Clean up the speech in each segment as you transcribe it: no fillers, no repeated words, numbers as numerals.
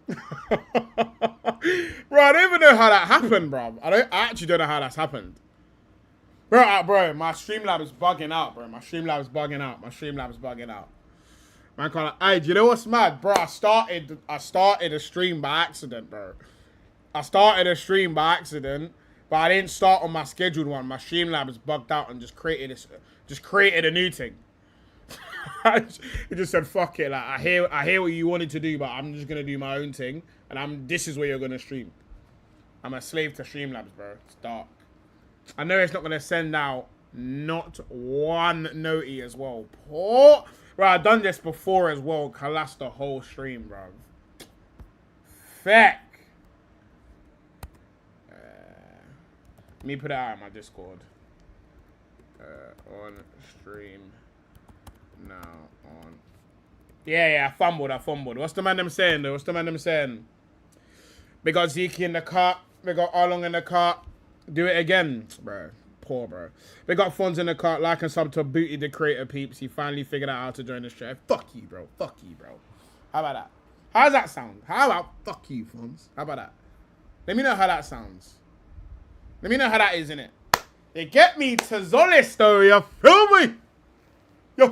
Bro, I don't even know how that happened, bro. I actually don't know how that's happened. Bro, my Streamlab is bugging out, bro. My Streamlab is bugging out. Man, can't. Hey, do you know what's mad, bro? I started a stream by accident, bro. But I didn't start on my scheduled one. My Streamlab is bugged out and just created a new thing. He just said, "Fuck it." Like I hear what you wanted to do, but I'm just gonna do my own thing, and this is where you're gonna stream. I'm a slave to Streamlabs, bro. It's dark. I know it's not gonna send out not one noti as well. Poor. Bro, I've done this before as well. Collapsed the whole stream, bro. Feck. Let me put it out on my Discord. On stream. Now on. Yeah, I fumbled. What's the man them saying though? We got Zeke in the cut. We got Arlong in the cut. Do it again. Bro. Poor, bro. We got Fonz in the cut. Like and sub to Booty the Creator peeps. He finally figured out how to join the show. Fuck you, bro. How about that? How does that sound? How about fuck you, Fonz? How about that? Let me know how that sounds. Let me know how that is, innit? You get me to Zolis, though. You feel me? Who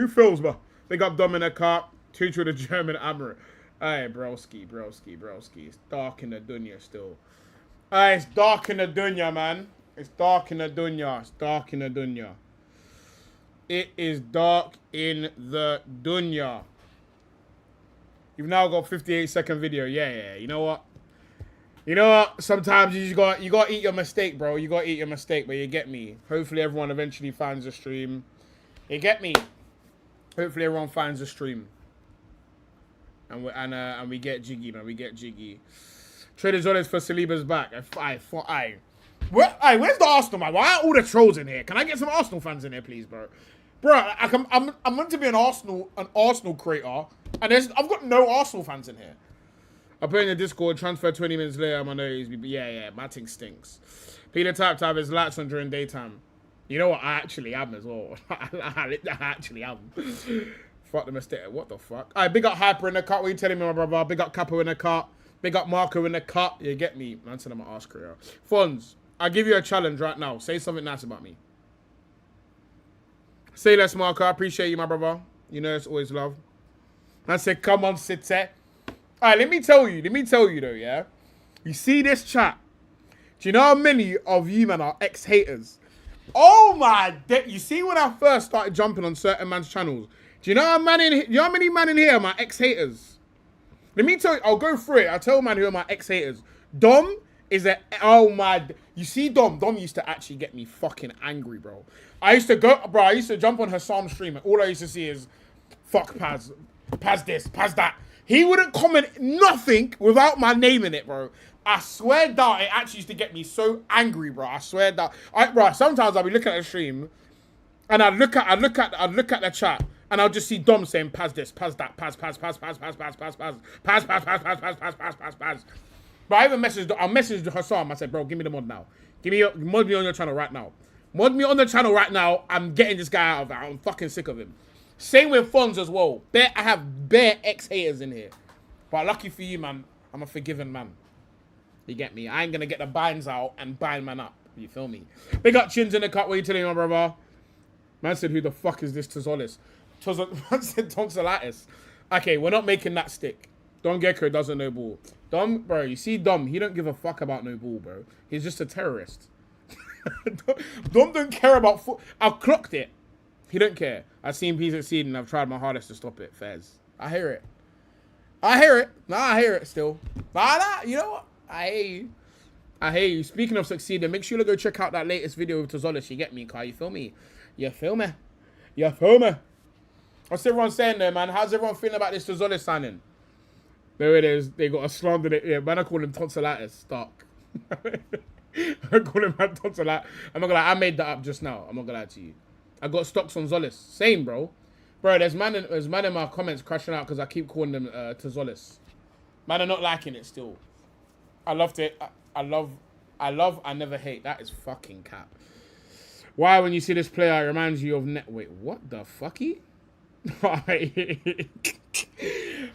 feels me? Big up Dom in the car. Tuchel the German Admiral. Aye, broski. It's dark in the dunya still. Aye, it's dark in the dunya, man. It is dark in the dunya. You've now got 58-second video. Yeah. You know what? Sometimes you gotta eat your mistake, bro. But you get me. Hopefully everyone eventually finds a stream. You get me. Hopefully everyone finds a stream. And we get jiggy, man. Traders Orders for Saliba's back. Where's the Arsenal, man? Why are all the trolls in here? Can I get some Arsenal fans in here, please, bro? Bro, I'm meant to be an Arsenal creator, and I've got no Arsenal fans in here. I put in the Discord, transfer 20 minutes later, my nose. Yeah, my thing stinks. Peter type to have his lights on during daytime. You know what? I actually am as well. I actually am. Fuck the mistake. What the fuck? Alright, big up Hyper in the cut. What are you telling me, my brother? Big up Capo in the cut. Big up Marco in the cut. You get me. Man said I'm an arse career. Fonz, I give you a challenge right now. Say something nice about me. Say less, Marco. I appreciate you, my brother. You know it's always love. I said, come on, City. Alright, let me tell you though, yeah? You see this chat? Do you know how many of you, man, are ex-haters? Oh my day. You see when I first started jumping on certain man's channels? Do you know how many man in here are my ex-haters? Let me tell you, I'll go through it. I'll tell man who are my ex-haters. Dom is you see Dom used to actually get me fucking angry, bro. I used to jump on Hassam's stream and all I used to see is, fuck Paz this, Paz that. He wouldn't comment nothing without my name in it, bro. I swear down, it actually used to get me so angry, bro. I swear down. Bro, sometimes I'll be looking at the stream and I'd look at the chat and I'll just see Dom saying, Paz this, Paz that, Paz. But I even messaged Hassam. I said, bro, give me the mod now. Mod me on your channel right now. Mod me on the channel right now. I'm getting this guy out of there. I'm fucking sick of him. Same with Fonz as well. I have bare ex-haters in here. But lucky for you, man, I'm a forgiven man. You get me? I ain't gonna get the binds out and bind man up. You feel me? Big up Chins in the cut. What are you telling me, my brother? Man said, who the fuck is this Tozolis? Man said tonsillitis. Okay, we're not making that stick. Don Gecko doesn't know ball. Dom, bro, you see Dom, he don't give a fuck about no ball, bro. He's just a terrorist. Dom don't care about foot. I've clocked it. He don't care. I've seen Peace succeed and I've tried my hardest to stop it. Fez. I hear it. I hear it still. You know what? I hear you. Speaking of succeeding, make sure you go check out that latest video with Tozolis. You get me, Kai? You feel me? What's everyone saying there, man? How's everyone feeling about this Tozolis signing? There it is. They got a slander. Yeah, man, I call him tonsillitis. Stark. I call him tonsillitis. I'm not gonna lie. I made that up just now. I'm not gonna lie to you. I got stocks on Zolis. Same, bro. Bro, there's man in my comments crashing out because I keep calling them Tozolis. Man, are not liking it still. I loved it. I love, I never hate. That is fucking cap. Why, when you see this player, it reminds you of Wait, what the fucky?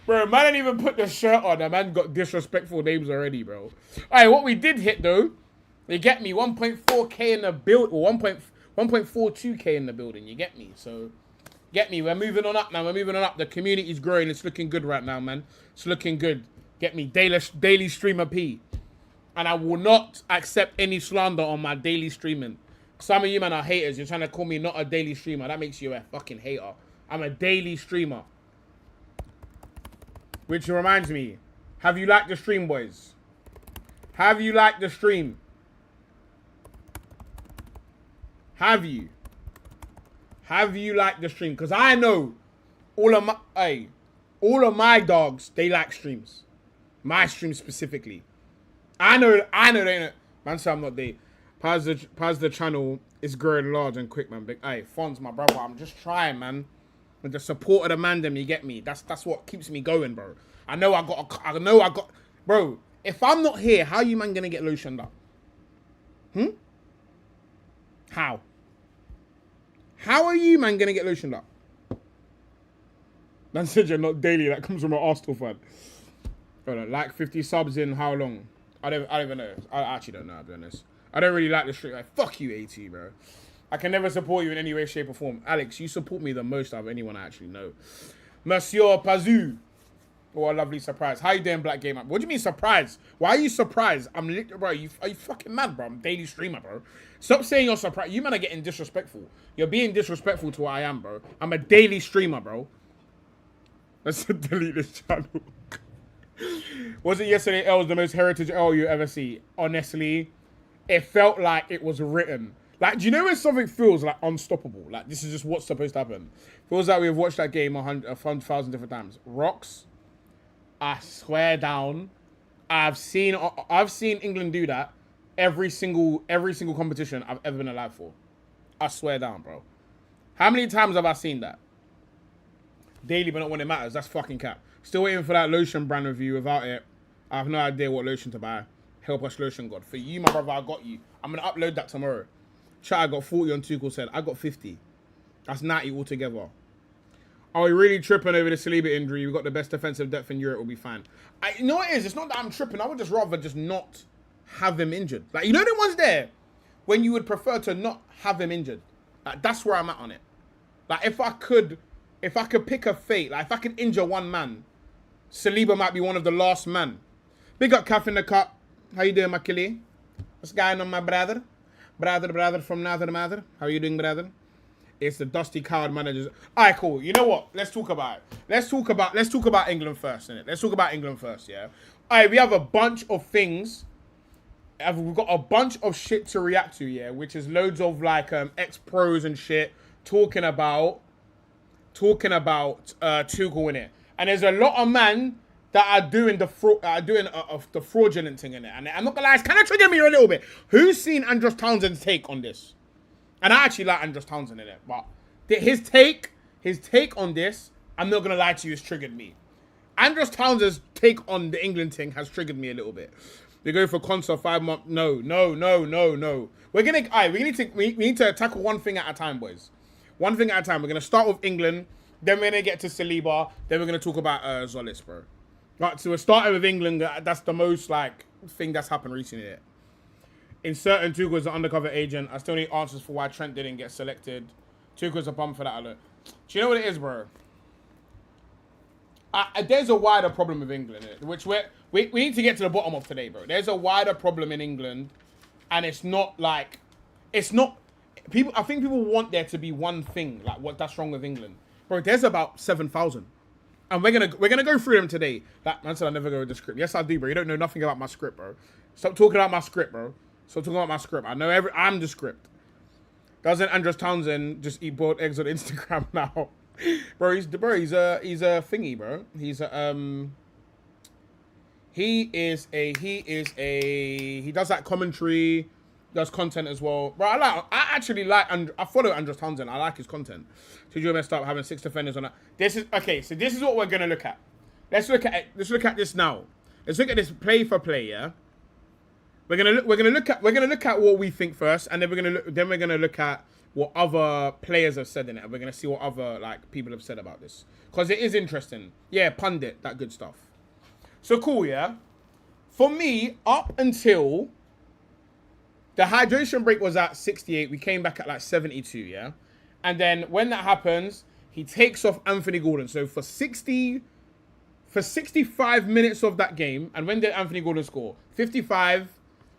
Bro, man didn't even put the shirt on. The man got disrespectful names already, bro. Alright, what we did hit, though, you get me, 1.4k in the build, or 1.42k in the building, you get me? So, get me, we're moving on up, man. We're moving on up. The community's growing. It's looking good right now, man. It's looking good. Get me, daily streamer P. And I will not accept any slander on my daily streaming. Some of you, man, are haters. You're trying to call me not a daily streamer. That makes you a fucking hater. I'm a daily streamer. Which reminds me, have you liked the stream, boys? Have you liked the stream? Have you? Have you liked the stream? Because I know all of my dogs, they like streams. My stream specifically. I know they know. Man, so I'm not there. Pause the channel is growing large and quick, man. Big, hey, Fonz, my brother, I'm just trying, man. With the support of the mandem, you get me. That's what keeps me going, bro. I know I got, bro. If I'm not here, how you man gonna get lotioned up? How? How are you man gonna get lotioned up? Man said you're not daily. That comes from an Arsenal fan. Hold on, like 50 subs in how long? I don't even know. I actually don't know, to be honest. I don't really like the stream. Like, fuck you, AT, bro. I can never support you in any way, shape, or form. Alex, you support me the most out of anyone I actually know. Monsieur Pazou. What a lovely surprise. How you doing, Black Gamer? What do you mean surprised? Why are you surprised? I'm literally, bro, are you fucking mad, bro? I'm a daily streamer, bro. Stop saying you're surprised. You men are getting disrespectful. You're being disrespectful to what I am, bro. I'm a daily streamer, bro. Let's delete this channel. Was it yesterday L was the most heritage L you ever see? Honestly, it felt like it was written. Like, do you know when something feels like unstoppable? Like, this is just what's supposed to happen. Feels like we've watched that game 100,000 different times. Rocks, I swear down, I've seen England do that every single competition I've ever been alive for. I swear down, bro. How many times have I seen that? Daily, but not when it matters. That's fucking cap. Still waiting for that lotion brand review. Without it, I have no idea what lotion to buy. Help us, lotion god. For you, my brother, I got you. I'm going to upload that tomorrow. Chat, I got 40 on Tuchel said. I got 50. That's 90 altogether. Are we really tripping over the Saliba injury? We've got the best defensive depth in Europe. We'll be fine. You know what it is? It's not that I'm tripping. I would just rather just not have him injured. Like, you know the ones there when you would prefer to not have him injured? Like, that's where I'm at on it. Like, if I could pick a fate, like, if I could injure one man, Saliba might be one of the last man. Big up, Calf in the Cup. How you doing, my killie? What's going on, my brother? Brother from Nether Mather. How are you doing, brother? It's the dusty coward managers. Alright, cool. You know what? Let's talk about it. Let's talk about England first, innit? Let's talk about England first, yeah? Alright, we have a bunch of things. We've got a bunch of shit to react to, yeah? Which is loads of, like, ex-pros and shit talking about Tuchel, innit? And there's a lot of men that are doing the fraudulent thing in it. And I'm not gonna lie, it's kind of triggered me a little bit. Who's seen Andros Townsend's take on this? And I actually like Andros Townsend in it, but his take on this, I'm not gonna lie to you, has triggered me. Andros Townsend's take on the England thing has triggered me a little bit. They go for concert 5 months. No. We need to tackle one thing at a time, boys. One thing at a time. We're gonna start with England, then we're gonna get to Saliba, then we're gonna talk about Zolis, bro. Right, so we're starting with England. That's the most, like, thing that's happened recently. Inserting Tuchel as an undercover agent. I still need answers for why Trent didn't get selected. Tuchel's a bum for that alert. Do you know what it is, bro? There's a wider problem with England, which we need to get to the bottom of today, bro. There's a wider problem in England, and it's not. People. I think people want there to be one thing, like what that's wrong with England, bro. There's about 7,000. And we're gonna go through them today. That man said I never go with the script. Yes, I do, bro. You don't know nothing about my script, bro. Stop talking about my script, bro. Stop talking about my script. I know I'm the script. Doesn't Andros Townsend just eat boiled eggs on Instagram now? He's a thingy, bro. He does that commentary, does content as well. Bro, I follow Andros Townsend. I like his content. So you messed up having 6 defenders on that. This is what we're gonna look at. Let's look at this now. Let's look at this play for play, yeah? We're gonna look at what we think first, and then we're gonna look at what other players have said in it. And we're going to see what other like people have said about this. Because it is interesting. Yeah, pundit, that good stuff. So cool, yeah? For me, up until the hydration break was at 68, we came back at like 72, yeah? And then when that happens, he takes off Anthony Gordon. So for 65 minutes of that game, and when did Anthony Gordon score? 55.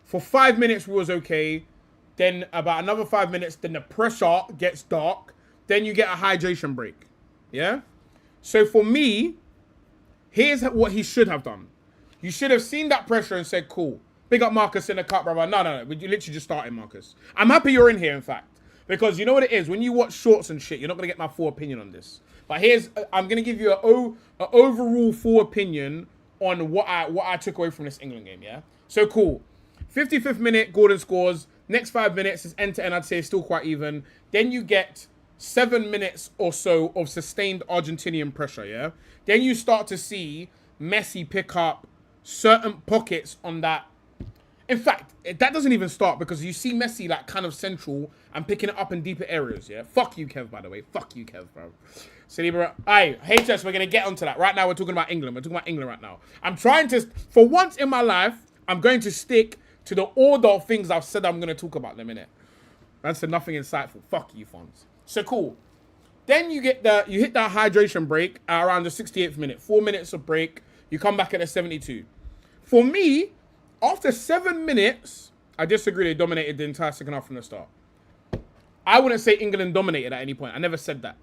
For 5 minutes, we was okay. Then about another 5 minutes, then the pressure gets dark. Then you get a hydration break. Yeah? So for me, here's what he should have done. You should have seen that pressure and said, cool. Big up Marcus in the cup, brother. No. You literally just started, Marcus. I'm happy you're in here, in fact. Because you know what it is? When you watch shorts and shit, you're not going to get my full opinion on this. But I'm going to give you an overall full opinion on what I took away from this England game, yeah? So cool. 55th minute, Gordon scores. Next 5 minutes is end-to-end. I'd say it's still quite even. Then you get 7 minutes or so of sustained Argentinian pressure, yeah? Then you start to see Messi pick up certain pockets on that. In fact, that doesn't even start because you see Messi like kind of central and picking it up in deeper areas, yeah? Fuck you, Kev, by the way. Fuck you, Kev, bro. Saliba, aye, HS, we're going to get onto that. Right now, we're talking about England. We're talking about England right now. I'm trying to, for once in my life, I'm going to stick to the order of things I've said I'm going to talk about in a minute. That's nothing insightful. Fuck you, Fonz. So cool. Then you hit that hydration break at around the 68th minute. 4 minutes of break. You come back at the 72. For me, after 7 minutes, I disagree. They dominated the entire second half from the start. I wouldn't say England dominated at any point. I never said that.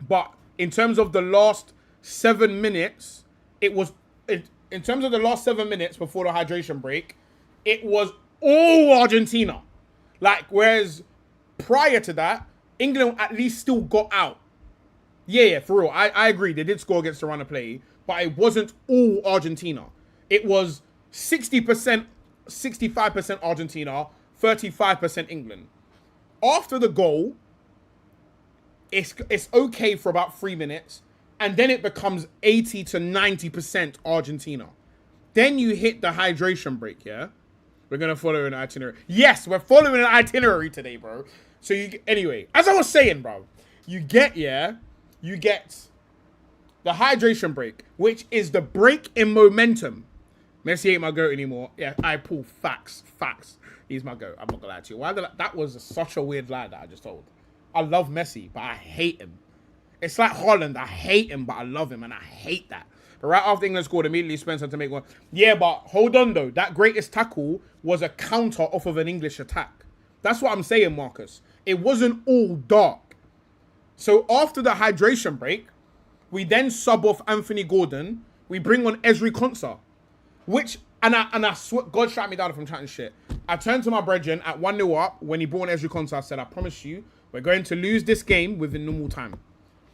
But in terms of the last 7 minutes, it was... In terms of the last 7 minutes before the hydration break, it was all Argentina. Like, whereas prior to that, England at least still got out. Yeah, for real. I agree. They did score against the run of play, but it wasn't all Argentina. It was 60%, 65% Argentina, 35% England. After the goal, it's okay for about 3 minutes, and then it becomes 80 to 90% Argentina. Then you hit the hydration break, yeah? We're going to follow an itinerary. Yes, we're following an itinerary today, bro. So, anyway, as I was saying, bro, you get the hydration break, which is the break in momentum. Messi ain't my goat anymore. Yeah, I pull facts. He's my goat. I'm not going to lie to you. That was such a weird lie that I just told. I love Messi, but I hate him. It's like Holland. I hate him, but I love him, and I hate that. But right after England scored, immediately Spencer to make one. Yeah, but hold on, though. That greatest tackle was a counter off of an English attack. That's what I'm saying, Marcus. It wasn't all dark. So after the hydration break, we then sub off Anthony Gordon. We bring on Ezri Konsa. Which, and I swear, God shut me down if I'm chatting shit. I turned to my brethren at 1-0 up when he brought on Ezri Konsa. I said, I promise you, we're going to lose this game within normal time.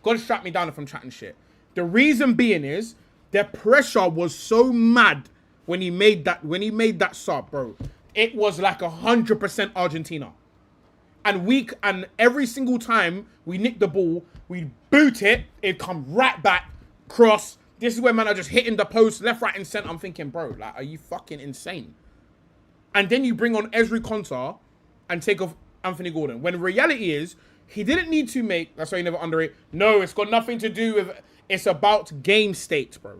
God shut me down if I'm chatting shit. The reason being is, the pressure was so mad when he made that sub, bro. It was like 100% Argentina. And every single time we nick the ball, we boot it, it come right back, cross. This is where man are just hitting the post, left, right, and centre. I'm thinking, bro, like, are you fucking insane? And then you bring on Ezri Konsa and take off Anthony Gordon. When the reality is, he didn't need to make, that's why you never underrate. No, it's got nothing to do with, it's about game state, bro.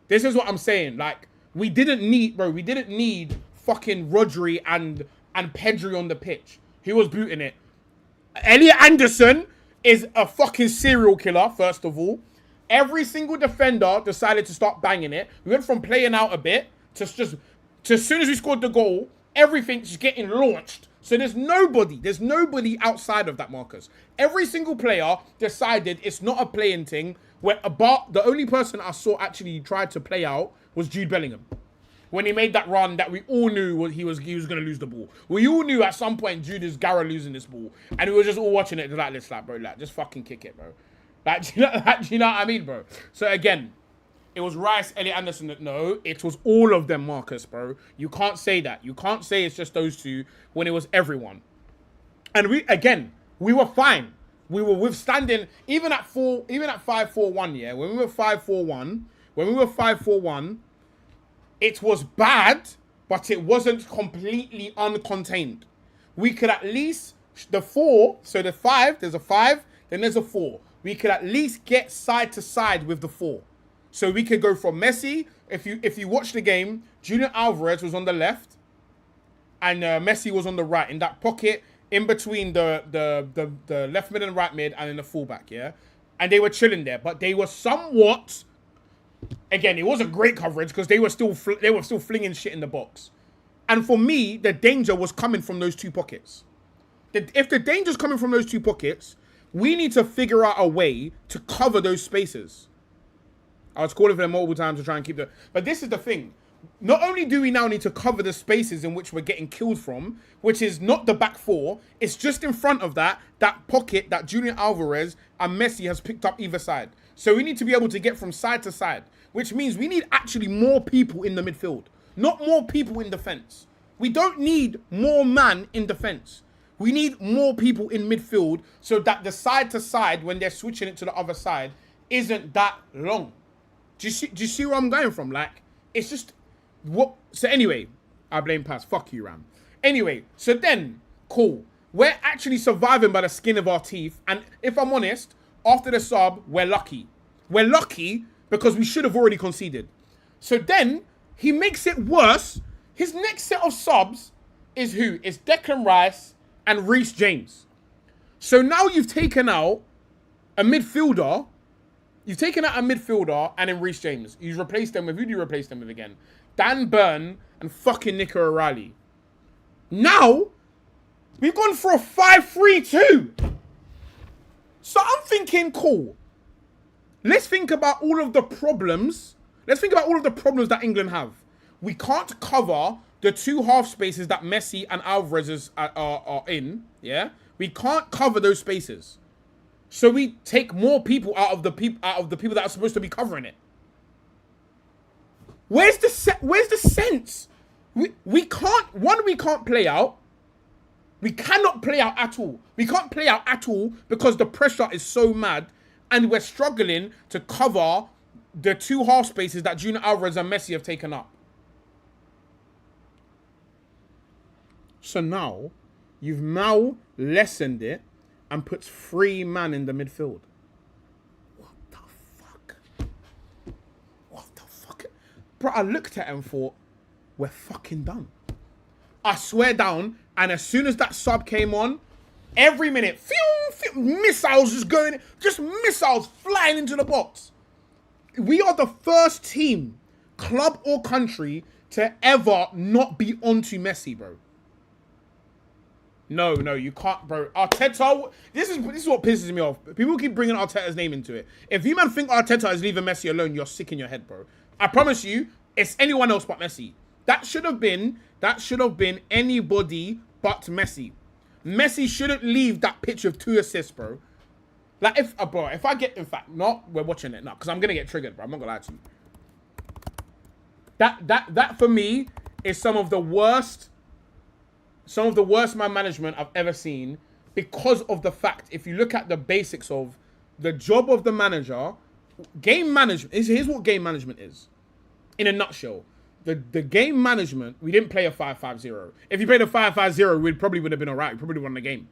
This is what I'm saying. Like, we didn't need fucking Rodri and Pedri on the pitch. He was booting it. Elliot Anderson is a fucking serial killer, first of all. Every single defender decided to start banging it. We went from playing out a bit to as soon as we scored the goal, everything's just getting launched. So there's nobody outside of that, Marcus. Every single player decided it's not a playing thing. The only person I saw actually tried to play out was Jude Bellingham. When he made that run that we all knew he was going to lose the ball. We all knew at some point Jude is Gara losing this ball. And we were just all watching it like this, like, bro, like, just fucking kick it, bro. Like, do you know what I mean, bro? So again, it was Rice, Elliot Anderson. No, it was all of them, Marcus, bro. You can't say that. You can't say it's just those two when it was everyone. And we were fine. We were withstanding, even at 5-4-1, yeah. When we were 5-4-1, it was bad, but it wasn't completely uncontained. We could at least The 4, so the 5, there's a 5, then there's a 4. We could at least get side to side with the 4. So we could go from Messi. If you watch the game, Julian Alvarez was on the left, and Messi was on the right in that pocket in between the left mid and right mid, and then the fullback. Yeah, and they were chilling there, but they were somewhat. Again, it wasn't great coverage because they were still flinging shit in the box. And for me, the danger was coming from those 2 pockets. If the danger's coming from those 2 pockets, we need to figure out a way to cover those spaces. I was calling for them multiple times to try and keep the... But this is the thing. Not only do we now need to cover the spaces in which we're getting killed from, which is not the back 4, it's just in front of that pocket that Julian Alvarez and Messi has picked up either side. So we need to be able to get from side to side, which means we need actually more people in the midfield, not more people in defense. We don't need more man in defense. We need more people in midfield so that the side to side, when they're switching it to the other side, isn't that long. Do you see where I'm going from? Like, it's just what. So anyway, I blame Paz. Fuck you, Ram. Anyway, so then, cool. We're actually surviving by the skin of our teeth. And if I'm honest, after the sub, we're lucky. We're lucky because we should have already conceded. So then, he makes it worse. His next set of subs is who? It's Declan Rice and Reece James. So now you've taken out a midfielder. You've taken out a midfielder and then Reece James. You've replaced them with, who do you replace them with again? Dan Burn and fucking Nico O'Reilly. Now, we've gone for a 5-3-2. So I'm thinking, cool. Let's think about all of the problems. Let's think about all of the problems that England have. We can't cover the 2 half spaces that Messi and Alvarez are in. Yeah, we can't cover those spaces. So we take more people out of the people that are supposed to be covering it. Where's the sense? We can't play out. We cannot play out at all. We can't play out at all because the pressure is so mad, and we're struggling to cover the 2 half spaces that Julian Alvarez and Messi have taken up. So now, you've now lessened it and puts 3 man in the midfield. What the fuck? What the fuck? Bro, I looked at it and thought, we're fucking done. I swear down, and as soon as that sub came on, every minute, missiles just going, just missiles flying into the box. We are the first team, club or country, to ever not be onto Messi, bro. No, you can't, bro. Arteta, this is what pisses me off. People keep bringing Arteta's name into it. If you man think Arteta is leaving Messi alone, you're sick in your head, bro. I promise you, it's anyone else but Messi. That should have been anybody but Messi. Messi shouldn't leave that pitch with 2 assists, bro. Like, if I get, in fact, we're watching it now, because I'm going to get triggered, bro. I'm not going to lie to you. That for me is some of the worst man management I've ever seen, because of the fact, if you look at the basics of the job of the manager, game management, here's what game management is. In a nutshell, the game management, we didn't play a 5-5-0. If you played a 5-5-0, we probably would have been all right. We probably won the game.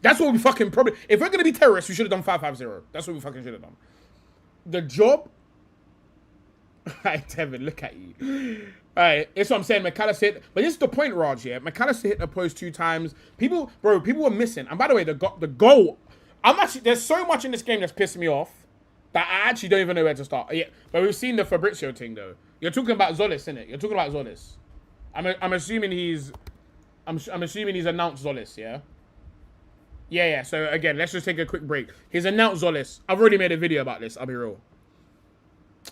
That's what we fucking probably, if we're going to be terrorists, we should have done 5-5-0. That's what we fucking should have done. The job, alright, Tevin, look at you. Alright, that's what I'm saying. McAllister hit, but this is the point, Raj, yeah? McAllister hit the post 2 times. People were missing. And by the way, the goal, there's so much in this game that's pissed me off that I actually don't even know where to start. Yeah, but we've seen the Fabrizio thing, though. You're talking about Zolis, innit? You're talking about Zolis. I'm assuming he's announced Zolis, yeah? Yeah. So again, let's just take a quick break. He's announced Zolis. I've already made a video about this, I'll be real.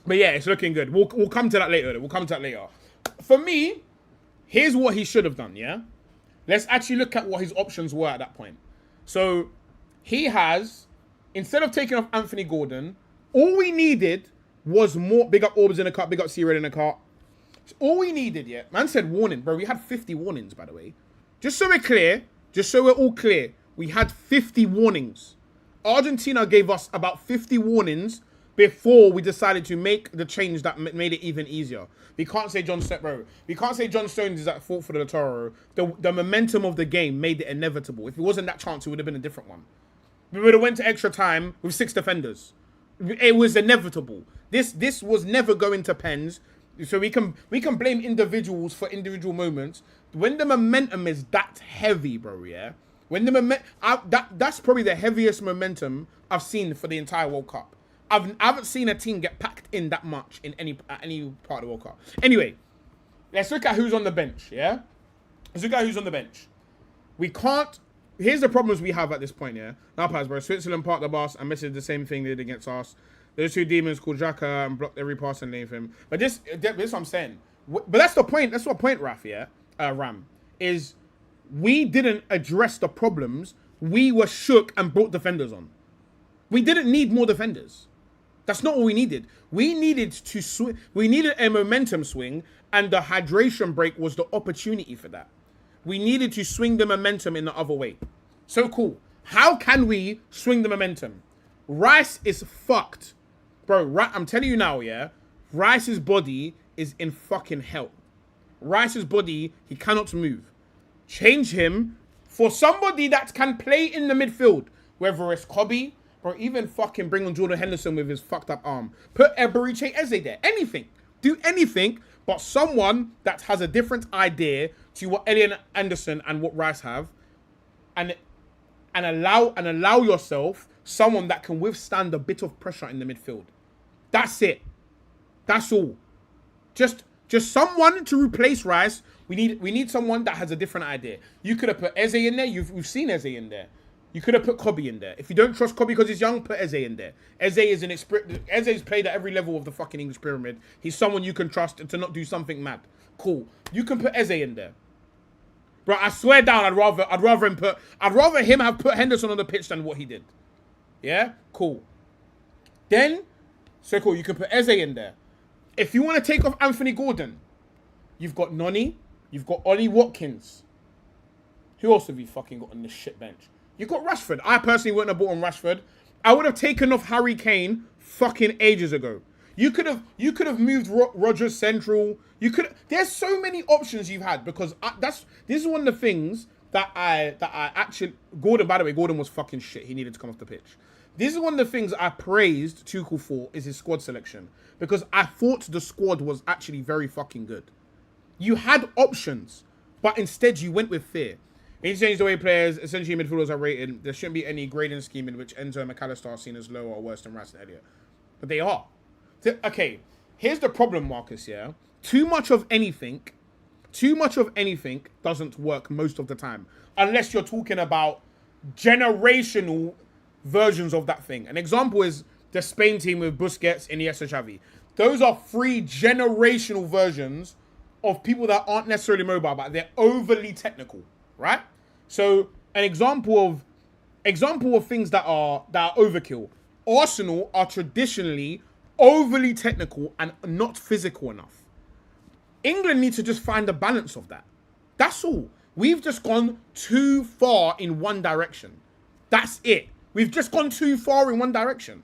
But yeah, it's looking good. We'll come to that later. For me, here's what he should have done, yeah? Let's actually look at what his options were at that point. So he has, instead of taking off Anthony Gordon, all we needed was more. Big up Orbs in the cut, big up C-Red in the cut. All we needed, yeah? Man said warning. Bro, we had 50 warnings, by the way. Just so we're clear, just so we're all clear, we had 50 warnings. Argentina gave us about 50 warnings before we decided to make the change that made it even easier. We can't say John Stones is at fault for the Toro. The momentum of the game made it inevitable. If it wasn't that chance, it would have been a different one. We would have went to extra time with 6 defenders. It was inevitable. This was never going to pens. So we can blame individuals for individual moments. When the momentum is that heavy, bro, yeah? When the that's probably the heaviest momentum I've seen for the entire World Cup. I haven't seen a team get packed in that much in any part of the World Cup. Anyway, let's look at who's on the bench, yeah? Let's look at who's on the bench. We can't... Here's the problems we have at this point, yeah? Now, pass, bro. Switzerland parked the bus and Messi did the same thing they did against us. Those 2 demons called Xhaka and blocked every pass and name him. But this is what I'm saying. But that's the point. That's what point, Raf, yeah? Ram, is we didn't address the problems. We were shook and brought defenders on. We didn't need more defenders. That's not what we needed. We needed to swing. We needed a momentum swing, and the hydration break was the opportunity for that. We needed to swing the momentum in the other way. So cool. How can we swing the momentum? Rice is fucked. Bro, I'm telling you now, yeah? Rice's body is in fucking hell. Rice's body, he cannot move. Change him for somebody that can play in the midfield. Whether it's Kobe, or even fucking bring on Jordan Henderson with his fucked up arm. Put Eberiche Eze there. Anything. Do anything, but someone that has a different idea to what Elliot Anderson and what Rice have. And allow yourself someone that can withstand a bit of pressure in the midfield. That's it. That's all. Just someone to replace Rice. We need someone that has a different idea. You could have put Eze in there. We've seen Eze in there. You could have put Kobe in there. If you don't trust Kobe because he's young, put Eze in there. Eze's played at every level of the fucking English pyramid. He's someone you can trust to not do something mad. Cool. You can put Eze in there. Bro, I swear down, I'd rather him have put Henderson on the pitch than what he did. Yeah? Cool. Then, so cool, you can put Eze in there. If you want to take off Anthony Gordon, you've got Noni, you've got Ollie Watkins. Who else have you fucking got on this shit bench? You've got Rashford. I personally wouldn't have bought on Rashford. I would have taken off Harry Kane fucking ages ago. You could have moved Rodgers central. There's so many options you've had because this is one of the things that I actually Gordon. By the way, Gordon was fucking shit. He needed to come off the pitch. This is one of the things I praised Tuchel for is his squad selection because I thought the squad was actually very fucking good. You had options, but instead you went with fear. He changed the way players, essentially midfielders are rated. There shouldn't be any grading scheme in which Enzo and McAllister are seen as lower or worse than Rice and Elliott. But they are. Okay, here's the problem, Marcus, yeah? Too much of anything doesn't work most of the time. Unless you're talking about generational versions of that thing. An example is the Spain team with Busquets, Iniesta, Xavi. Those are 3 generational versions of people that aren't necessarily mobile, but they're overly technical. Right? So an example of things that are overkill. Arsenal are traditionally overly technical and not physical enough. England needs to just find the balance of that. That's all. We've just gone too far in one direction. That's it. We've just gone too far in one direction.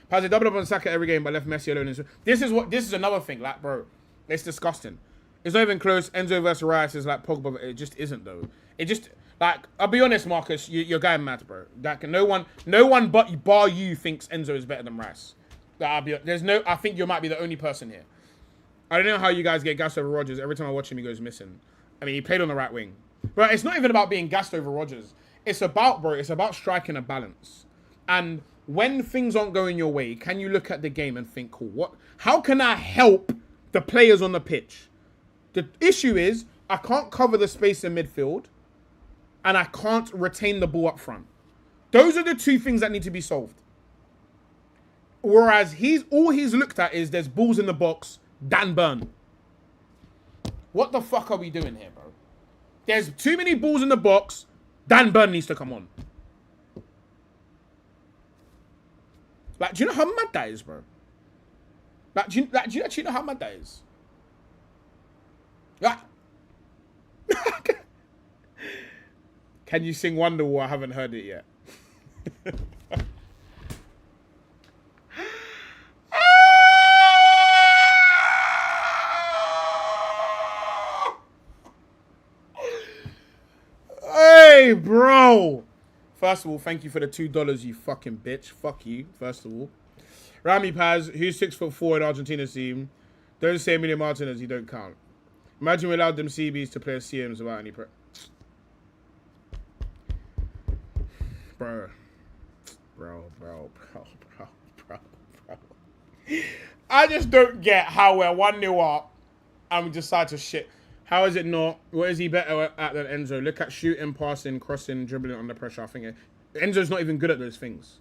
Paz doubled up on Saka every game but left Messi alone. This is another thing, like, bro, it's disgusting. It's not even close. Enzo versus Rice is like Pogba. It just isn't, though. It just, like, I'll be honest, Marcus, you're going mad, bro. Like, no one but bar you thinks Enzo is better than Rice. I think you might be the only person here. I don't know how you guys get gassed over Rodgers. Every time I watch him, he goes missing. I mean, he played on the right wing. But it's not even about being gassed over Rodgers. It's about striking a balance. And when things aren't going your way, can you look at the game and think, cool, how can I help the players on the pitch? The issue is, I can't cover the space in midfield, and I can't retain the ball up front. Those are the 2 things that need to be solved. Whereas all he's looked at is there's balls in the box, Dan Burn. What the fuck are we doing here, bro? There's too many balls in the box, Dan Burn needs to come on. Like, do you know how mad that is, bro? Like, do you actually know how mad that is? Like, can you sing Wonderwall? I haven't heard it yet. bro. First of all, thank you for the $2, you fucking bitch. Fuck you, first of all. Rami Paz, who's 6'4" in Argentina's team. Don't say Emilio Martinez, you don't count. Imagine we allowed them CBs to play as CMs without any Bro. I just don't get how we're 1-0 up and we decide to shit. How is it not? What is he better at than Enzo? Look at shooting, passing, crossing, dribbling under pressure. I think Enzo's not even good at those things.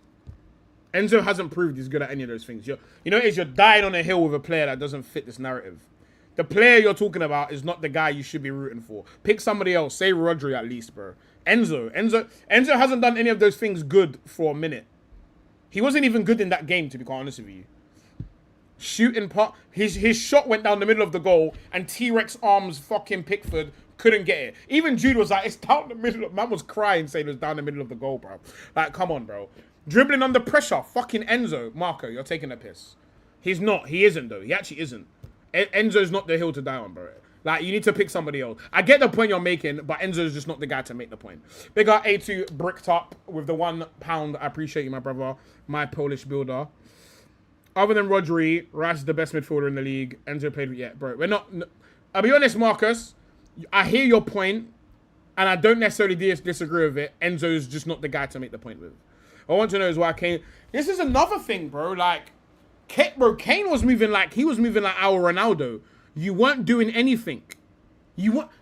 Enzo hasn't proved he's good at any of those things. You know what it is? You're dying on a hill with a player that doesn't fit this narrative. The player you're talking about is not the guy you should be rooting for. Pick somebody else. Say Rodri at least, bro. Enzo hasn't done any of those things good for a minute. He wasn't even good in that game, to be quite honest with you. Shooting part, his shot went down the middle of the goal, and T-Rex arms fucking Pickford couldn't get it. Even Jude was like, it's down the middle. Man was crying saying it was down the middle of the goal, bro. Like, come on, bro. Dribbling under pressure. Fucking Enzo. Marco, you're taking a piss. He's not. He isn't, though. He actually isn't. Enzo's not the hill to die on, bro. Like, you need to pick somebody else. I get the point you're making, but Enzo's just not the guy to make the point. Big up A2 bricked up with the £1. I appreciate you, my brother. My Polish builder. Other than Rodri, Rice is the best midfielder in the league. Enzo played with... Yeah, bro. We're not... I'll be honest, Marcus. I hear your point, and I don't necessarily disagree with it. Enzo's just not the guy to make the point with. I want to know is why Kane... This is another thing, bro. Like, Kane was moving like... He was moving like our Ronaldo. You weren't doing anything.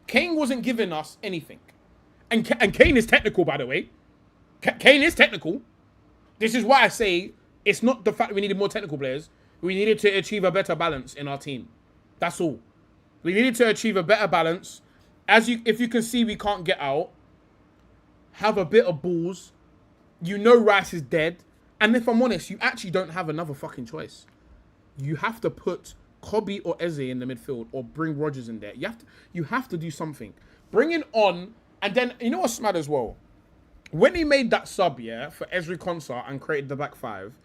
Kane wasn't giving us anything. And Kane is technical, by the way. Kane is technical. This is why I say it's not the fact we needed more technical players. We needed to achieve a better balance in our team. That's all. We needed to achieve a better balance. If you can see we can't get out, have a bit of balls. You know Rice is dead. And if I'm honest, you actually don't have another fucking choice. You have to put Kobe or Eze in the midfield or bring Rodgers in there. You have to do something. Bring it on, and then, you know what's mad as well? When he made that sub, yeah, for Ezri Konsa and created the back five,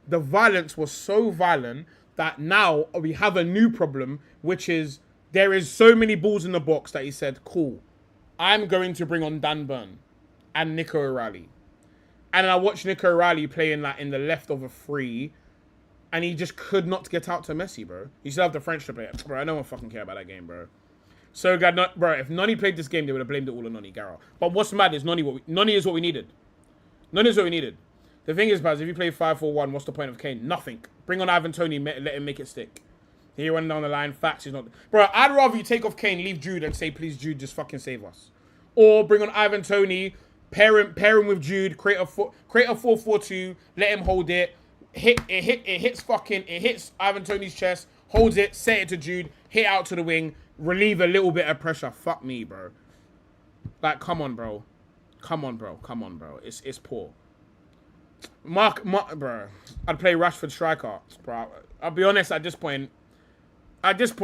the violence was so violent that now we have a new problem, which is there is so many balls in the box that he said, cool, I'm going to bring on Dan Burn and Nico O'Reilly. And I watched Nico O'Reilly playing like in the left of a free, and he just could not get out to Messi, bro. You still have the French to play it. Bro, I don't fucking care about that game, bro. So glad not, bro. If Noni played this game, they would have blamed it all on Noni Gara. But what's mad is Noni is what we needed. Noni is what we needed. The thing is, Baz, if you play 5-4-1, what's the point of Kane? Nothing. Bring on Ivan Toney, let him make it stick. Here running down the line, facts is not. Bro, I'd rather you take off Kane, leave Jude, and say, please, Jude, just fucking save us. Or bring on Ivan Toney, pair him with Jude, create a 4-4-2, let him hold it. It hits Ivan Toney's chest, holds it, set it to Jude, hit out to the wing, relieve a little bit of pressure. Fuck me, bro. Like, come on, bro. It's poor. Mark, bro. I'd play Rashford striker, bro. I'll be honest, at this point, I just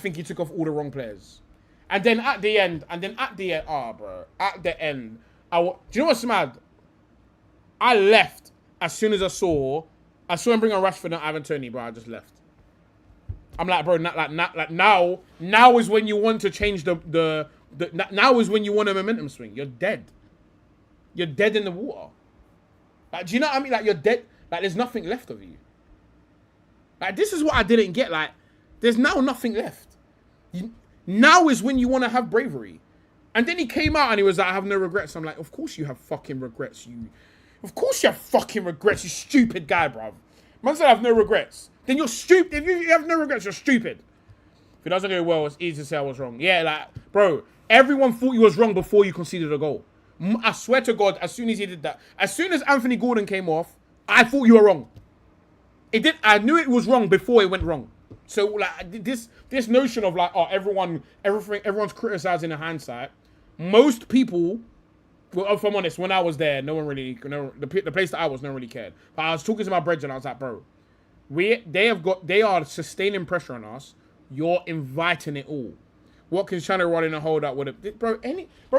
think he took off all the wrong players. And then at the end, bro. At the end, do you know what's mad? I left as soon as I saw him bring on Rashford and Ivan Toney, bro. I just left. I'm like, bro, now is when you want to change now is when you want a momentum swing. You're dead. You're dead in the water. Like, do you know what I mean? Like, you're dead. Like, there's nothing left of you. Like, this is what I didn't get. Like, there's now nothing left. Now is when you want to have bravery. And then he came out and he was like, I have no regrets. I'm like, of course you have fucking regrets. Of course you have fucking regrets, you stupid guy, bruv. Man said I have no regrets. Then you're stupid. If you have no regrets, you're stupid. If it doesn't go well, it's easy to say I was wrong. Yeah, like, bro, everyone thought you was wrong before you conceded a goal. I swear to God, as soon as he did that, as soon as Anthony Gordon came off, I thought you were wrong. I knew it was wrong before it went wrong. So, like, this notion of, like, oh, everyone's criticizing in hindsight. Most people, well, if I'm honest, when I was there, the place that I was, no one really cared. But I was talking to my brethren, I was like, bro, they are sustaining pressure on us. You're inviting it all. Watkins trying to run in and hold up with it. Bro,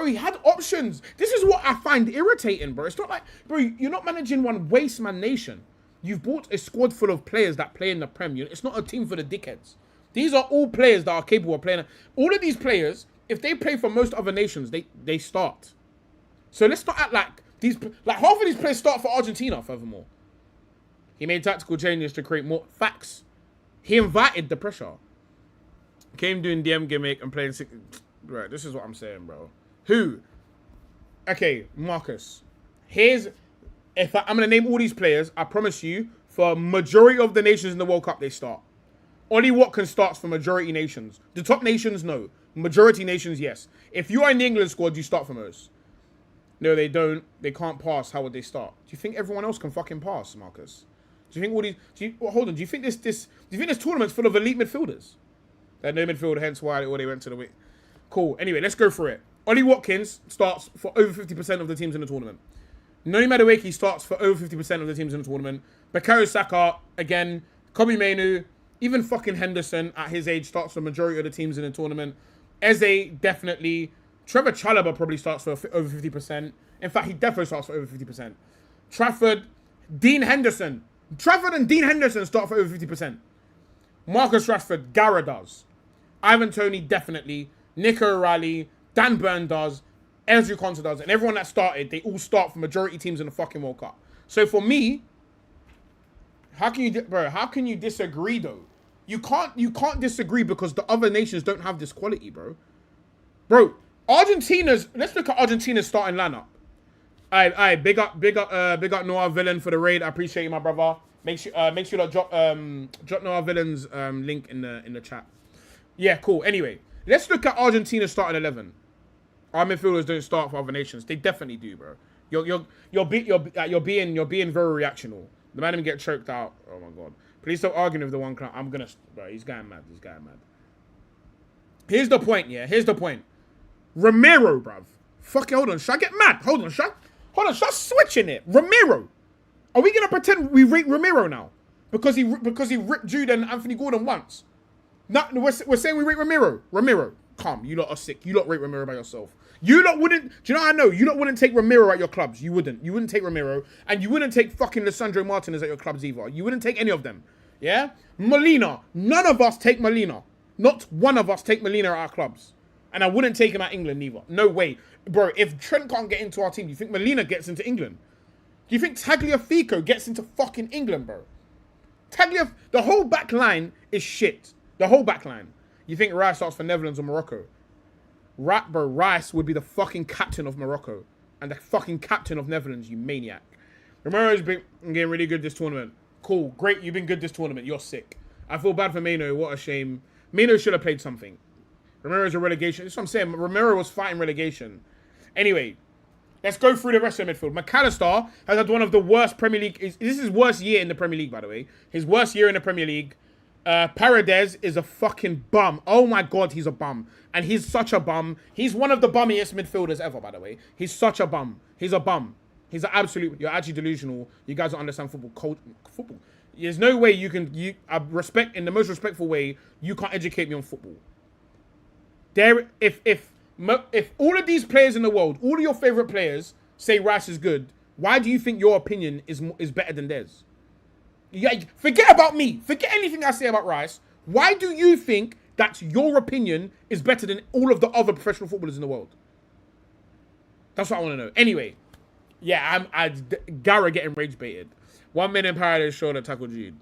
he had options. This is what I find irritating, bro. It's not like, bro, you're not managing one waste man nation. You've bought a squad full of players that play in the Prem. It's not a team for the dickheads. These are all players that are capable of playing. All of these players, if they play for most other nations, they start. So let's not act like half of these players start for Argentina, furthermore. He made tactical changes to create more facts. He invited the pressure. Came doing DM gimmick and playing six. Right, this is what I'm saying, bro. Who? Okay, Marcus. I'm going to name all these players. I promise you, for majority of the nations in the World Cup, they start. Ollie Watkins starts for majority nations. The top nations, no. Majority nations, yes. If you are in the England squad, you start for most. No, they don't. They can't pass. How would they start? Do you think everyone else can fucking pass, Marcus? Do you think all these... hold on. Do you think this tournament's full of elite midfielders? They're no midfield, hence why they went to the week. Cool. Anyway, let's go for it. Ollie Watkins starts for over 50% of the teams in the tournament. Noni Madueke starts for over 50% of the teams in the tournament. Bukayo Saka, again. Kobe Mainu, even fucking Henderson at his age starts for the majority of the teams in the tournament. Eze, definitely. Trevor Chalobah probably starts for over 50%. In fact, he definitely starts for over 50%. Trafford and Dean Henderson start for over 50%. Marcus Rashford, Gara does. Ivan Toney, definitely. Nico O'Reilly, Dan Burn does. Ezri Konsa does. And everyone that started, they all start for majority teams in the fucking World Cup. So for me, how can you disagree though? You can't disagree because the other nations don't have this quality, bro. Bro, let's look at Argentina's starting lineup. Alright, big up Noah Villain for the raid. I appreciate you, my brother. Make sure to drop Noah Villain's link in the chat. Yeah, cool. Anyway, let's look at Argentina's starting 11. Our midfielders don't start for other nations. They definitely do, bro. You're being very reactional. The man didn't get choked out. Oh my god. Please stop arguing with the one clown. Bro, he's going mad. Here's the point, yeah. Here's the point. Ramiro, bruv. Fucking hold on. Should I get mad? Hold on. Should I switching it? Ramiro. Are we gonna pretend we rate Ramiro now? Because he ripped Jude and Anthony Gordon once. No, we're saying we rate Ramiro. Ramiro, calm. You lot are sick. You lot rate Ramiro by yourself. You lot wouldn't. Do you know how I know? You lot wouldn't take Ramiro at your clubs. You wouldn't. You wouldn't take Ramiro, and you wouldn't take fucking Lisandro Martinez at your clubs either. You wouldn't take any of them. Yeah. Molina. None of us take Molina. Not one of us take Molina at our clubs, and I wouldn't take him at England either. No way, bro. If Trent can't get into our team, do you think Molina gets into England? Do you think Tagliafico gets into fucking England, bro? The whole back line is shit. The whole back line. You think Rice starts for Netherlands or Morocco? Bro, Rice would be the fucking captain of Morocco and the fucking captain of Netherlands, you maniac. Ramiro's been getting really good this tournament. Cool, great, you've been good this tournament. You're sick. I feel bad for Meno. What a shame. Meno should have played something. Ramiro's a relegation. That's what I'm saying. Ramiro was fighting relegation. Anyway, let's go through the rest of the midfield. McAllister has had one of the worst Premier League... This is his worst year in the Premier League, by the way. His worst year in the Premier League. Paredes is a fucking bum. Oh my god, he's a bum. And he's such a bum. He's one of the bummiest midfielders ever, by the way. He's such a bum. He's a bum. He's an absolute... You're actually delusional. You guys don't understand football. There's no way you can... in the most respectful way, you can't educate me on football. If all of these players in the world, all of your favorite players say Rice is good, why do you think your opinion is better than theirs? Yeah, forget about me. Forget anything I say about Rice. Why do you think that your opinion is better than all of the other professional footballers in the world? That's what I want to know. Anyway, yeah, Gara getting rage baited. 1 minute Paredes shoulder tackle Jude.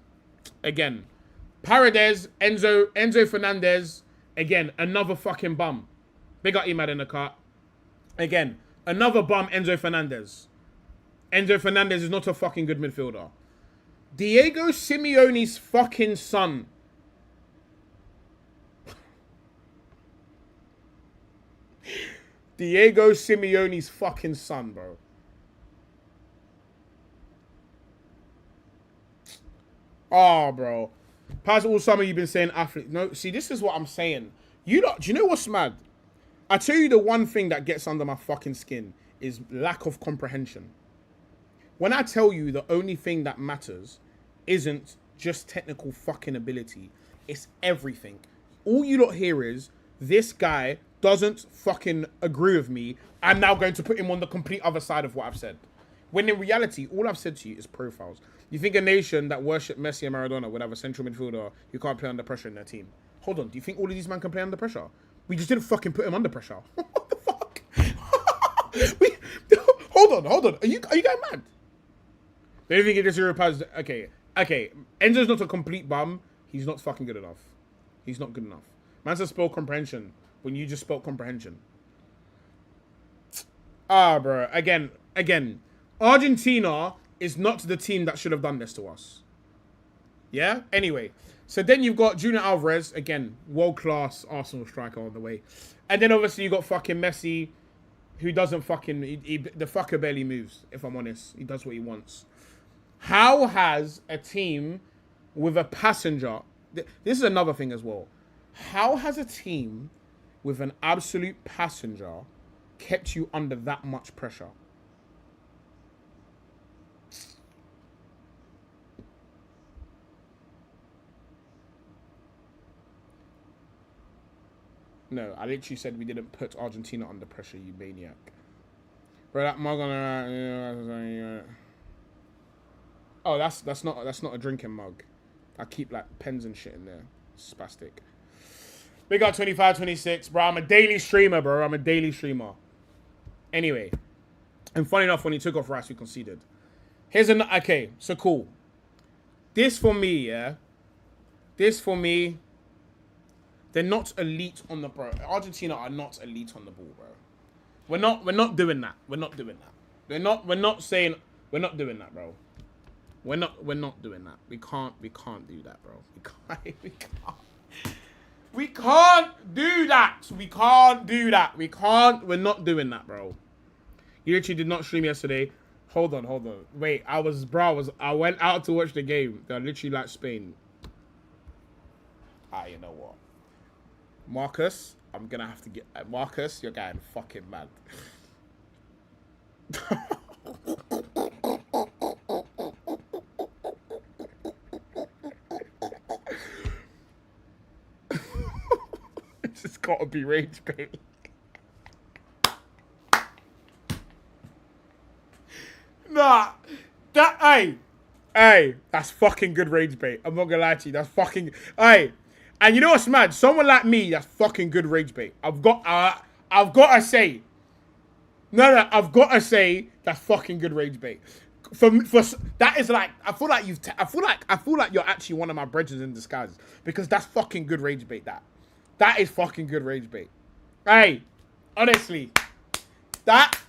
Again, Paredes, Enzo Fernandez. Again, another fucking bum. Big up Imad in the cut. Again, another bum, Enzo Fernandez. Enzo Fernandez is not a fucking good midfielder. Diego Simeone's fucking son. Diego Simeone's fucking son, bro. Oh, bro. Past all summer, you've been saying athlete. No, see, this is what I'm saying. Do you know what's mad? I tell you the one thing that gets under my fucking skin is lack of comprehension. When I tell you the only thing that matters isn't just technical fucking ability, it's everything. All you lot hear is, this guy doesn't fucking agree with me. I'm now going to put him on the complete other side of what I've said. When in reality, all I've said to you is profiles. You think a nation that worship Messi and Maradona would have a central midfielder who can't play under pressure in their team? Hold on, do you think all of these men can play under pressure? We just didn't fucking put him under pressure. What the fuck? hold on. Are you going mad? The only thing he does Europa okay. Enzo's not a complete bum. He's not fucking good enough. He's not good enough. Man says spell comprehension when you just spelled comprehension. Bro. Again. Argentina is not the team that should have done this to us. Yeah? Anyway. So then you've got Julian Alvarez. Again, world-class Arsenal striker on the way. And then obviously you got fucking Messi, who doesn't fucking... the fucker barely moves, if I'm honest. He does what he wants. How has a team with a passenger... This is another thing as well. How has a team with an absolute passenger kept you under that much pressure? No, I literally said we didn't put Argentina under pressure, you maniac. Bro, that mug on the... Oh, that's not a drinking mug. I keep like pens and shit in there. Spastic. Big up 25-26, bro. I'm a daily streamer, bro. I'm a daily streamer. Anyway. And funny enough, when he took off Rice, we conceded. Here's an... Okay, so cool. This for me, yeah. This for me... They're not elite on the... Bro, Argentina are not elite on the ball, bro. We're not doing that. We're not doing that. We're not saying... We're not doing that, bro. We're not doing that. We can't do that, bro. We can't do that. We're not doing that, bro. You literally did not stream yesterday. Hold on. Wait, I went out to watch the game. They're literally like Spain. You know what? Marcus, I'm gonna have to get... Marcus, you're getting fucking mad. It's just gotta be rage bait. Nah, hey, that's fucking good rage bait. I'm not gonna lie to you, that's fucking... Hey, and you know what's mad? Someone like me, that's fucking good rage bait. I've got to say... No, I've got to say that's fucking good rage bait. For that is like... I feel like you're actually one of my brethren in disguise. Because that's fucking good rage bait, That is fucking good rage bait. Hey, honestly. That...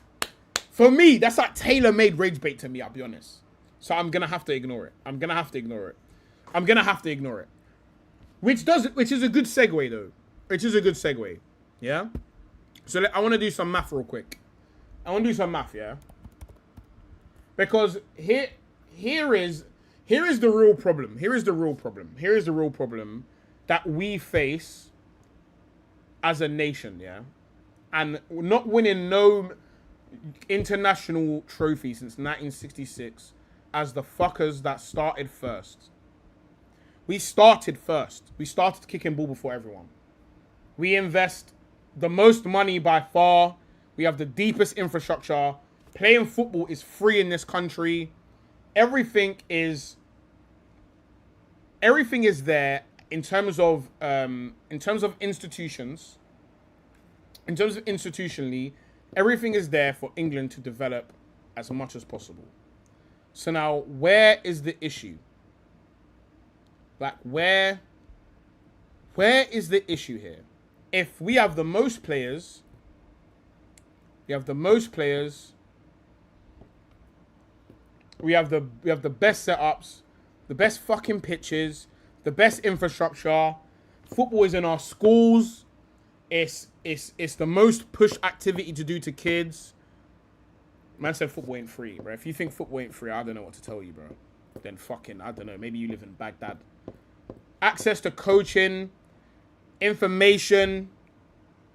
For me, that's like tailor-made rage bait to me, I'll be honest. So I'm going to have to ignore it. Which is a good segue, though. Yeah? So I want to do some math real quick. Yeah? Because here is the real problem. Here is the real problem that we face as a nation, yeah? And not winning no international trophy since 1966 as the fuckers that started first. We started first. We started kicking ball before everyone. We invest the most money by far. We have the deepest infrastructure. Playing football is free in this country. Everything is there in terms of institutions. In terms of institutionally, everything is there for England to develop as much as possible. So now, where is the issue? Like, where is the issue here? If we have the most players, we have the best setups, the best fucking pitches, the best infrastructure. Football is in our schools. It's the most push activity to do to kids. Man said football ain't free, bro. If you think football ain't free, I don't know what to tell you, bro. Then fucking, I don't know. Maybe you live in Baghdad. Access to coaching, information,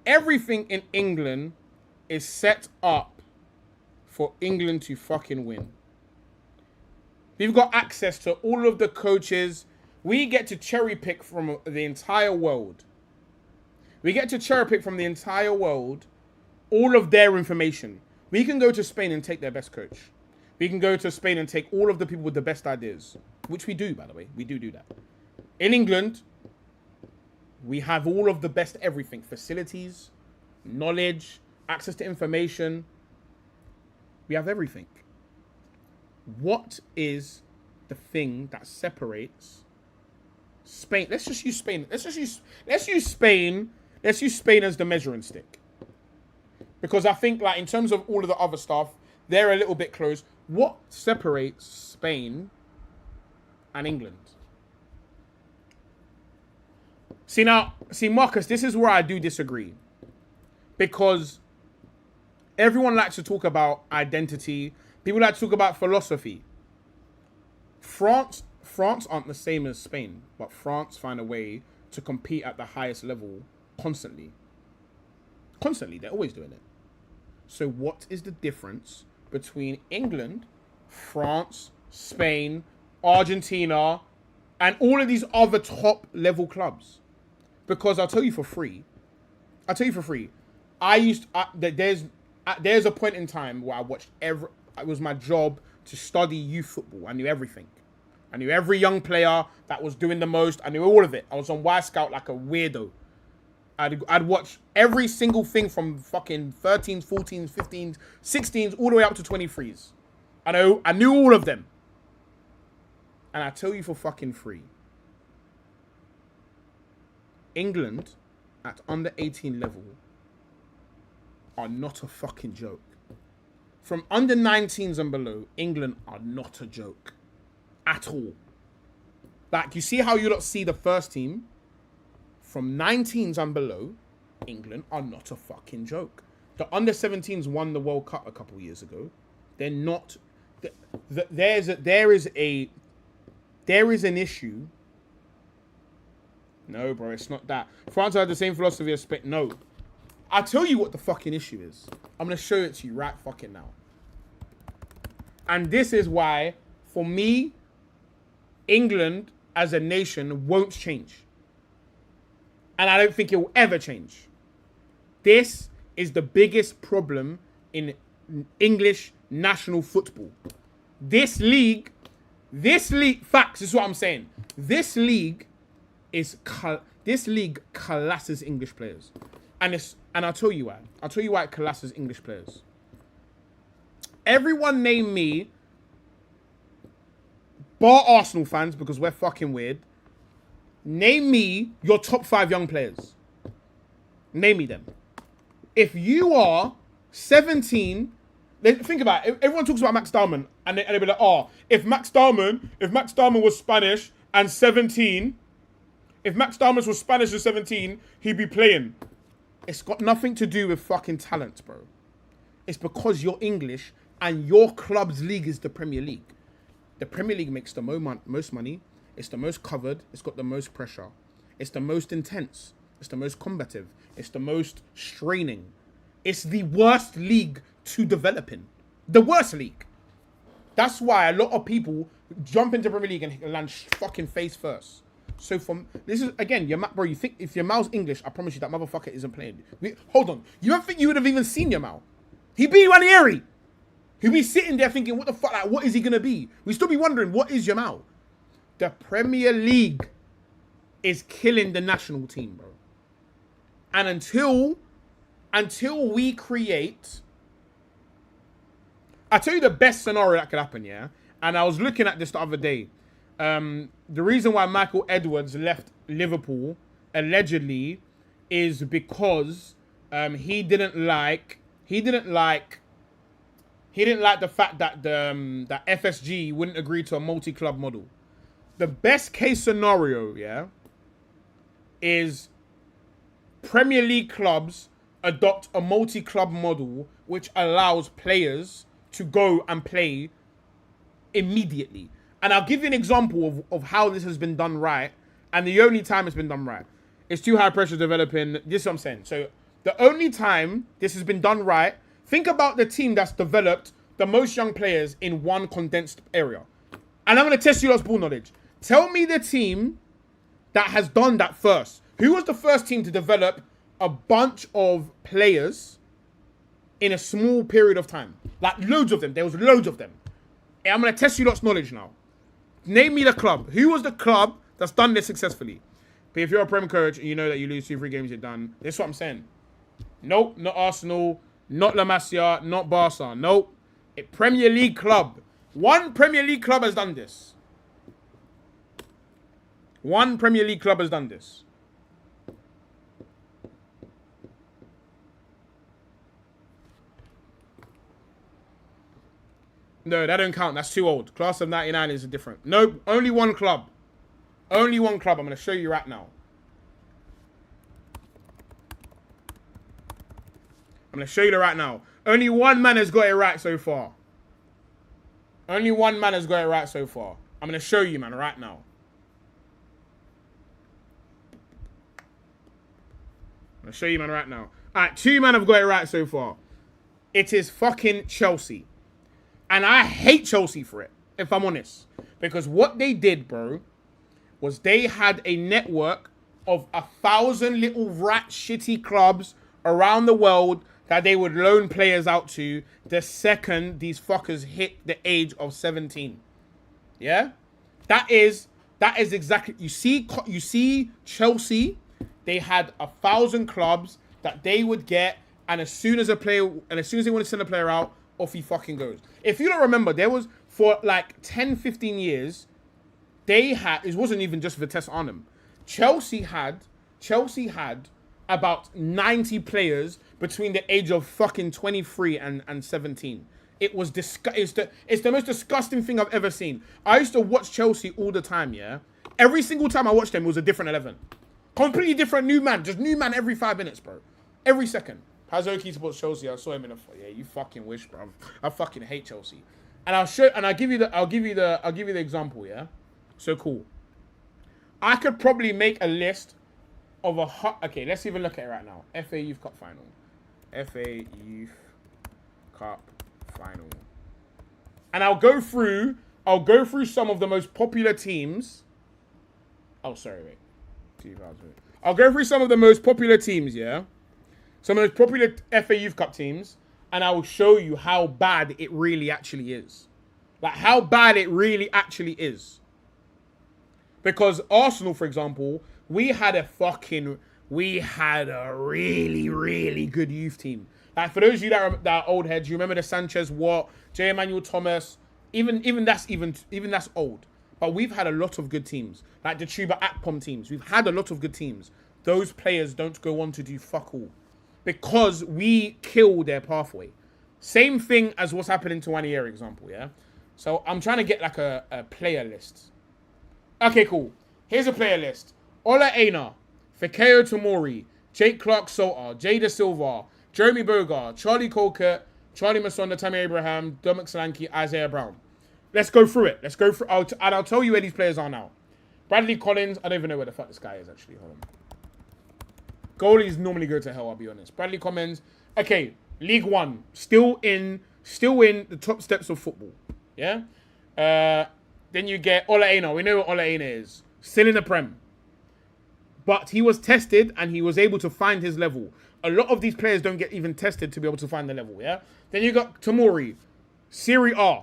everything in England is set up for England to fucking win. We've got access to all of the coaches. We get to cherry pick from the entire world. All of their information. We can go to Spain and take their best coach. We can go to Spain and take all of the people with the best ideas, which we do, by the way. We do that. In England, we have all of the best everything. Facilities, knowledge, access to information. We have everything. What is the thing that separates Spain? Let's just use Spain. Let's use Spain. Let's use Spain as the measuring stick. Because I think, like, in terms of all of the other stuff, they're a little bit close. What separates Spain and England? See, Marcus, this is where I do disagree. Because everyone likes to talk about identity. People like to talk about philosophy. France aren't the same as Spain, but France find a way to compete at the highest level constantly. Constantly, they're always doing it. So what is the difference between England, France, Spain, Argentina, and all of these other top level clubs? Because I'll tell you for free. There's a point in time where I watched it was my job to study youth football. I knew everything. I knew every young player that was doing the most. I knew all of it. I was on Y Scout like a weirdo. I'd watch every single thing from fucking 13s, 14s, 15s, 16s, all the way up to 23s. I knew all of them. And I tell you for fucking free. England at under 18 level are not a fucking joke. From under 19s and below, England are not a joke. At all. Like, you see how you lot see the first team? From 19s and below, England are not a fucking joke. The under 17s won the World Cup a couple of years ago. They're not. There is an issue. No, bro, it's not that. France had the same philosophy as Spain. No. I'll tell you what the fucking issue is. I'm going to show it to you right fucking now. And this is why, for me, England as a nation won't change. And I don't think it will ever change. This is the biggest problem in English national football. This league, facts, this is what I'm saying. This league coalesces English players. And I'll tell you why. I'll tell you why it coalesces English players. Everyone name me, bar Arsenal fans, because we're fucking weird. Name me your top 5 young players. Name me them. If you are 17, think about it. Everyone talks about Max Darman, and they be like, oh, if Max Darman was Spanish and 17, if Max Darman was Spanish and 17, he'd be playing. It's got nothing to do with fucking talent, bro. It's because you're English and your club's league is the Premier League. The Premier League makes the most money. It's the most covered. It's got the most pressure. It's the most intense. It's the most combative. It's the most straining. It's the worst league to develop in. The worst league. That's why a lot of people jump into Premier League and land fucking face first. So this is, again, bro, you think if Yamal's English, I promise you that motherfucker isn't playing. Hold on. You don't think you would have even seen Yamal? He'd be Ranieri. He'd be sitting there thinking, what the fuck, like, what is he going to be? We'd still be wondering, what is Yamal? The Premier League is killing the national team, bro. And until we create... I'll tell you the best scenario that could happen, yeah? And I was looking at this the other day. The reason why Michael Edwards left Liverpool, allegedly, is because he didn't like the fact that that FSG wouldn't agree to a multi-club model. The best case scenario, yeah, is Premier League clubs adopt a multi-club model which allows players to go and play immediately. And I'll give you an example of how this has been done right. And the only time it's been done right. It's too high pressure developing. This is what I'm saying. So the only time this has been done right, think about the team that's developed the most young players in one condensed area. And I'm going to test you lot's ball knowledge. Tell me the team that has done that first. Who was the first team to develop a bunch of players in a small period of time? Like loads of them. There was loads of them. I'm going to test you lot's knowledge now. Name me the club. Who was the club that's done this successfully? But if you're a Prem coach and you know that you lose 2-3 games, you're done. This is what I'm saying. Nope, not Arsenal, not La Masia, not Barca. Nope. A Premier League club. One Premier League club has done this. One Premier League club has done this. No, that don't count. That's too old. Class of 99 is different. No, only one club. Only one club. I'm going to show you right now. I'm going to show you right now. Only one man has got it right so far. Only one man has got it right so far. I'm going to show you, man, right now. I'm going to show you, man, right now. All right, 2 men have got it right so far. It is fucking Chelsea. And I hate Chelsea for it, if I'm honest. Because what they did, bro, was they had a network of 1,000 little rat shitty clubs around the world that they would loan players out to the second these fuckers hit the age of 17. Yeah? That is exactly... You see Chelsea, they had 1,000 clubs that they would get, and as soon as they want to send a player out, off he fucking goes. If you don't remember, there was, for like 10, 15 years, they had, it wasn't even just Vitesse Arnhem. Chelsea had about 90 players between the age of fucking 23 and 17. It was it's the most disgusting thing I've ever seen. I used to watch Chelsea all the time, yeah? Every single time I watched them, it was a different 11. Completely different new man. Just new man every 5 minutes, bro. Every second. Hazuki supports Chelsea. I saw him in a... Yeah, you fucking wish, bro. I fucking hate Chelsea. And I'll give you the example, yeah? So cool. I could probably make a list of okay, let's even look at it right now. FA Youth Cup final. FA Youth Cup final. And I'll go through some of the most popular teams. Oh, sorry, wait. 2000. I'll go through some of the most popular teams, yeah? Some of the popular FA Youth Cup teams, and I will show you how bad it really actually is. Like, how bad it really actually is. Because Arsenal, for example, we had a really, really good youth team. Like, for those of you that are old heads, you remember the Sanchez, Watt, J. Emmanuel Thomas, even that's old. But we've had a lot of good teams. Like the Chuba Akpom teams. We've had a lot of good teams. Those players don't go on to do fuck all. Because we kill their pathway. Same thing as what's happening to 1 year example, yeah? So I'm trying to get like a player list. Okay, cool. Here's a player list. Ola Aina, Fikayo Tomori, Jake Clark-Sota, Jay Da Silva, Jeremy Bogar, Charlie Colquitt, Charlie Masonda, Tammy Abraham, Dominic Solanke, Isaiah Brown. Let's go through it. I'll tell you where these players are now. Bradley Collins, I don't even know where the fuck this guy is actually. Hold on. Goalies normally go to hell, I'll be honest. Bradley Collins. Okay, League One. Still in the top steps of football. Yeah? Then you get Ola Aina. We know what Ola Aina is. Still in the Prem. But he was tested and he was able to find his level. A lot of these players don't get even tested to be able to find the level, yeah? Then you got Tomori. Serie A.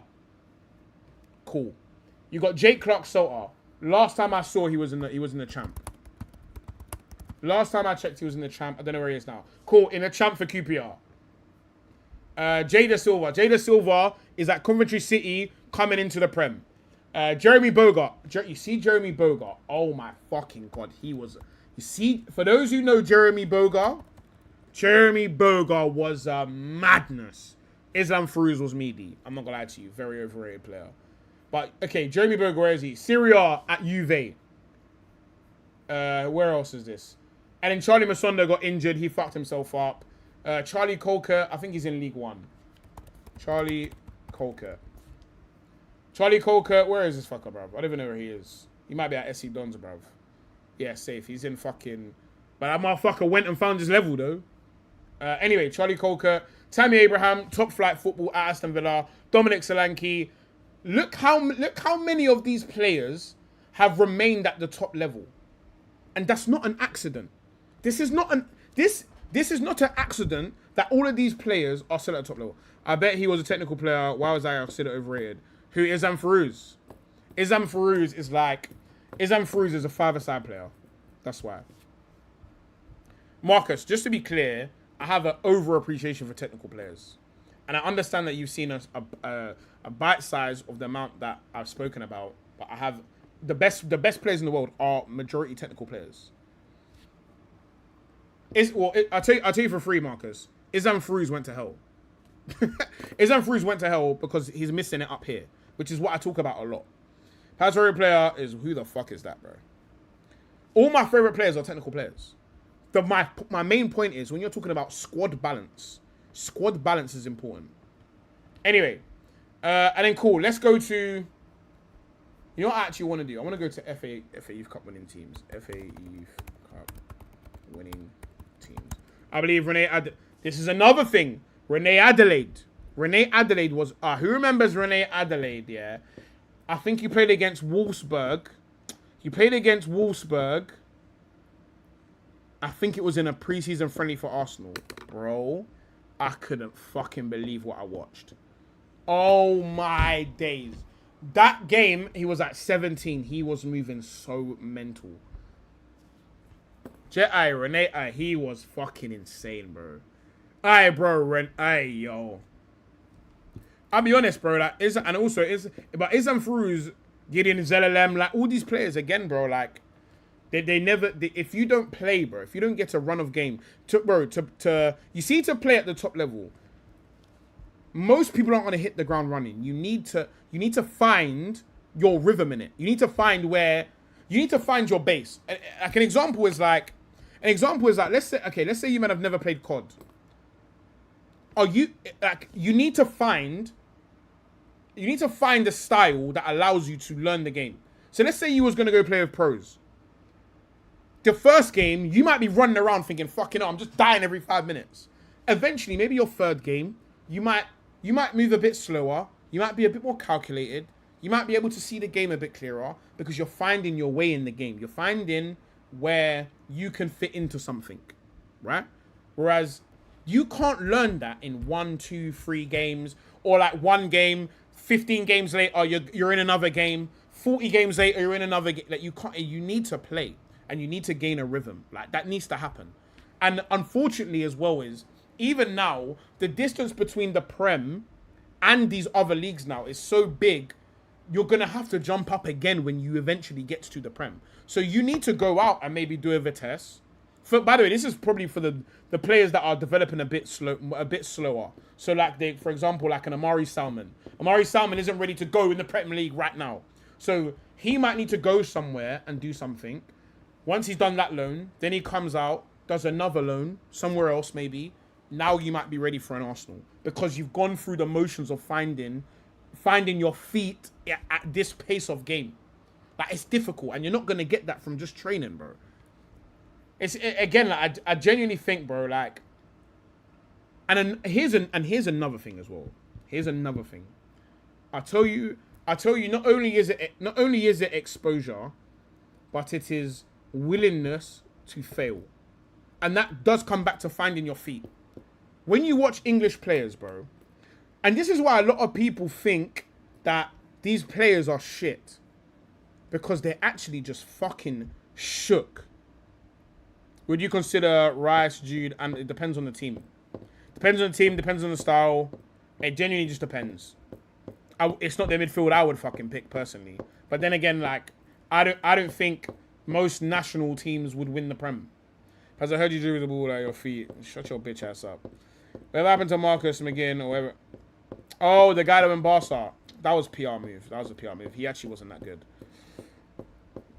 Cool. You got Jake Clark-Sota. Last time I saw he was in the champ. Last time I checked, he was in the champ. I don't know where he is now. Cool. In the champ for QPR. Jay Da Silva. Jay Da Silva is at Coventry City coming into the Prem. Jeremy Bogar. You see Jeremy Bogar? Oh my fucking God. He was... You see, for those who know Jeremy Bogar was madness. Islam Feruz was meaty. I'm not going to lie to you. Very overrated player. But, okay, Jeremy Bogar, where is he? Serie A at Juve. Where else is this? And then Charlie Masonda got injured. He fucked himself up. Charlie Colquitt, I think he's in League One. Charlie Colquitt, where is this fucker, bruv? I don't even know where he is. He might be at SC Dons, bruv. Yeah, safe. He's in fucking... But that motherfucker went and found his level, though. Anyway, Charlie Colquitt, Tammy Abraham, top flight football at Aston Villa, Dominic Solanke. Look how many of these players have remained at the top level. And that's not an accident. This is not an accident that all of these players are still at the top level. I bet he was a technical player. Why was I considered overrated? Who is Isam Feruz? Isam Feruz is a five-a-side player. That's why. Marcus, just to be clear, I have an over-appreciation for technical players. And I understand that you've seen a bite size of the amount that I've spoken about, but I have the best players in the world are majority technical players. I'll tell you for free, Marcus. Isam Fruz went to hell. Isam Fruz went to hell because he's missing it up here, which is what I talk about a lot. Palace favorite player is who the fuck is that, bro? All my favorite players are technical players. My main point is when you're talking about squad balance is important. Anyway, and then cool. Let's go to. You know what I actually want to do? I want to go to FA Youth Cup winning teams. FA Youth Cup winning teams. I believe this is another thing. Renee Adelaide was. Who remembers Renee Adelaide? Yeah, I think you played against Wolfsburg. I think it was in a preseason friendly for Arsenal. Bro, I couldn't fucking believe what I watched. Oh my days. That game, he was at 17. He was moving so mental. Renee, he was fucking insane, bro. Yo. I'll be honest, bro. Like, but Isam Fruz, Gideon Zelalem, like all these players again, bro. Like, they never. If you don't play, bro, if you don't get a run of game, to play at the top level, most people aren't going to hit the ground running. You need to find your rhythm in it. You need to find your base. Like an example is like, let's say you might have never played COD. You need to find a style that allows you to learn the game. So let's say you was going to go play with pros. The first game, you might be running around thinking, fucking I'm just dying every 5 minutes. Eventually, maybe your third game, you might move a bit slower. You might be a bit more calculated. You might be able to see the game a bit clearer because you're finding your way in the game. You're finding where you can fit into something, right? Whereas you can't learn that in 1, 2, 3 games or like one game, 15 games later, you're in another game, 40 games later, you're in another game. Like you need to play and you need to gain a rhythm. Like that needs to happen. And unfortunately as well is, even now, the distance between the Prem and these other leagues now is so big, you're going to have to jump up again when you eventually get to the Prem. So you need to go out and maybe do a Vitesse. By the way, this is probably for the players that are developing a bit slower. So like for example, like an Amari Salmon. Amari Salmon isn't ready to go in the Premier League right now. So he might need to go somewhere and do something. Once he's done that loan, then he comes out, does another loan, somewhere else maybe. Now you might be ready for an Arsenal. Because you've gone through the motions of finding your feet at this pace of game. Like, it's difficult. And you're not going to get that from just training, bro. It's, again, like, I genuinely think, bro, like... And here's another thing as well. Here's another thing. I tell you, not only is it exposure, but it is willingness to fail. And that does come back to finding your feet. When you watch English players, bro, and this is why a lot of people think that these players are shit, because they're actually just fucking shook. Would you consider Rice, Jude, and it depends on the team. Depends on the team, depends on the style. It genuinely just depends. It's not the midfield I would fucking pick personally. But then again, like, I don't think most national teams would win the Prem. As I heard you dribble the ball at your feet, shut your bitch ass up. Whatever happened to Marcus McGinn or whatever? Oh, the guy that went Barca. That was PR move. That was a PR move. He actually wasn't that good.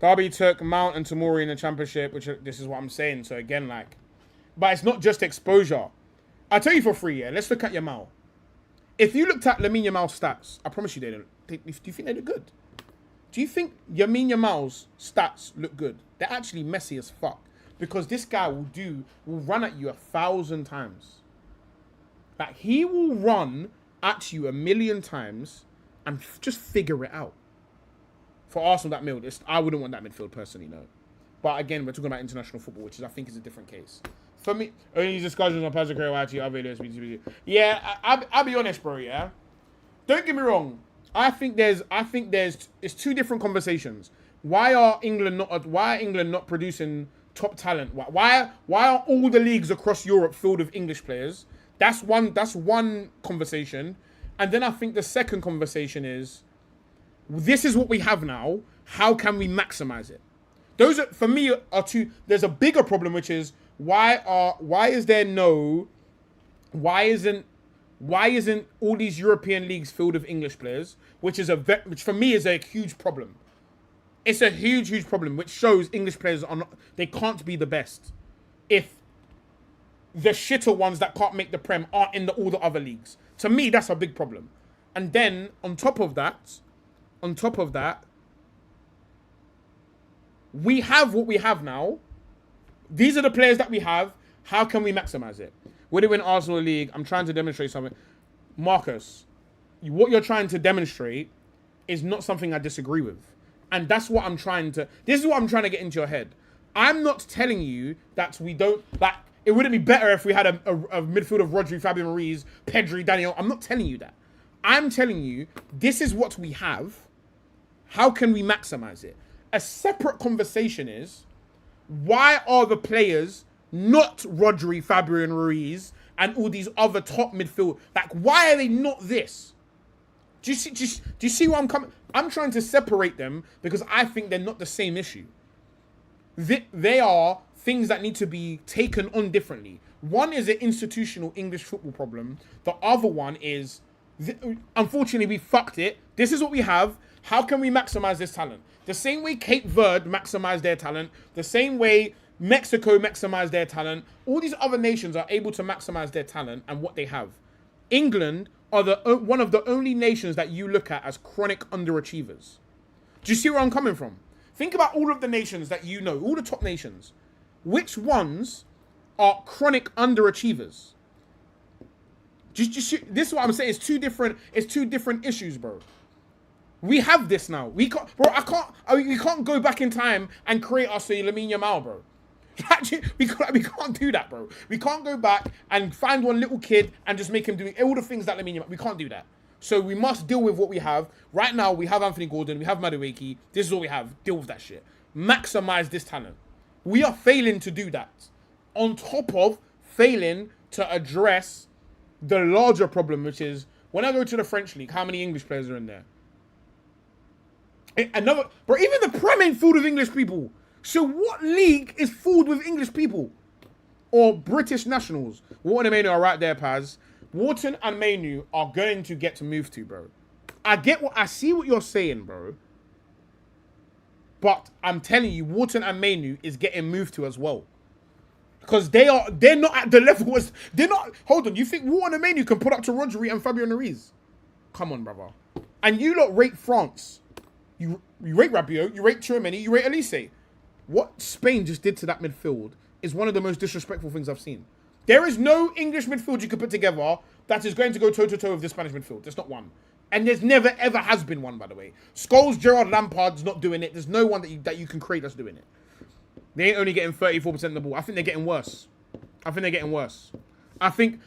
Derby took Mount and Tamori in the championship, which this is what I'm saying. So again, like, but it's not just exposure. I'll tell you for free, yeah. Let's look at Yamal. If you looked at Lamine Yamal's stats, I promise you they don't. Do you think they look good? Do you think Lamine Yamal's stats look good? They're actually messy as fuck. Because this guy will run at you 1,000 times. Like, he will run at you 1,000,000 times and just figure it out. For Arsenal, that midfield, I wouldn't want that midfield personally, no. But again, we're talking about international football, which I think is a different case. For me, only discussions on Pazza Career actually are videos. Yeah, I'll be honest, bro, yeah? Don't get me wrong. I think it's two different conversations. Why are England not producing top talent? Why are all the leagues across Europe filled with English players That's one conversation. And then I think the second conversation is, this is what we have now. How can we maximize it? Those are, for me, are two. There's a bigger problem, which is why isn't all these European leagues filled with English players, which for me is a huge problem. It's a huge problem, which shows English players they can't be the best if the shitter ones that can't make the Prem aren't in all the other leagues. To me, that's a big problem. And then on top of that, we have what we have now. These are the players that we have. How can we maximize it? We're doing Arsenal League. I'm trying to demonstrate something. Marcus, what you're trying to demonstrate is not something I disagree with. And that's what I'm trying to... This is what I'm trying to get into your head. I'm not telling you that we don't... Like, it wouldn't be better if we had a midfield of Rodri, Fabian Ruiz, Pedri, Daniel. I'm not telling you that. I'm telling you, this is what we have. How can we maximize it? A separate conversation is, why are the players not Rodri, Fabian Ruiz, and all these other top midfield? Like, why are they not this? Do you see where I'm coming? I'm trying to separate them because I think they're not the same issue. They are things that need to be taken on differently. One is an institutional English football problem. The other one is, unfortunately, we fucked it. This is what we have. How can we maximize this talent? The same way Cape Verde maximized their talent, the same way Mexico maximized their talent, all these other nations are able to maximize their talent and what they have. England are one of the only nations that you look at as chronic underachievers. Do you see where I'm coming from? Think about all of the nations that you know, all the top nations. Which ones are chronic underachievers? This is what I'm saying. It's two different issues, bro. We have this now. We can't go back in time and create us a Lamine Yamal, bro. We can't do that, bro. We can't go back and find one little kid and just make him do all the things that Lamine Yamal. We can't do that. So we must deal with what we have. Right now, we have Anthony Gordon. We have Madueke. This is what we have. Deal with that shit. Maximize this talent. We are failing to do that. On top of failing to address the larger problem, which is, when I go to the French league, how many English players are in there? Even the Prem ain't filled with English people. So what league is filled with English people? Or British nationals? Wharton and Mainu are right there, Paz. Wharton and Mainu are going to get moved to, bro. I see what you're saying, bro. But I'm telling you, Wharton and Mainu is getting moved to as well. Because they're not at the level as... They're not... Hold on, you think Wharton and Mainu can put up to Rodri and Fabian Ruiz? Come on, brother. And you lot rate France. You rate Rabiot, you rate Tchouaméni, you rate Elise. What Spain just did to that midfield is one of the most disrespectful things I've seen. There is no English midfield you could put together that is going to go toe-to-toe with the Spanish midfield. There's not one. And there's never, ever has been one, by the way. Scholes, Gerrard, Lampard's not doing it. There's no one that you can create that's doing it. They ain't only getting 34% of the ball. I think they're getting worse. I think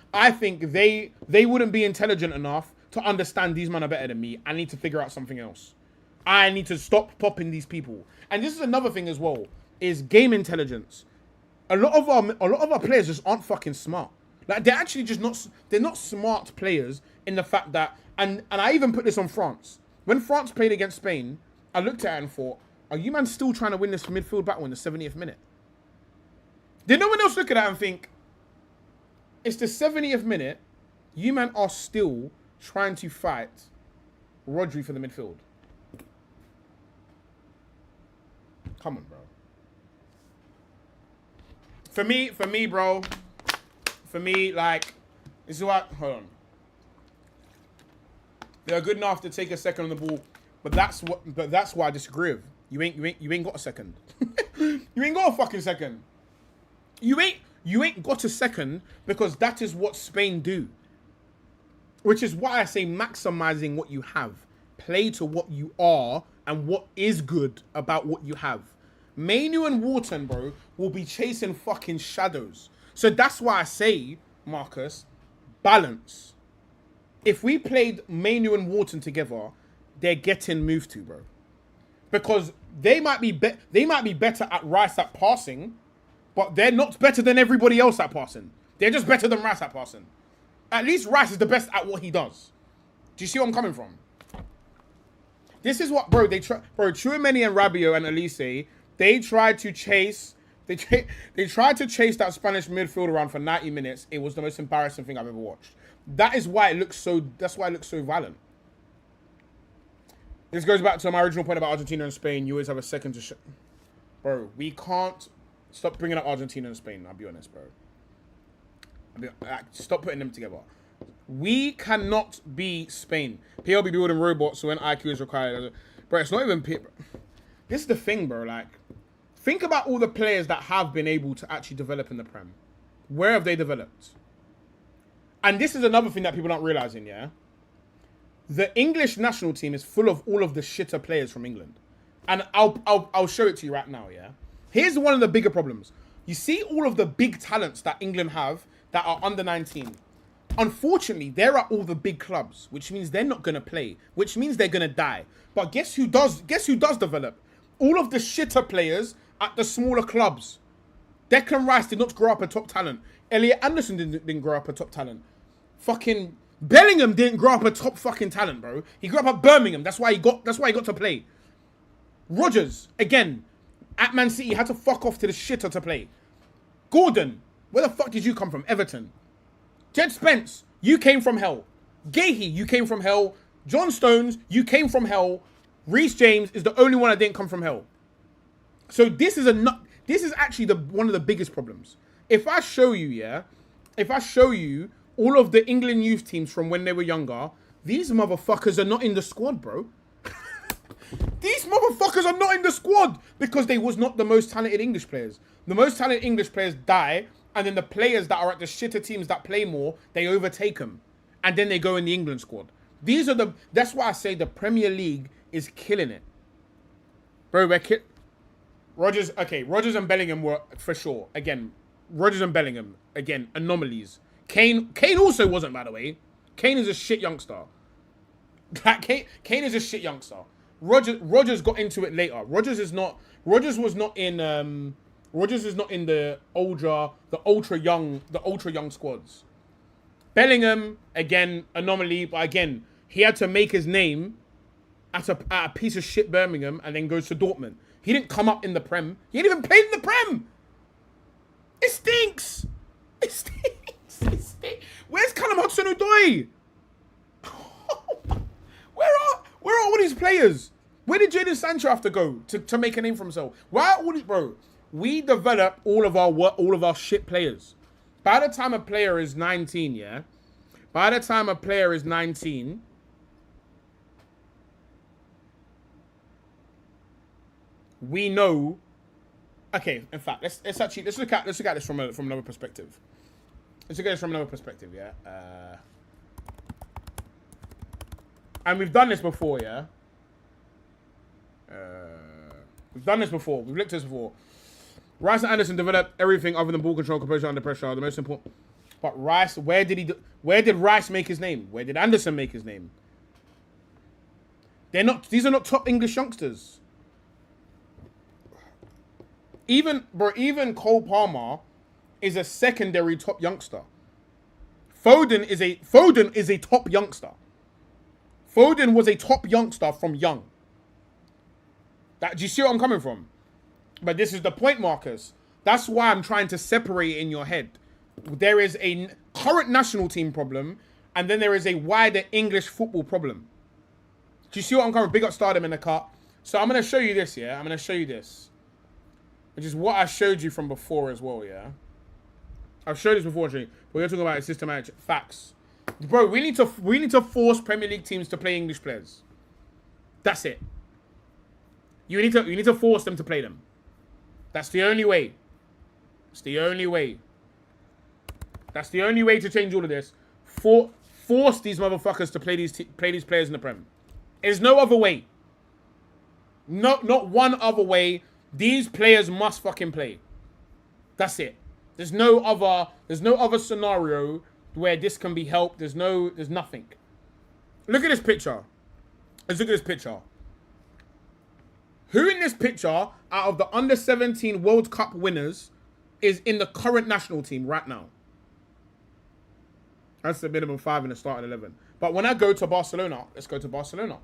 they wouldn't be intelligent enough to understand these men are better than me. I need to figure out something else. I need to stop popping these people. And this is another thing as well, is game intelligence. A lot of our players just aren't fucking smart. Like, they're actually just not... They're not smart players in the fact that... And I even put this on France. When France played against Spain, I looked at it and thought, are you man still trying to win this midfield battle in the 70th minute? Did no one else look at that and think, it's the 70th minute, you man are still trying to fight Rodri for the midfield? Come on, bro. For me, bro. For me, like, this is what... Hold on. They're good enough to take a second on the ball, but that's why I disagree with. You ain't got a second. You ain't got a fucking second. You ain't got a second because that is what Spain do. Which is why I say maximizing what you have. Play to what you are and what is good about what you have. Mainu and Wharton, bro, will be chasing fucking shadows. So that's why I say, Marcus, balance. If we played Mainu and Wharton together, they're getting moved to, bro. Because they might be better at Rice at passing, but they're not better than everybody else at passing. They're just better than Rice at passing. At least Rice is the best at what he does. Do you see where I'm coming from? This is what, bro, Tchouaméni and Rabiot and Elise, they tried to chase, they tried to chase that Spanish midfield around for 90 minutes. It was the most embarrassing thing I've ever watched. That is why it looks so, that's why it looks so violent. This goes back to my original point about Argentina and Spain. You always have a second to bro, we can't stop bringing up Argentina and Spain. I'll be honest, bro. Stop putting them together. We cannot be Spain. PL be building robots, so when IQ is required. Bro, it's not even... This is the thing, bro. Like, think about all the players that have been able to actually develop in the Prem. Where have they developed? And this is another thing that people aren't realizing, yeah? The English national team is full of all of the shitter players from England. And I'll show it to you right now, yeah? Here's one of the bigger problems. You see all of the big talents that England have that are under 19. Unfortunately, they're at all the big clubs, which means they're not going to play, which means they're going to die. But guess who does develop? All of the shitter players at the smaller clubs. Declan Rice did not grow up a top talent. Elliot Anderson didn't grow up a top talent. Fucking Bellingham didn't grow up a top fucking talent, bro. He grew up at Birmingham. That's why he got to play. Rodgers, again, at Man City, had to fuck off to the shitter to play. Gordon, where the fuck did you come from? Everton. Jed Spence, you came from hell. Gahey, you came from hell. John Stones, you came from hell. Reece James is the only one that didn't come from hell. So this is actually one of the biggest problems. If I show you, yeah, if I show you all of the England youth teams from when they were younger, these motherfuckers are not in the squad, bro. These motherfuckers are not in the squad because they was not the most talented English players. The most talented English players die, and then the players that are at the shitter teams that play more, they overtake them. And then they go in the England squad. That's why I say the Premier League is killing it. Bro, Rodgers and Bellingham were, for sure. Again, Rodgers and Bellingham, again, anomalies. Kane also wasn't, by the way. Kane is a shit youngster. Kane is a shit youngster. Rodgers got into it later. Rodgers is not in the ultra young squads. Bellingham, again, anomaly, but again, he had to make his name at a piece of shit Birmingham and then goes to Dortmund. He didn't come up in the Prem. He didn't even play in the Prem. It stinks. It stinks. It stinks. Where's Callum Hudson-Odoi? Where are all these players? Where did Jadon Sancho have to go to make a name for himself? Why are all these, bro? We develop all of our shit players. By the time a player is 19, yeah? By the time a player is 19, we know. Okay, in fact, let's look at this from another perspective. Let's look at this from another perspective, yeah? And we've done this before, yeah? We've done this before. We've looked at this before. Rice and Anderson developed everything other than ball control, composure under pressure. The most important. But Rice, where did Rice make his name? Where did Anderson make his name? These are not top English youngsters. Even Cole Palmer is a secondary top youngster. Foden is a top youngster. Foden was a top youngster from young. Do you see where I'm coming from? But this is the point, Marcus. That's why I'm trying to separate it in your head. There is a current national team problem, and then there is a wider English football problem. Do you see what I'm coming from? Big up Stardom in the cut. So I'm going to show you this, yeah? I'm going to show you this. Which is what I showed you from before as well, yeah? I've showed this before, actually. But we're talking about systematic facts. Bro, we need to force Premier League teams to play English players. That's it. You need to force them to play them. That's the only way. It's the only way. That's the only way to change all of this. Force these motherfuckers to play these players in the Prem. There's no other way. Not one other way. These players must fucking play. That's it. There's no other scenario where this can be helped. There's nothing. Look at this picture. Let's look at this picture. Who in this picture, out of the under-17 World Cup winners, is in the current national team right now? That's the minimum 5 in the starting 11. But when I go to Barcelona, let's go to Barcelona.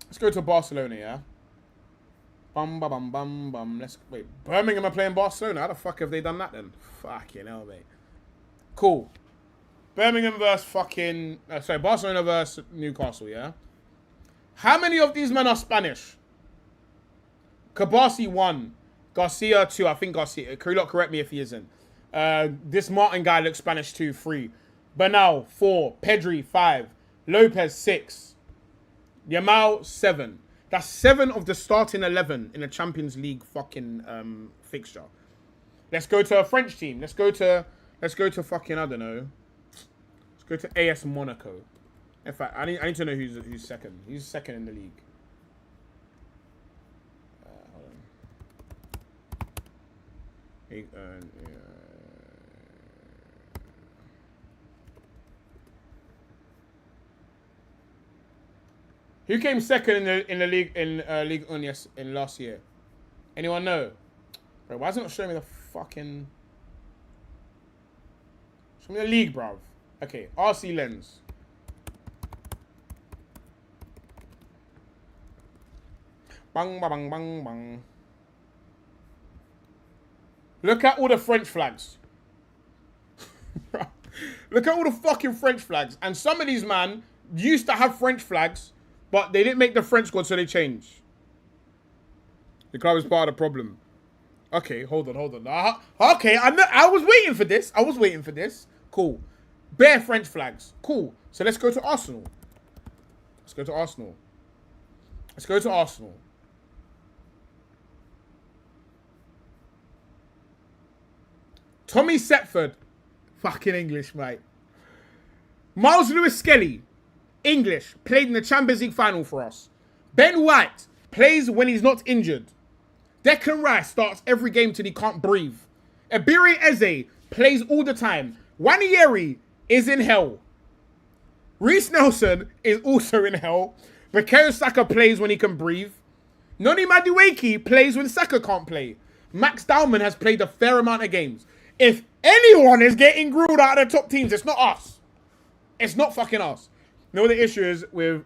Let's go to Barcelona, yeah? Bum, bum, bum, bum, bum. Let's wait. Birmingham are playing Barcelona. How the fuck have they done that then? Fucking hell, mate. Cool. Birmingham versus fucking... Barcelona versus Newcastle, yeah? How many of these men are Spanish? Kabasi 1. Garcia 2. I think Garcia... Carrillo, correct me if he isn't. This Martin guy looks Spanish too. 3. Bernal 4. Pedri 5. Lopez 6. Yamal 7. That's 7 of the starting 11 in a Champions League fucking fixture. Let's go to a French team. Let's go to fucking, I don't know. Let's go to AS Monaco. In fact, I need to know who's second. Who's second in the league? Hold on. Who came second in the league Ligue 1 in last year? Anyone know? Bro, why is it not showing me the fucking... Show me the league, bruv. Okay, RC Lens. Bang, bang, bang, bang. Look at all the French flags. Look at all the fucking French flags. And some of these man used to have French flags, but they didn't make the French squad, so they changed. The club is part of the problem. Okay, hold on. Okay, I was waiting for this. Cool. Bare French flags. Cool. So let's go to Arsenal. Tommy Setford. Fucking English, mate. Miles Lewis-Skelly. English. Played in the Champions League final for us. Ben White. Plays when he's not injured. Declan Rice starts every game till he can't breathe. Ebiri Eze. Plays all the time. Wanieri is in hell. Reece Nelson is also in hell. Bukayo Saka plays when he can breathe. Noni Madueke plays when Saka can't play. Max Dowman has played a fair amount of games. If anyone is getting grilled out of the top teams, it's not us. It's not fucking us. You know what the issue is with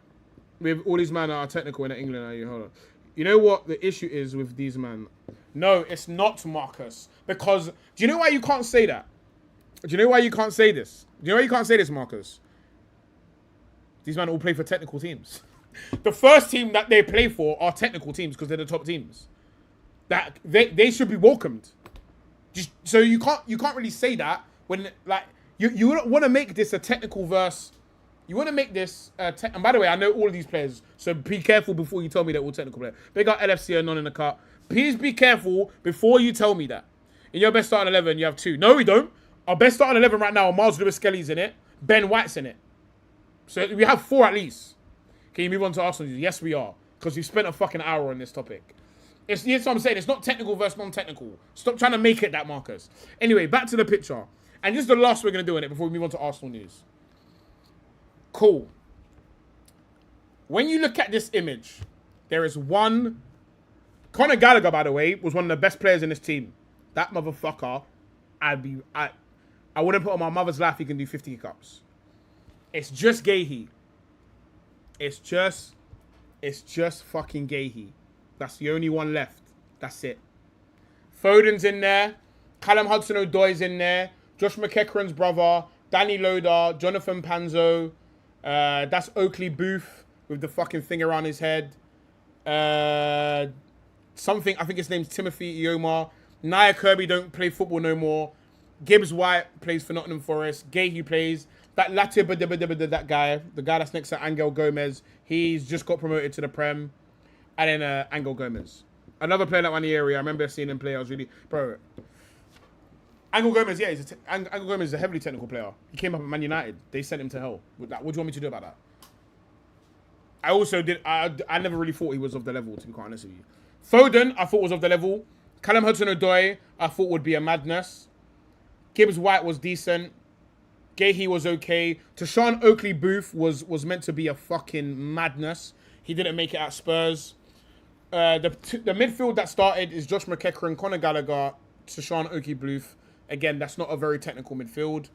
all these men that are technical in England? Hold on. You know what the issue is with these men? No, it's not, Marcus. Because, do you know why you can't say that? Do you know why you can't say this? Do you know why you can't say this, Marcus? These men all play for technical teams. The first team that they play for are technical teams because they're the top teams. That they should be welcomed. Just, so you can't really say that when like you want to make this a technical verse. You want to make this and by the way, I know all of these players, so be careful before you tell me they're all technical players. They got LFC and none in the cut. Please be careful before you tell me that. In your best starting 11, you have 2. No, we don't. Our best starting 11 right now, Miles Lewis-Skelly's in it. Ben White's in it. So we have 4 at least. Can you move on to Arsenal? Yes, we are. Because we spent a fucking hour on this topic. It's what I'm saying. It's not technical versus non-technical. Stop trying to make it that, Marcus. Anyway, back to the picture. And this is the last we're going to do in it before we move on to Arsenal news. Cool. When you look at this image, there is one... Conor Gallagher, by the way, was one of the best players in this team. That motherfucker, I wouldn't put on my mother's life he can do 50 cups. It's just Gahey. It's just fucking Gahey. That's the only one left. That's it. Foden's in there. Callum Hudson-Odoi's in there. Josh McEachran's brother. Danny Loader. Jonathan Panzo. That's Oakley Booth with the fucking thing around his head. Something, I think his name's Timothy Ioma. Nia Kirby don't play football no more. Gibbs White plays for Nottingham Forest. Gahey plays. That that guy, the guy that's next to Angel Gomez, he's just got promoted to the Prem. And then Angel Gomez. Another player that won the area. I remember seeing him play. I was really... Bro. Angel Gomez, yeah. Angel Gomez is a heavily technical player. He came up at Man United. They sent him to hell. What do you want me to do about that? I also did... I never really thought he was of the level, to be quite honest with you. Foden, I thought was of the level. Callum Hudson-Odoi, I thought would be a madness. Gibbs White was decent. Gahey was okay. Tashawn Oakley Booth was meant to be a fucking madness. He didn't make it at Spurs. The midfield that started is Josh McEachran, Conor Gallagher, Sashan Oki-Bluth. Again, that's not a very technical midfield.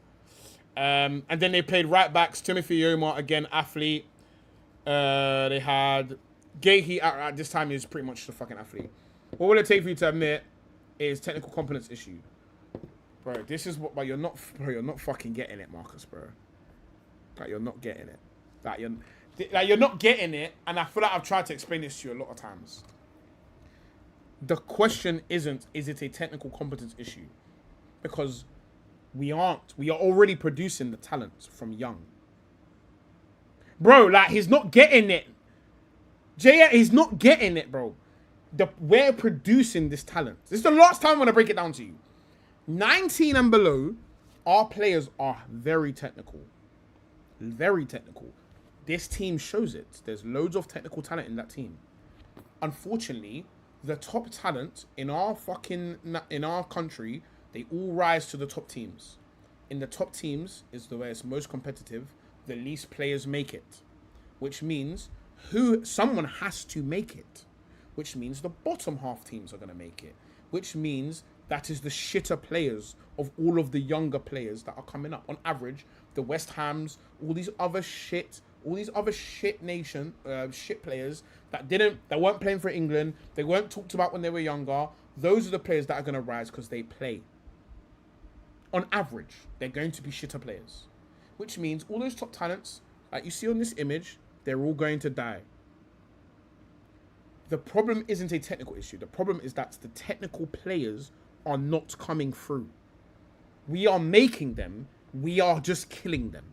And then they played right backs, Timothy Yoma, again, athlete. They had Gahey at this time is pretty much the fucking athlete. What will it take for you to admit is technical competence issue? Bro, this is what, but you're not fucking getting it, Marcus, bro. Like, you're not getting it. You're not getting it, and I feel like I've tried to explain this to you a lot of times. The question isn't, is it a technical competence issue? Because we aren't. We are already producing the talent from young. Bro, like, he's not getting it. He's not getting it, bro. We're producing this talent. This is the last time I'm going to break it down to you. 19 and below, our players are very technical. Very technical. This team shows it. There's loads of technical talent in that team. Unfortunately, the top talent in our country, they all rise to the top teams. In the top teams is the way it's most competitive. The least players make it, which means someone has to make it, which means the bottom half teams are going to make it, which means that is the shitter players of all of the younger players that are coming up. On average, the West Hams, all these other shit players that weren't playing for England, they weren't talked about when they were younger. Those are the players that are going to rise because they play. On average, they're going to be shitter players, which means all those top talents, like you see on this image, they're all going to die. The problem isn't a technical issue. The problem is that the technical players are not coming through. We are making them. We are just killing them.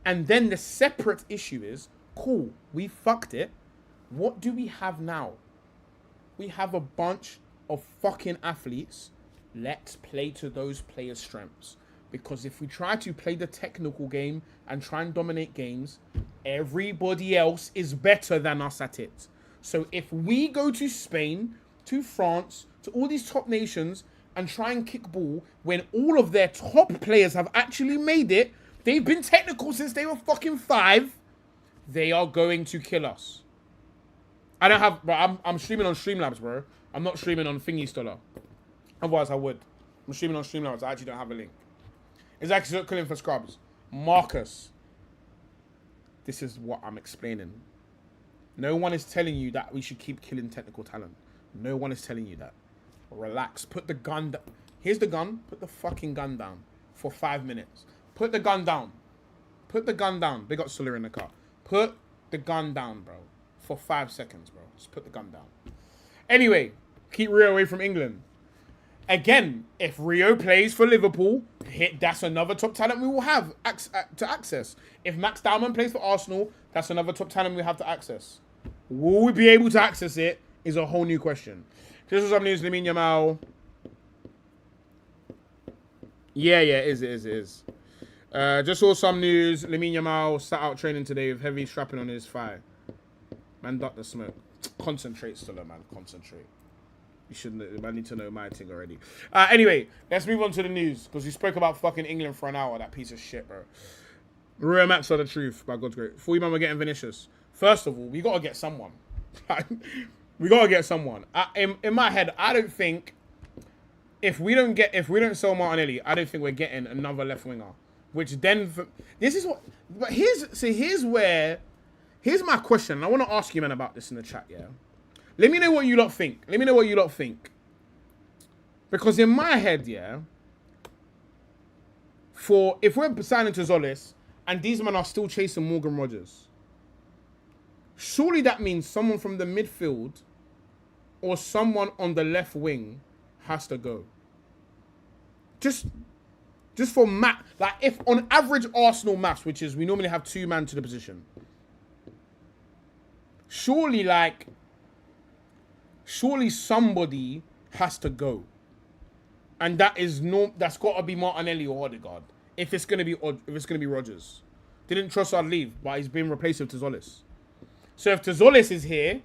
And then the separate issue is, cool, we fucked it. What do we have now? We have a bunch of fucking athletes. Let's play to those players' strengths. Because if we try to play the technical game and try and dominate games, everybody else is better than us at it. So if we go to Spain, to France, to all these top nations and try and kick ball when all of their top players have actually made it, they've been technical since they were fucking 5, they are going to kill us. I don't have, bro, I'm streaming on Streamlabs, bro. I'm not streaming on Thingy Stoller. Otherwise I would. I'm streaming on Streamlabs. I actually don't have a link. It's actually killing for Scrubs. Marcus. This is what I'm explaining. No one is telling you that we should keep killing technical talent. No one is telling you that. Relax. Put the gun down. Here's the gun. Put the fucking gun down for 5 minutes. Put the gun down. Put the gun down. They got Suller in the car. Put the gun down, bro. For 5 seconds, bro. Just put the gun down. Anyway, keep Rio away from England. Again, if Rio plays for Liverpool, that's another top talent we will have to access. If Max Dowman plays for Arsenal, that's another top talent we have to access. Will we be able to access it is a whole new question. This was some news, Lamine Yamal. Yeah, it is. Just saw some news. Lamine Yamal sat out training today with heavy strapping on his thigh. Man, duck the smoke. Concentrate, Stiller, man. Concentrate. You shouldn't. I need to know my thing already. Anyway, let's move on to the news because we spoke about fucking England for an hour. That piece of shit, bro. Real Max are the truth. By God's grace. Before you man, we're getting Vinicius. First of all, we gotta get someone. We gotta get someone. In my head, I don't think if we don't sell Martinelli, I don't think we're getting another left winger. Which then this is what. But here's my question. I want to ask you, man, about this in the chat. Yeah. Let me know what you lot think. Because in my head, yeah, if we're signing to Zolis and these men are still chasing Morgan Rogers, surely that means someone from the midfield or someone on the left wing has to go. Just for like if on average Arsenal maths, which is we normally have 2 men to the position, surely somebody has to go. And that's got to be Martinelli or Odegaard. If it's gonna be Rodgers. Didn't Trossard leave, but he's been replaced with Tazolis. So if Tazolis is here,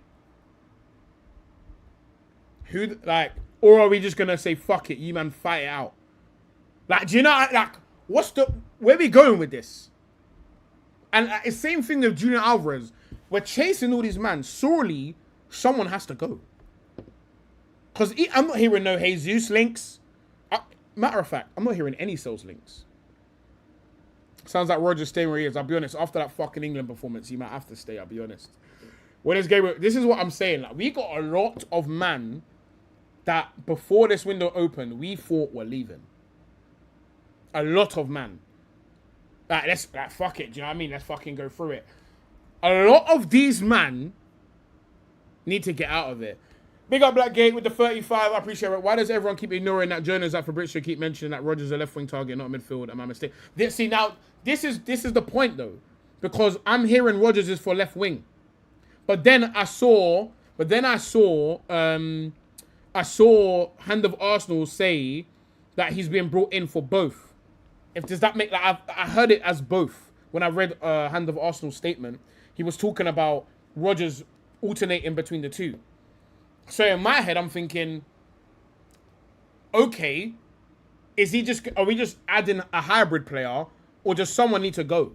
or are we just gonna say fuck it, you man fight it out? Like, do you know where are we going with this? And it's same thing with Julian Alvarez. We're chasing all these men. Surely someone has to go. Because I'm not hearing no Jesus links. Matter of fact, I'm not hearing any sales links. Sounds like Roger's staying where he is. I'll be honest, after that fucking England performance, he might have to stay, I'll be honest. When this game, this is what I'm saying. Like, we got a lot of man that before this window opened, we thought were leaving. A lot of man. Like, fuck it. Do you know what I mean? Let's fucking go through it. A lot of these man need to get out of it. Big up Blackgate with the 35. I appreciate it. Why does everyone keep ignoring that journalists like Fabrizio keep mentioning that Rodgers is a left wing target, not midfield? Am I mistaken? See, now this is the point though, because I'm hearing Rodgers is for left wing, but then I saw Hand of Arsenal say that he's being brought in for both. Does that make like I heard it as both when I read Hand of Arsenal's statement. He was talking about Rodgers alternating between the two. So in my head, I'm thinking, okay, are we just adding a hybrid player, or does someone need to go?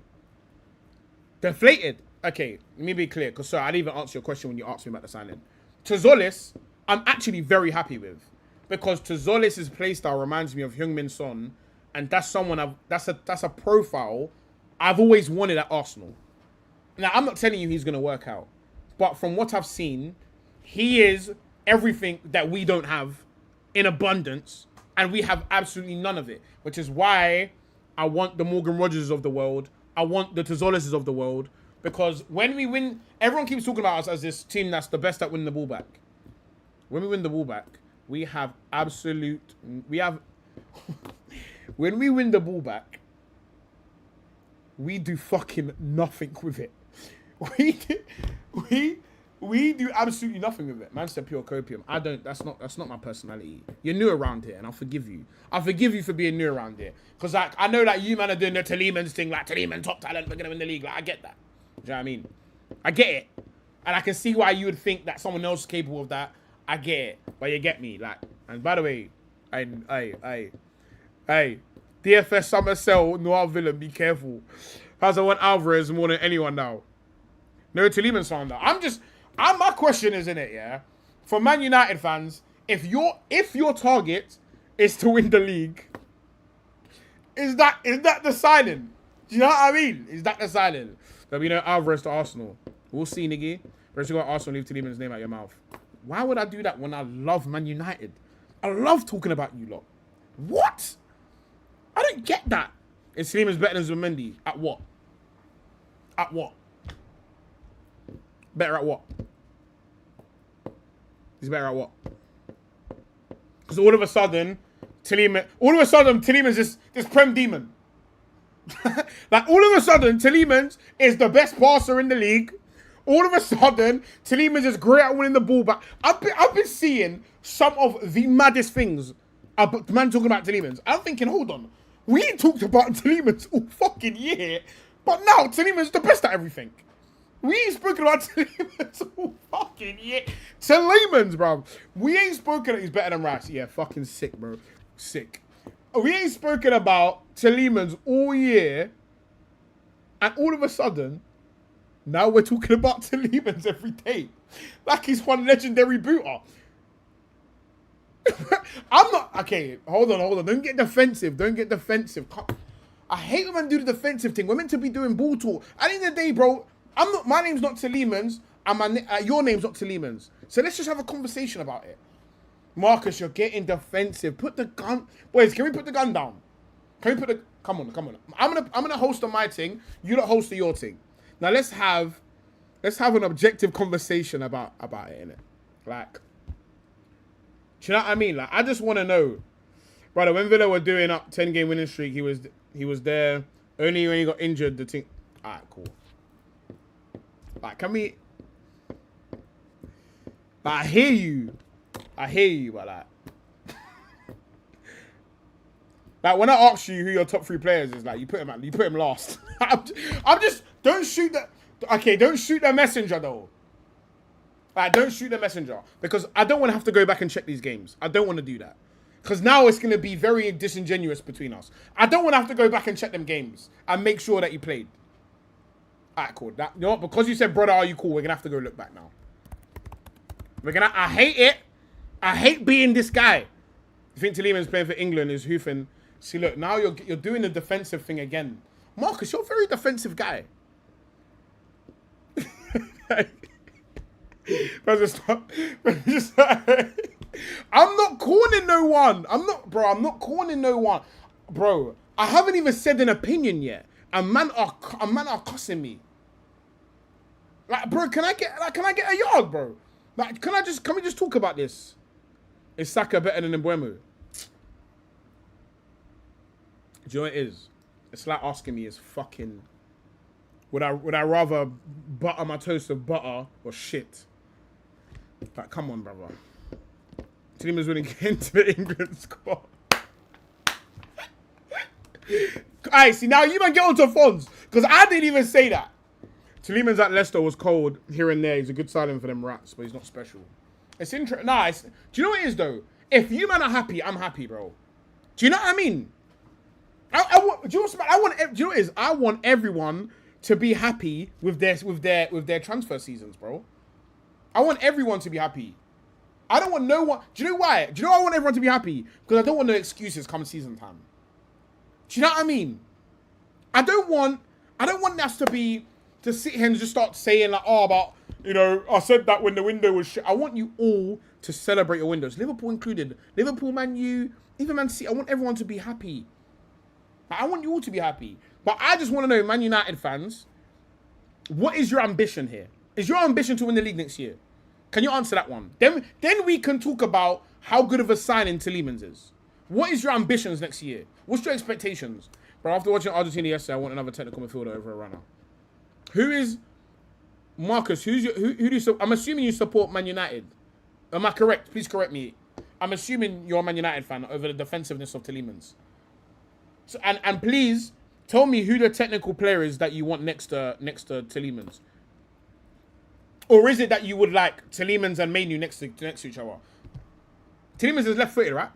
Deflated. Okay, let me be clear, because sorry, I didn't even answer your question when you asked me about the signing. Tzolis, I'm actually very happy with, because Tzolis' playstyle reminds me of Heung-min Son, and that's someone that's a profile I've always wanted at Arsenal. Now, I'm not telling you he's going to work out, but from what I've seen, he is everything that we don't have in abundance, and we have absolutely none of it, which is why I want the Morgan Rodgers of the world. I want the Tzolises of the world, because when we win, everyone keeps talking about us as this team that's the best at winning the ball back. When we win the ball back, we have when we win the ball back, we do fucking nothing with it. We do absolutely nothing with it. Man said pure copium. That's not my personality. You're new around here, and I'll forgive you. I'll forgive you for being new around here. Because like, I know that you man are doing the Tielemans thing, like Tielemans top talent, we're gonna win the league. Like, I get that. Do you know what I mean? I get it. And I can see why you would think that someone else is capable of that. I get it. But you get me. Like, and by the way, hey, DFS Summer Cell, Noir Villain, be careful. Because I want Alvarez more than anyone now. No Tielemans slander. My question is in it, yeah. For Man United fans, if your target is to win the league, is that the signing? Do you know what I mean? Is that the signing? There'll be no Alvarez to Arsenal. We'll see, nigga. But you got Arsenal, leave Tielemans' name out your mouth. Why would I do that when I love Man United? I love talking about you lot. What? I don't get that. Is Tielemans better than Zubimendi? At what? At what? Better at what? He's better at what? Because all of a sudden, Tielemans is this Prem demon. Like, all of a sudden, Tielemans is the best passer in the league. All of a sudden, Tielemans is great at winning the ball back. I've been seeing some of the maddest things. Man talking about Tielemans. I'm thinking, hold on. We ain't talked about Tielemans all fucking year. But now, Tielemans is the best at everything. We ain't spoken about Tielemans all fucking year. Tielemans, bro. We ain't spoken that he's better than Rice. Yeah, fucking sick, bro. Sick. We ain't spoken about Tielemans all year. And all of a sudden, now we're talking about Tielemans every day. Like he's one legendary booter. I'm not... Okay, hold on. Don't get defensive. I hate when men do the defensive thing. We're meant to be doing ball talk. At the end of the day, bro, my name's not Tielemans, and your name's not Tielemans. So let's just have a conversation about it. Marcus, you're getting defensive. Put the gun... Boys, can we put the gun down? Can we put the... Come on. I'm gonna host on my thing. You don't host on your thing. Now let's have an objective conversation about it, innit? Like, do you know what I mean? Like, I just want to know, brother. When Villa were doing up 10-game winning streak, he was there. Only when he got injured, the thing. Alright, cool. Like, can we? Like, I hear you, but like. Like, when I ask you who your top 3 players is, like, you put him last. I'm just, don't shoot the messenger, though. Like, don't shoot the messenger. Because I don't want to have to go back and check these games. I don't want to do that. Because now it's going to be very disingenuous between us. I don't want to have to go back and check them games and make sure that you played. Alright, cool. You know what? Because you said, brother, are you cool? We're going to have to go look back now. I hate it. I hate being this guy. You think Tielemans playing for England is hoofing? See, look, now you're doing the defensive thing again. Marcus, you're a very defensive guy. I'm not cornering no one. I'm not cornering no one. Bro, I haven't even said an opinion yet. And man are cussing me. Like, bro, can I get a yard, bro? Like, can we just talk about this? Is Saka better than Mbeumo? Do you know what it is? It's like asking me, is fucking... Would I rather butter my toast with butter or shit? Like, come on, brother. Tielemans wouldn't get into the England squad. Alright, see, now you might get onto phones. Because I didn't even say that. Tielemans at Leicester was cold here and there. He's a good signing for them rats, but he's not special. It's interesting. Nah, do you know what it is, though? If you man are happy, I'm happy, bro. Do you know what I mean? Do you know what it is? I want everyone to be happy with their transfer seasons, bro. I want everyone to be happy. I don't want no one. Do you know why? Do you know why I want everyone to be happy? Because I don't want no excuses come season time. Do you know what I mean? I don't want us to sit here and just start saying like, oh, but you know, I said that when the window was shit. I want you all to celebrate your windows, Liverpool included. Liverpool, Man U, even Man City. I want everyone to be happy. I want you all to be happy. But I just want to know, Man United fans, what is your ambition here? Is your ambition to win the league next year? Can you answer that one? Then we can talk about how good of a signing Tielemans is. What is your ambitions next year? What's your expectations? But after watching Argentina yesterday, I want another technical midfielder over a runner. Who is Marcus? Who do you? I'm assuming you support Man United. Am I correct? Please correct me. I'm assuming you're a Man United fan over the defensiveness of Tielemans. So and please tell me who the technical player is that you want next to Tielemans. Or is it that you would like Tielemans and Mainu next to each other? Tielemans is left-footed, right?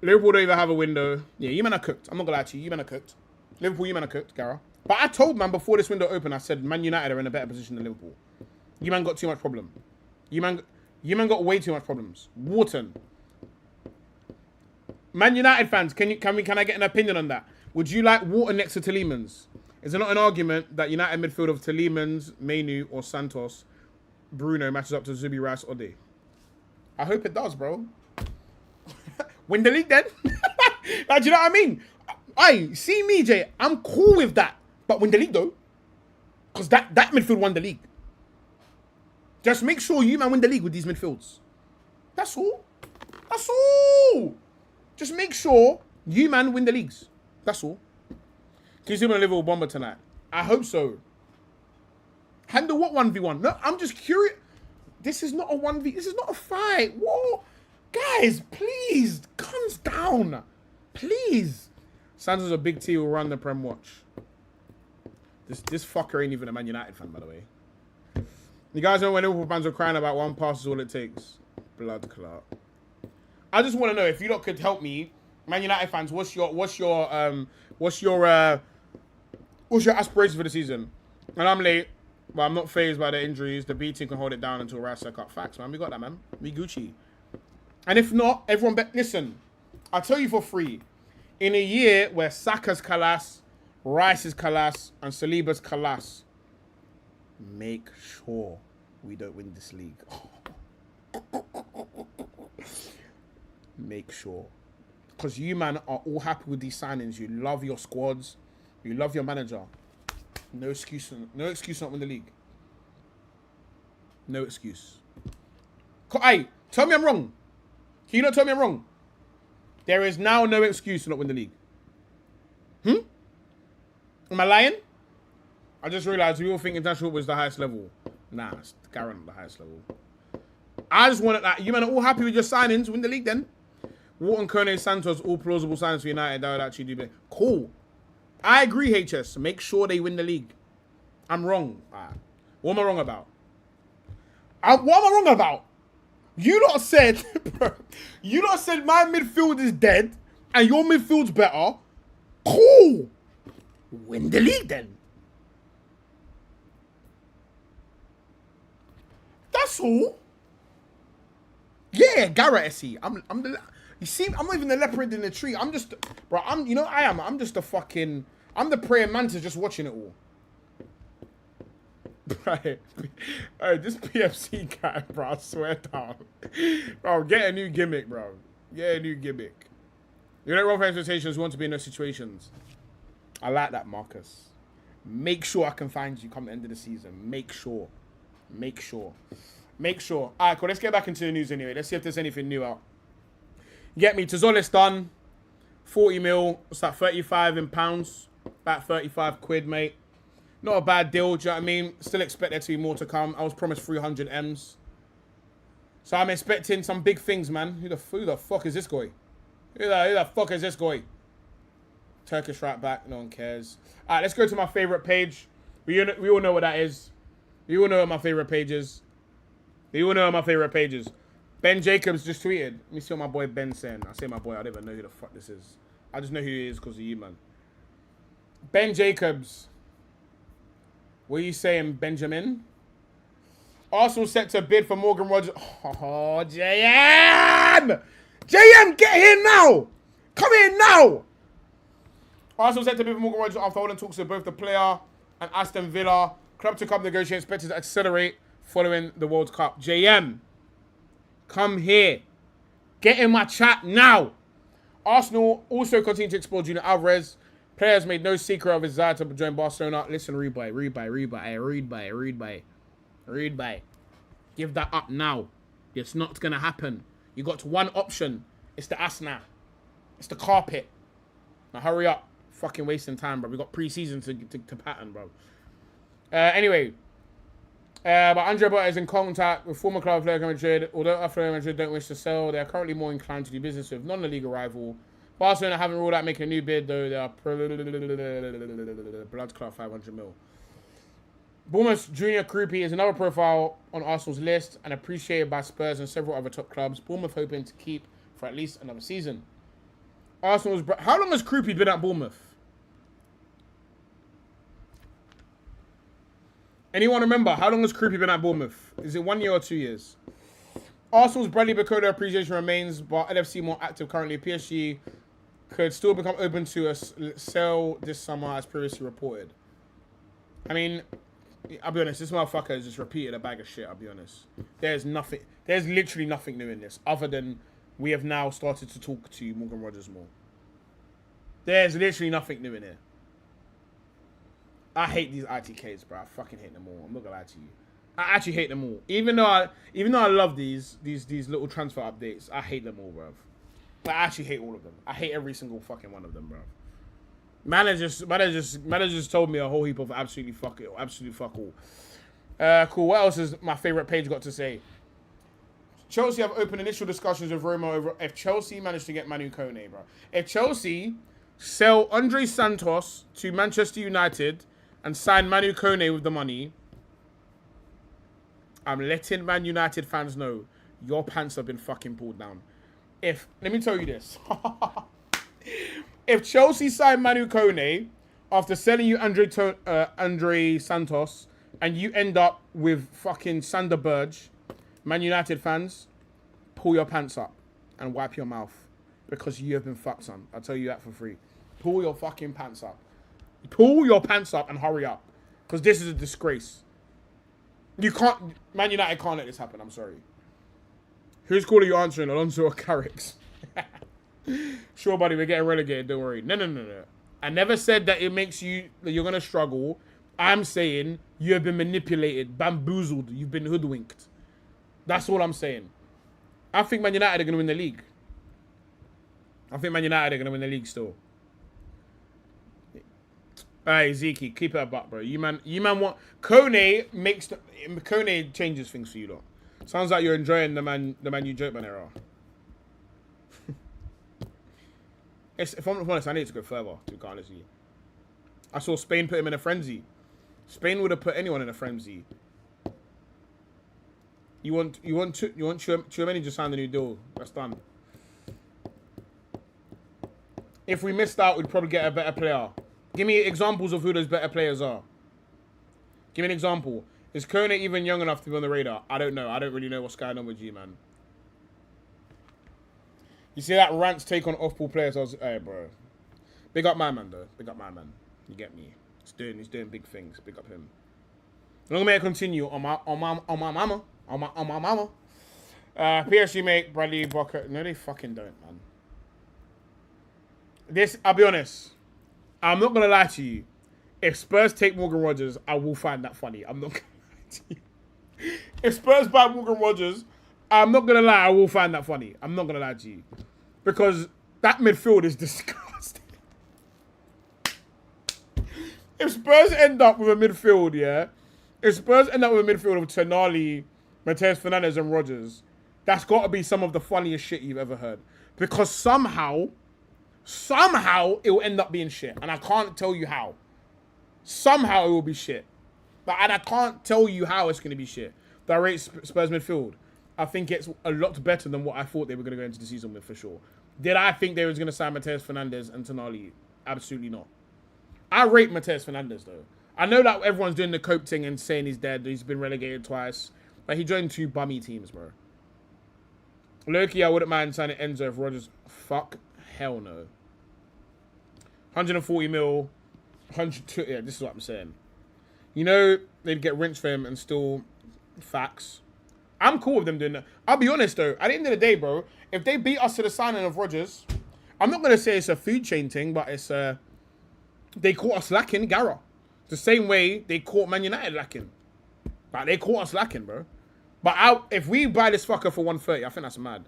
Liverpool don't even have a window. Yeah, you man are cooked. I'm not gonna lie to you. You man are cooked. Liverpool, you man are cooked, Gara. But I told man before this window opened, I said Man United are in a better position than Liverpool. You man got too much problem. You man got way too much problems. Wharton. Man United fans, can I get an opinion on that? Would you like Wharton next to Tielemans? Is there not an argument that United midfield of Tielemans, Mainu, or Santos, Bruno matches up to Zubi, Rice, Ode? I hope it does, bro. Win the league then. Like, do you know what I mean? Aye, see me, Jay. I'm cool with that. But win the league though. Because that midfield won the league. Just make sure you man win the league with these midfields. That's all. That's all. Just make sure you man win the leagues. That's all. Can you see me on a Liverpool bomber tonight? I hope so. Handle what 1v1? No, I'm just curious. This is not a 1v. This is not a fight. What? Guys, please. Guns down. Please. Santos a big T will run the Prem watch. This fucker ain't even a Man United fan, by the way. You guys know when Liverpool fans are crying about one pass is all it takes. Blood clot. I just want to know if you lot could help me, Man United fans. What's your aspirations for the season? And I'm late, but I'm not fazed by the injuries. The B team can hold it down until Rice up. Facts, man. We got that, man. We Gucci. And if not, everyone listen. I'll tell you for free. In a year where Saka's Kalas, Rice's Kalas, and Saliba's Kalas, make sure we don't win this league. Make sure. Because you, man, are all happy with these signings. You love your squads. You love your manager. No excuse not win the league. No excuse. Hey, tell me I'm wrong. Can you not tell me I'm wrong? There is now no excuse to not win the league. Am I lying? I just realized we all think international was the highest level. Nah, it's guaranteed the highest level. I just wanted that. You men are all happy with your signings. Win the league then. Wharton, Kone, Santos, all plausible signings for United. That would actually do better. Cool. I agree, HS. Make sure they win the league. I'm wrong. What am I wrong about? What am I wrong about? You lot said, bro, you lot said my midfield is dead and your midfield's better. Cool. Win the league then. That's Russell? Yeah, Garrett SE. You see, I'm not even the leopard in the tree. I'm just, bro, you know what I am? I'm just a fucking, I'm the praying mantis just watching it all. Right. Hey, this PFC guy, bro, I swear down. Bro, get a new gimmick, bro. Get a new gimmick. You know, wrong expectations want to be in those situations. I like that, Marcus. Make sure I can find you come the end of the season. Make sure. Make sure. Make sure. All right, cool. Let's get back into the news anyway. Let's see if there's anything new out. Get me. Tzolis done. 40 mil. What's that? 35 in pounds. About 35 quid, mate. Not a bad deal, do you know what I mean? Still expect there to be more to come. I was promised 300 M's. So I'm expecting some big things, man. Who the fuck is this guy? Who the fuck is this guy? Turkish right back. No one cares. All right, let's go to my favorite page. We all know what that is. We all know what my favorite page is. We all know what my favorite page is. Ben Jacobs just tweeted. Let me see what my boy Ben's saying. I say my boy, I don't even know who the fuck this is. I just know who he is because of you, man. Ben Jacobs. What are you saying, Benjamin? Arsenal set to bid for Morgan Rogers. Oh, JM! JM, get here now! Come here now! Arsenal set to bid for Morgan Rogers after holding talks with both the player and Aston Villa. Club to club negotiations expected to accelerate following the World Cup. JM, come here. Get in my chat now. Arsenal also continue to explore Junior Alvarez. Players made no secret of his desire to join Barcelona. Listen, read by. Give that up now. It's not going to happen. You got one option. It's the Asna. It's the carpet. Now hurry up. Fucking wasting time, bro. We got pre-season to pattern, bro. Anyway. But Andre Botta is in contact with former club Atletico Madrid. Although Atletico Madrid don't wish to sell, they are currently more inclined to do business with non-league rival. Barcelona haven't ruled out making a new bid, though they are blood clot 500 mil. Bournemouth's Junior Krupi is another profile on Arsenal's list and appreciated by Spurs and several other top clubs. Bournemouth hoping to keep for at least another season. Arsenal's... How long has Krupi been at Bournemouth? Anyone remember? How long has Krupi been at Bournemouth? Is it 1 year or 2 years? Arsenal's Bradley Bakoda appreciation remains, but LFC more active currently. PSG could still become open to a sell this summer, as previously reported. I mean, I'll be honest, this motherfucker has just repeated a bag of shit, I'll be honest. There's literally nothing new in this, other than we have now started to talk to Morgan Rogers more. There's literally nothing new in here. I hate these ITKs, bro. I fucking hate them all. I'm not gonna lie to you. I actually hate them all. Even though I love these little transfer updates, I hate them all, bro. I actually hate all of them. I hate every single fucking one of them, bro. Managers told me a whole heap of absolutely fuck all. Cool. What else has my favorite page got to say? Chelsea have opened initial discussions with Roma over if Chelsea managed to get Manu Kone, bro. If Chelsea sell Andre Santos to Manchester United and sign Manu Kone with the money, I'm letting Man United fans know your pants have been fucking pulled down. Let me tell you this. If Chelsea sign Manu Kone after selling you Andre Santos and you end up with fucking Sander Berge, Man United fans, pull your pants up and wipe your mouth because you have been fucked, son. I'll tell you that for free. Pull your fucking pants up. Pull your pants up and hurry up because this is a disgrace. You can't... Man United can't let this happen. I'm sorry. Who's calling you answering? Alonso or Carrick's? Sure, buddy. We're getting relegated. Don't worry. No. I never said that it makes you... that you're going to struggle. I'm saying you have been manipulated, bamboozled. You've been hoodwinked. That's all I'm saying. I think Man United are going to win the league. I think Man United are going to win the league still. Hey, Zeke, keep it a buck, bro. You man want... Kone changes things for you, lot. Sounds like you're enjoying the man you joke man era. If I'm honest, I need to go further, to be honest with you. I saw Spain put him in a frenzy. Spain would have put anyone in a frenzy. You want Tchouaméni to sign the new deal. That's done. If we missed out, we'd probably get a better player. Give me examples of who those better players are. Give me an example. Is Kona even young enough to be on the radar? I don't know. I don't really know what's going on with you, man. You see that Rant's take on off-ball players? Hey, bro. Big up my man, though. Big up my man. You get me? He's doing big things. Big up him. Long may I continue on my mama. PSG mate, Bradley Walker. No, they fucking don't, man. I'll be honest. I'm not gonna lie to you. If Spurs take Morgan Rogers, I will find that funny. I'm not gonna lie to you. If Spurs buy Morgan Rogers, I'm not gonna lie, I will find that funny. I'm not gonna lie to you. Because that midfield is disgusting. If Spurs end up with a midfield, yeah. If Spurs end up with a midfield of Tonali, Mateus Fernandes, and Rogers, that's got to be some of the funniest shit you've ever heard. Because somehow it will end up being shit. And I can't tell you how. Somehow it will be shit. And I can't tell you how it's going to be shit. But I rate Spurs midfield. I think it's a lot better than what I thought they were going to go into the season with, for sure. Did I think they was going to sign Mateus Fernandes and Tonali? Absolutely not. I rate Mateus Fernandes, though. I know that everyone's doing the cope thing and saying he's dead. He's been relegated twice. But he joined 2 bummy teams, bro. Loki, I wouldn't mind signing Enzo if Rogers. Fuck. Hell no. 140 mil. 102. Yeah, this is what I'm saying. You know, they'd get rinsed for him and still facts. I'm cool with them doing that. I'll be honest, though. At the end of the day, bro, if they beat us to the signing of Rogers, I'm not going to say it's a food chain thing, but it's they caught us lacking, Gara. The same way they caught Man United lacking. Like, they caught us lacking, bro. But if we buy this fucker for 130, I think that's mad.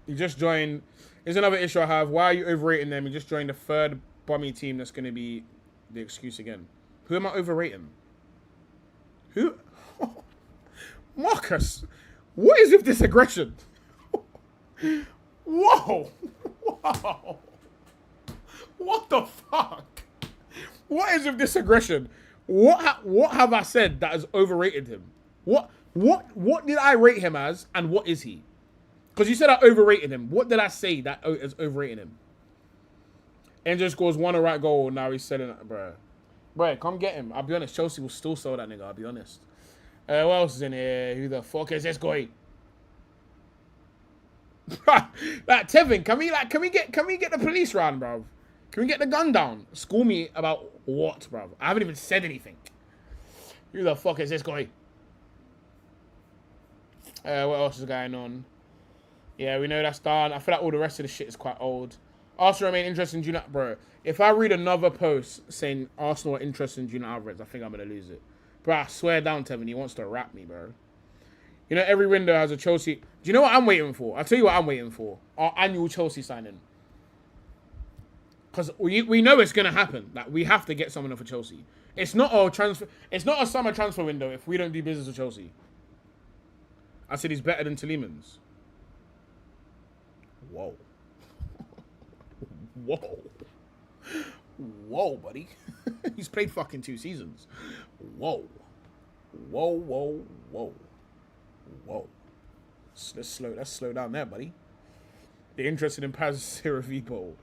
You just joined. Here's another issue I have. Why are you overrating them? You just joined the 3rd bummy team that's going to be the excuse again. Who am I overrating? Who? Marcus, what is with this aggression? Whoa. Whoa. What the fuck? What is with this aggression? What have I said that has overrated him? What did I rate him as, and what is he? Because you said I overrated him. What did I say that is overrating him? Enzo scores 1 right goal. Now he's selling it, bro. Bro, come get him. I'll be honest. Chelsea will still sell that nigga. I'll be honest. What else is in here? Who the fuck is this guy? Like Tevin, can we get the police round, bro? Can we get the gun down? School me about what, bro? I haven't even said anything. Who the fuck is this guy? What else is going on? Yeah, we know that's done. I feel like all the rest of the shit is quite old. Arsenal remain interested in Julian, bro. If I read another post saying Arsenal are interested in Julian Alvarez, I think I'm gonna lose it. Bro, I swear down, Tevin, he wants to rap me, bro. You know, every window has a Chelsea. Do you know what I'm waiting for? I'll tell you what I'm waiting for. Our annual Chelsea signing. Because we know it's gonna happen. Like, we have to get someone for Chelsea. It's not a transfer. It's not a summer transfer window if we don't do business with Chelsea. I said he's better than Tielemans. Whoa. Whoa. Whoa, buddy. He's played fucking 2 seasons. Whoa. Whoa, whoa, whoa. Whoa. Let's slow down there, buddy. They're interested in Paz Seravipo.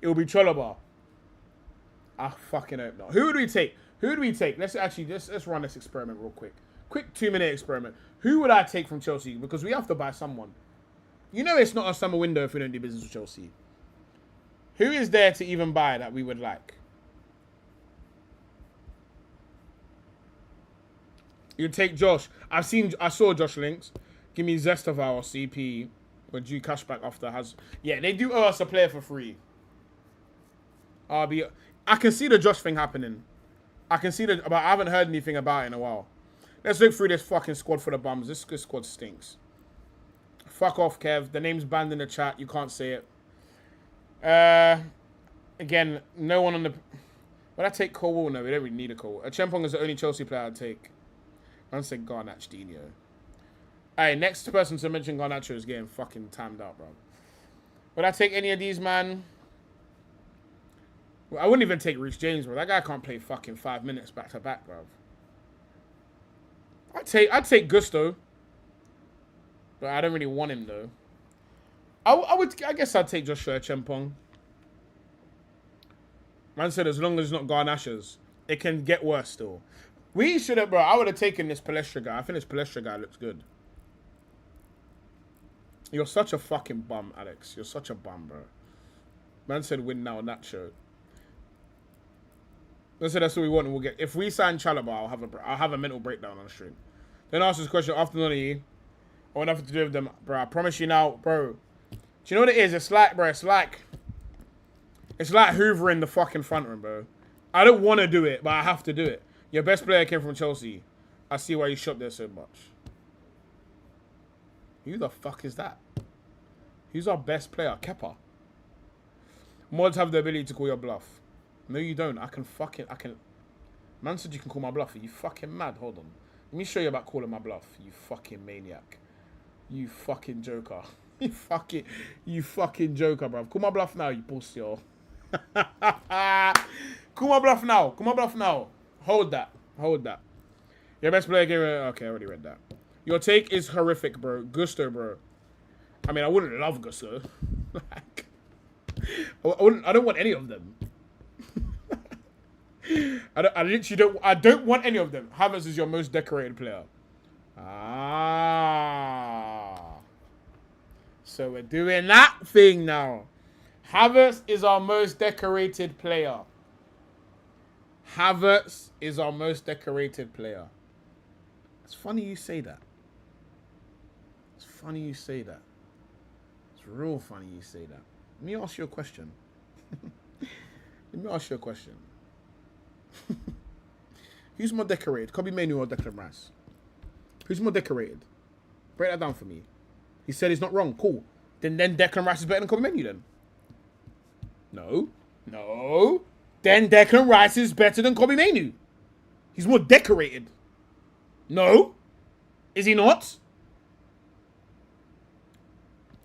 It'll be Chalobah. I fucking hope not. Who would we take? Let's run this experiment real quick. Quick 2-minute experiment. Who would I take from Chelsea? Because we have to buy someone. You know it's not a summer window if we don't do business with Chelsea. Who is there to even buy that we would like? You'd take Josh. I saw Josh links. Give me Zestoval or CP. Or due cashback after has. Yeah, they do owe us a player for free. I can see the Josh thing happening. But I haven't heard anything about it in a while. Let's look through this fucking squad for the bums. This squad stinks. Fuck off, Kev. The name's banned in the chat. You can't say it. Again, no one on the... Would I take Cole? No, we don't really need a Cole. Chempong is the only Chelsea player I'd take. I don't say Garnacho Dino. Alright, next person to mention Garnacho is getting fucking timed out, bro. Would I take any of these, man? Well, I wouldn't even take Reece James, bro. That guy can't play fucking 5 minutes back to back, bro. I'd take Gusto. But I don't really want him, though. I guess I'd take Joshua Chempong. Man said as long as it's not Garnacho's, it can get worse still. We should have, bro. I would have taken this Palestra guy. I think this Palestra guy looks good. You're such a fucking bum, Alex. You're such a bum, bro. Man said win now on that show. Man said that's what we want and we'll get. If we sign Chalobah, I'll have a mental breakdown on the stream. Then ask this question after none of you. I want nothing to do with them, bro. I promise you now, bro. Do you know what it is? It's like, bro, it's like hoovering the fucking front room, bro. I don't want to do it, but I have to do it. Your best player came from Chelsea. I see why you shop there so much. Who the fuck is that? Who's our best player? Kepa. Mods have the ability to call your bluff. No, you don't. I can. Man said you can call my bluff. Are you fucking mad? Hold on. Let me show you about calling my bluff. You fucking maniac. You fucking joker. You fucking joker, bro. Call my bluff now, you pussy, yo. Call my bluff now. Call my bluff now. Hold that. Your best player game. Okay, I already read that. Your take is horrific, bro. Gusto, bro. I mean, I wouldn't love Gusto. Like, I don't want any of them. I literally don't. I don't want any of them. Havertz is your most decorated player. So we're doing that thing now. Havertz is our most decorated player. Havertz is our most decorated player. It's funny you say that. It's funny you say that. It's real funny you say that. Let me ask you a question. Who's more decorated? Kobe Mainoo or Declan Rice? Who's more decorated? Break that down for me. He said he's not wrong. Cool. Then Declan Rice is better than Kobe Mainoo then? No. Then Declan Rice is better than Kobe Mainoo. He's more decorated. No. Is he not?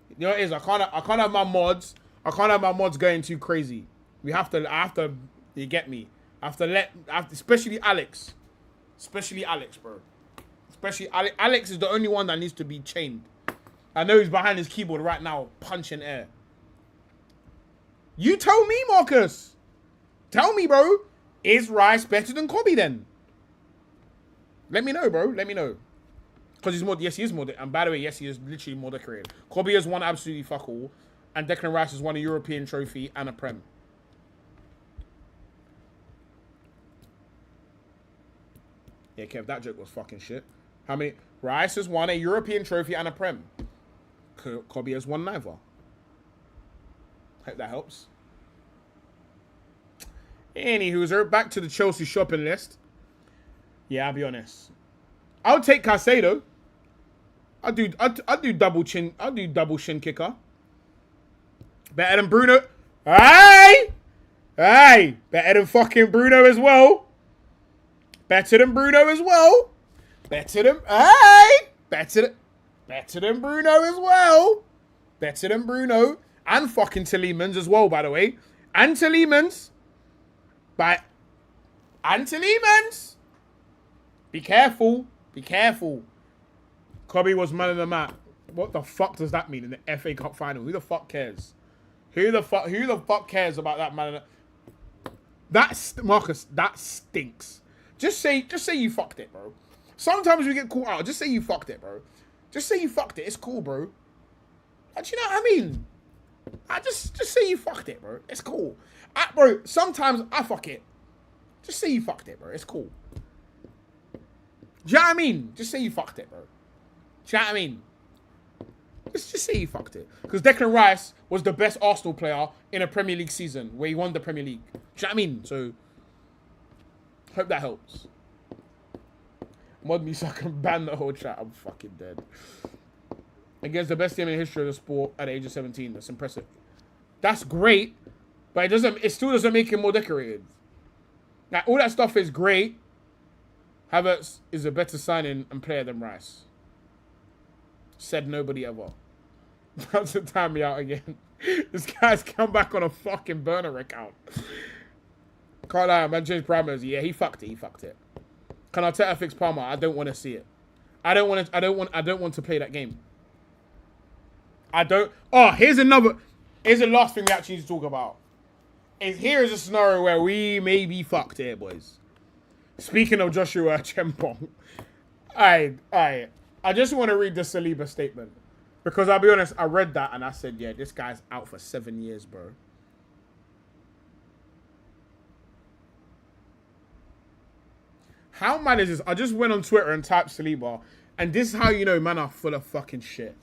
You know what it is? I can't have my mods. I can't have my mods going too crazy. I have to, you get me? Especially Alex. Especially Alex, bro. Especially Alex is the only one that needs to be chained. I know he's behind his keyboard right now, punching air. You tell me, Marcus. Tell me, bro. Is Rice better than Kobe then? Let me know, bro. Let me know. Because he's more, yes, he is more. And by the way, yes, he is literally more decorated. Kobe has won absolutely fuck all. And Declan Rice has won a European trophy and a Prem. Yeah, Kev, that joke was fucking shit. How many? Rice has won a European trophy and a Prem. Kobe has won neither. Hope that helps. Anywho, back to the Chelsea shopping list. Yeah, I'll be honest. I'll take Caicedo. I'll do double chin. I'll do double shin kicker. Better than Bruno. Hey! Better than fucking Bruno as well. Better than Bruno as well. Better than Bruno as well. Better than Bruno. And fucking Tielemans as well, by the way. And Tielemans. Be careful. Be careful. Kobe was man of the match. What the fuck does that mean in the FA Cup final? Who the fuck cares? Who the fuck cares about that man of the... Marcus, that stinks. Just say you fucked it, bro. Sometimes we get caught out. Just say you fucked it, bro. Just say you fucked it. It's cool, bro. Do you know what I mean? Just say you fucked it, bro. It's cool. Bro, sometimes I fuck it. Just say you fucked it, bro. It's cool. Do you know what I mean? Just say you fucked it, bro. Do you know what I mean? Just say you fucked it. Because Declan Rice was the best Arsenal player in a Premier League season where he won the Premier League. Do you know what I mean? So, hope that helps. Mod me so I can ban the whole chat. I'm fucking dead. Against the best team in the history of the sport at the age of 17. That's impressive. That's great, but it still doesn't make him more decorated. Now, all that stuff is great. Havertz is a better signing and player than Rice. Said nobody ever. That's to time me out again. This guy's come back on a fucking burner account. Can't lie, man changed parameters. Yeah, he fucked it. Can Arteta fix Palmer? I don't want to see it. I don't want to play that game. Here's the last thing we actually need to talk about. Here is a scenario where we may be fucked here, boys. Speaking of Joshua Chempong, I just want to read the Saliba statement. Because I'll be honest, I read that and I said, yeah, this guy's out for 7 years, bro. How mad is this? I just went on Twitter and typed Saliba, and this is how you know man are full of fucking shit.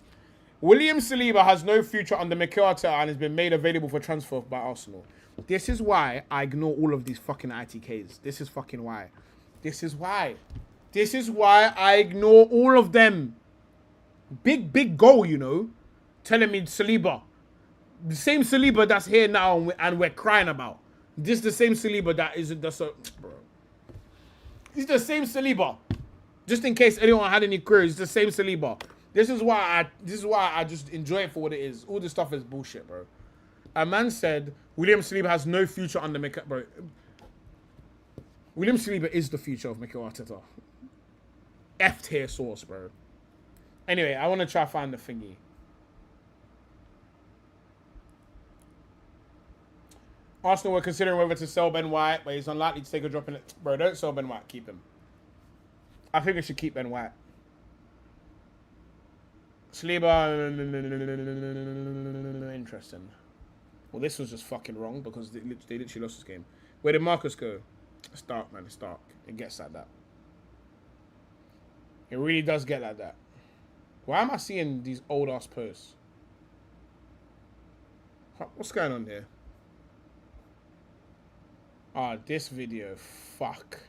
William Saliba has no future under Mikel Arteta and has been made available for transfer by Arsenal. This is why I ignore all of these fucking ITKs. This is fucking why. This is why. This is why I ignore all of them. Big goal, you know. Telling me Saliba. The same Saliba that's here now and we're crying about. This is the same Saliba that isn't the so... Bro. He's the same Saliba. Just in case anyone had any queries, it's the same Saliba. This is why I just enjoy it for what it is. All this stuff is bullshit, bro. A man said William Saliba has no future under Mikel. Bro, William Saliba is the future of Mikel Arteta. F-tier source, bro. Anyway, I want to try to find the thingy. Arsenal were considering whether to sell Ben White, but he's unlikely to take a drop in it. Bro, don't sell Ben White. Keep him. I think we should keep Ben White. Saliba, interesting. Well, this was just fucking wrong because they literally lost this game. Where did Marcus go? It's dark, man. It's dark. It gets like that. It really does get like that. Why am I seeing these old-ass posts? What's going on here? Ah, this video. Fuck.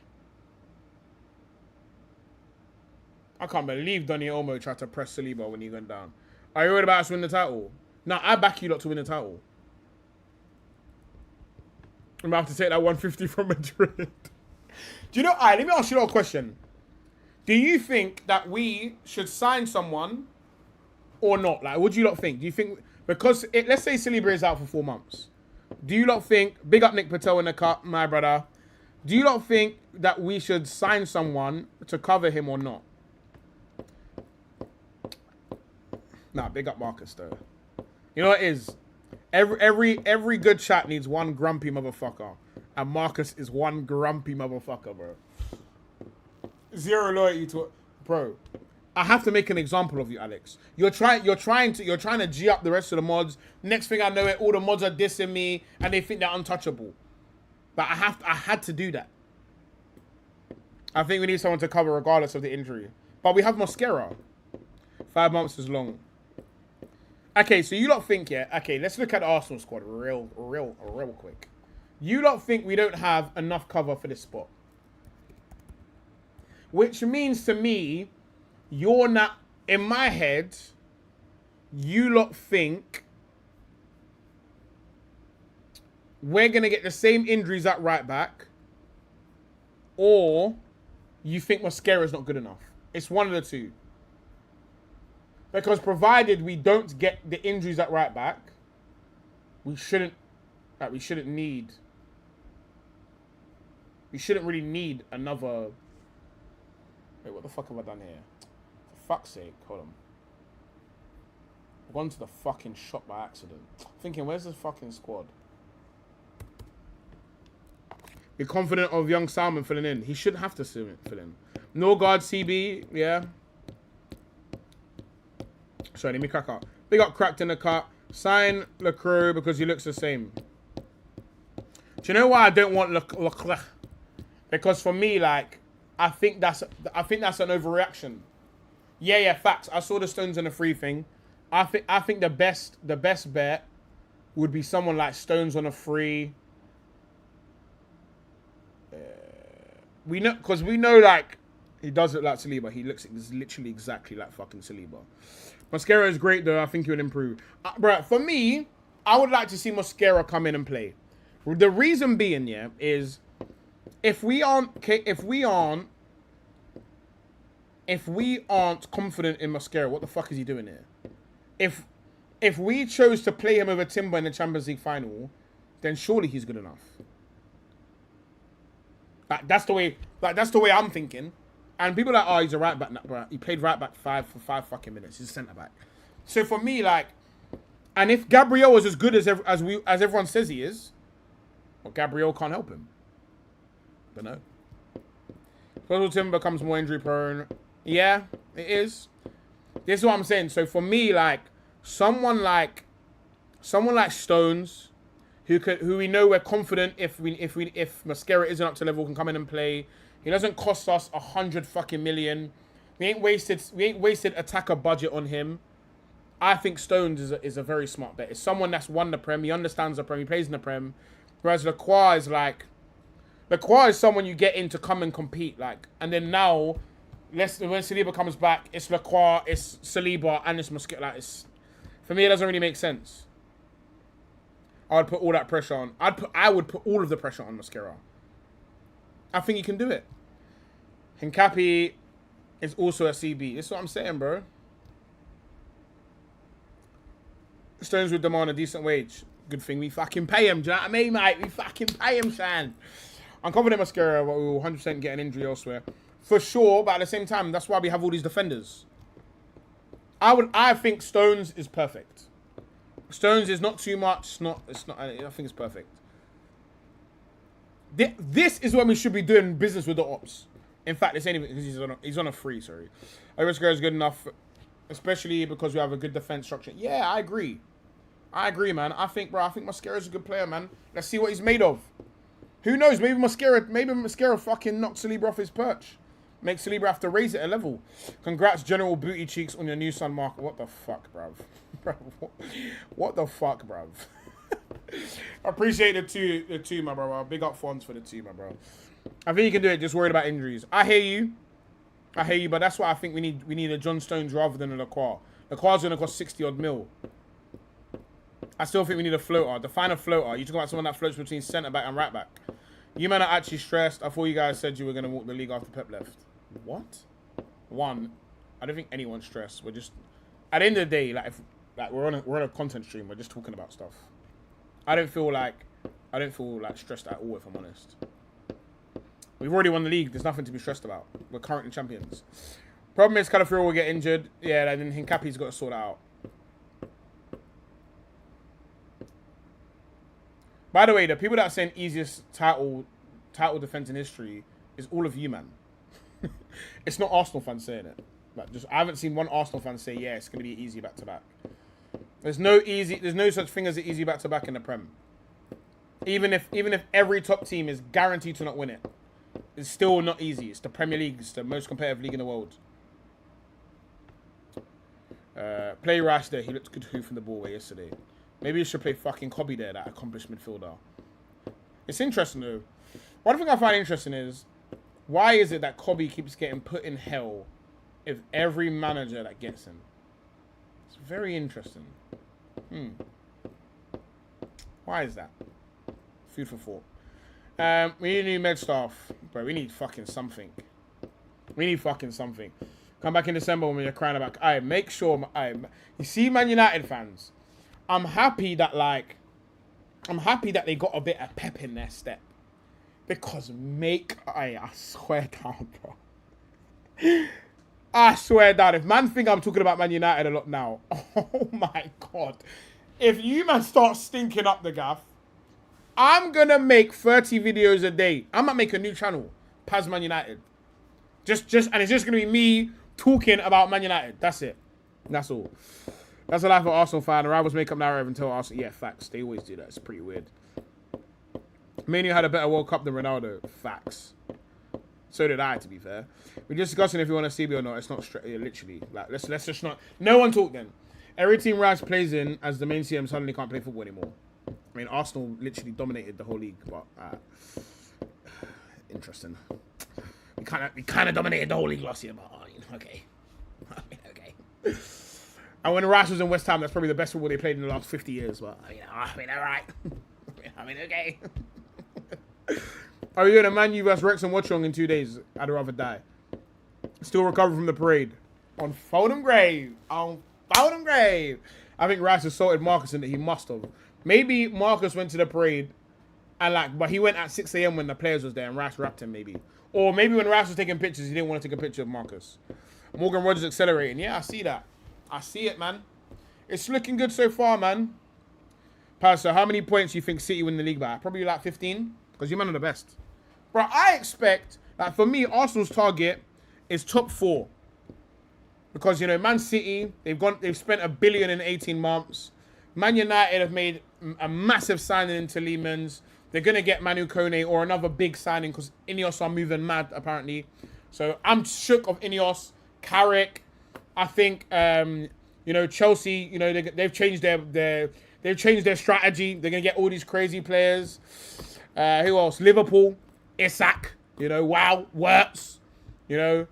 I can't believe Donny Olmo tried to press Saliba when he went down. Are you worried about us to win the title? No, I back you lot to win the title. I'm about to take that 150 from Madrid. Do you know, let me ask you a question. Do you think that we should sign someone or not? Like, what do you lot think? Do you think, because, let's say Saliba is out for 4 months. Do you lot think, big up Nick Patel in the cut, my brother. Do you lot think that we should sign someone to cover him or not? Nah, big up Marcus though. You know what it is? Every good chat needs one grumpy motherfucker. And Marcus is one grumpy motherfucker, bro. Zero loyalty to... Bro, I have to make an example of you, Alex. You're trying to G up the rest of the mods. Next thing I know it, all the mods are dissing me and they think they're untouchable. But I had to do that. I think we need someone to cover regardless of the injury. But we have Mosquera. 5 months is long. Okay, so you lot think, yeah, okay, let's look at the Arsenal squad real quick. You lot think we don't have enough cover for this spot. Which means to me, you're not, in my head, you lot think we're going to get the same injuries at right back, or you think Mosquera's not good enough. It's one of the two. Because provided we don't get the injuries at right back, we shouldn't really need another... Wait, what the fuck have I done here? For fuck's sake, hold on. I've gone to the fucking shop by accident. Thinking, where's this fucking squad? Be confident of young Salmon filling in. He shouldn't have to fill in. No guard CB, yeah. Sorry, let me crack up. Big up Cracked in the cut. Sign Lecroix because he looks the same. Do you know why I don't want Leclerc? Because for me, like, I think that's an overreaction. Yeah, facts. I saw the Stones and the free thing. I think the best bet would be someone like Stones on a free. We know like he does look like Saliba. He looks literally exactly like fucking Saliba. Mosquera is great though. I think he would improve. Bro, for me, I would like to see Mosquera come in and play. The reason being, yeah, is if we aren't confident in Mosquera, what the fuck is he doing here? If we chose to play him over Timber in the Champions League final, then surely he's good enough. That's the way I'm thinking. And people are like, oh, he's a right back. Nah, bro, he played right back for five fucking minutes. He's a centre back. So for me, like, and if Gabriel is as good as everyone says he is, well, Gabriel can't help him. Don't know. Total Tim becomes more injury prone. Yeah, it is. This is what I'm saying. So for me, like someone like Stones, who we know we're confident if Mascara isn't up to level, can come in and play. He doesn't cost us 100 fucking million. We ain't wasted attacker budget on him. I think Stones is a very smart bet. It's someone that's won the Prem. He understands the Prem. He plays in the Prem. Whereas Lacroix is someone you get in to come and compete. And then now, when Saliba comes back, it's Lacroix, it's Saliba, and it's Mosquera. For me, it doesn't really make sense. I would put all that pressure on. I would put all of the pressure on Mosquera. I think he can do it. Hincapi is also a CB. That's what I'm saying, bro. Stones would demand a decent wage. Good thing we fucking pay him. Do you know what I mean, mate? We fucking pay him, Shan. I'm confident Mascara will 100% get an injury elsewhere. For sure, but at the same time, that's why we have all these defenders. I think Stones is perfect. Stones is not too much. I think it's perfect. This is when we should be doing business with the ops. In fact, it's anything because he's on a free, sorry. I think Mascara is good enough, especially because we have a good defense structure. Yeah, I agree. I agree, man. I think Mascara's a good player, man. Let's see what he's made of. Who knows? Maybe Mascara fucking knocks Saliba off his perch. Makes Saliba have to raise it a level. Congrats, General Booty Cheeks, on your new son, Mark. What the fuck, bruv? What the fuck, bruv? I appreciate the two, my bro. Big up funds for the two, my bro. I think you can do it. Just worried about injuries. I hear you, but that's why I think we need a John Stones rather than a Lacroix. Lacroix's gonna cost 60 odd mil. I still think we need a floater. Define a floater. You talk about someone that floats between centre back and right back. You men are actually stressed. I thought you guys said you were gonna walk the league after Pep left. What? One, I don't think anyone's stressed. We're just at the end of the day, we're on a content stream. We're just talking about stuff. I don't feel like stressed at all, if I'm honest. We've already won the league. There's nothing to be stressed about. We're currently champions. Problem is, Calafiori will get injured. Yeah, then Hincapi's got to sort that out. By the way, the people that are saying easiest title defense in history is all of you, man. It's not Arsenal fans saying it. I haven't seen one Arsenal fan say, yeah, it's going to be easy back-to-back. There's no such thing as an easy back-to-back in the Prem. Even if every top team is guaranteed to not win it, it's still not easy. It's the Premier League. It's the most competitive league in the world. Play Rice there. He looked good hoofing the ball away yesterday. Maybe you should play fucking Cobby there, that accomplished midfielder. It's interesting, though. One thing I find interesting is, why is it that Cobby keeps getting put in hell with every manager that gets him? It's very interesting. Why is that? Food for thought. We need a new med staff. Bro, we need fucking something. Come back in December when you're crying about... make sure... you see, Man United fans... I'm happy that they got a bit of pep in their step. Because, I swear down, bro. I swear down. If man think I'm talking about Man United a lot now, oh my God. If you man start stinking up the gaff, I'm going to make 30 videos a day. I'm going to make a new channel, Paz Man United. And it's just going to be me talking about Man United. That's it. That's all. That's the life of an Arsenal fan. The rivals make up narrative until Arsenal... Yeah, facts. They always do that. It's pretty weird. Manu had a better World Cup than Ronaldo. Facts. So did I, to be fair. We're discussing if you want to CB or not. It's not straight. Yeah, literally. Let's just not... No one talk then. Every team Rice plays in as the main CM suddenly can't play football anymore. I mean, Arsenal literally dominated the whole league, but... interesting. We kind of dominated the whole league last year, but... okay. Okay. And when Rice was in West Ham, that's probably the best football they played in the last 50 years. But all right. Okay. Are we doing a Man U vs Wrexham watch-along in 2 days? I'd rather die. Still recovering from the parade. On Foldham Grave. I think Rice assaulted Marcus and that he must have. Maybe Marcus went to the parade but he went at 6 a.m. when the players was there and Rice rapped him maybe. Or maybe when Rice was taking pictures, he didn't want to take a picture of Marcus. Morgan Rogers accelerating. Yeah, I see that. I see it, man. It's looking good so far, man. Pastor, how many points do you think City win the league by? Probably like 15. Because you man are the best. Bro, I expect Like, for me, Arsenal's target is top 4. Because, you know, Man City, they've spent $1 billion in 18 months. Man United have made a massive signing into Lehman's. They're going to get Manu Kone or another big signing because Ineos are moving mad, apparently. So I'm shook of Ineos. Carrick, I think, you know, Chelsea, you know, they've changed they've changed their strategy. They're going to get all these crazy players. Who else? Liverpool, Isak, you know, wow, Wirtz, you know.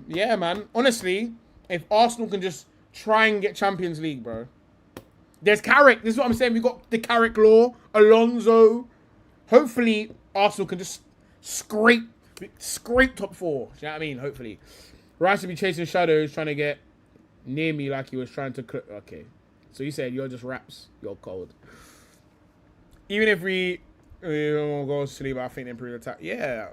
Yeah, man. Honestly, if Arsenal can just try and get Champions League, bro. There's Carrick. This is what I'm saying. We got the Carrick law, Alonso. Hopefully, Arsenal can just scrape top 4. Do you know what I mean? Hopefully. Rice will be chasing shadows, trying to get near me like he was trying to... Okay. So you said you're just raps. You're cold. Even if we... go to sleep, I think improve attack. Yeah,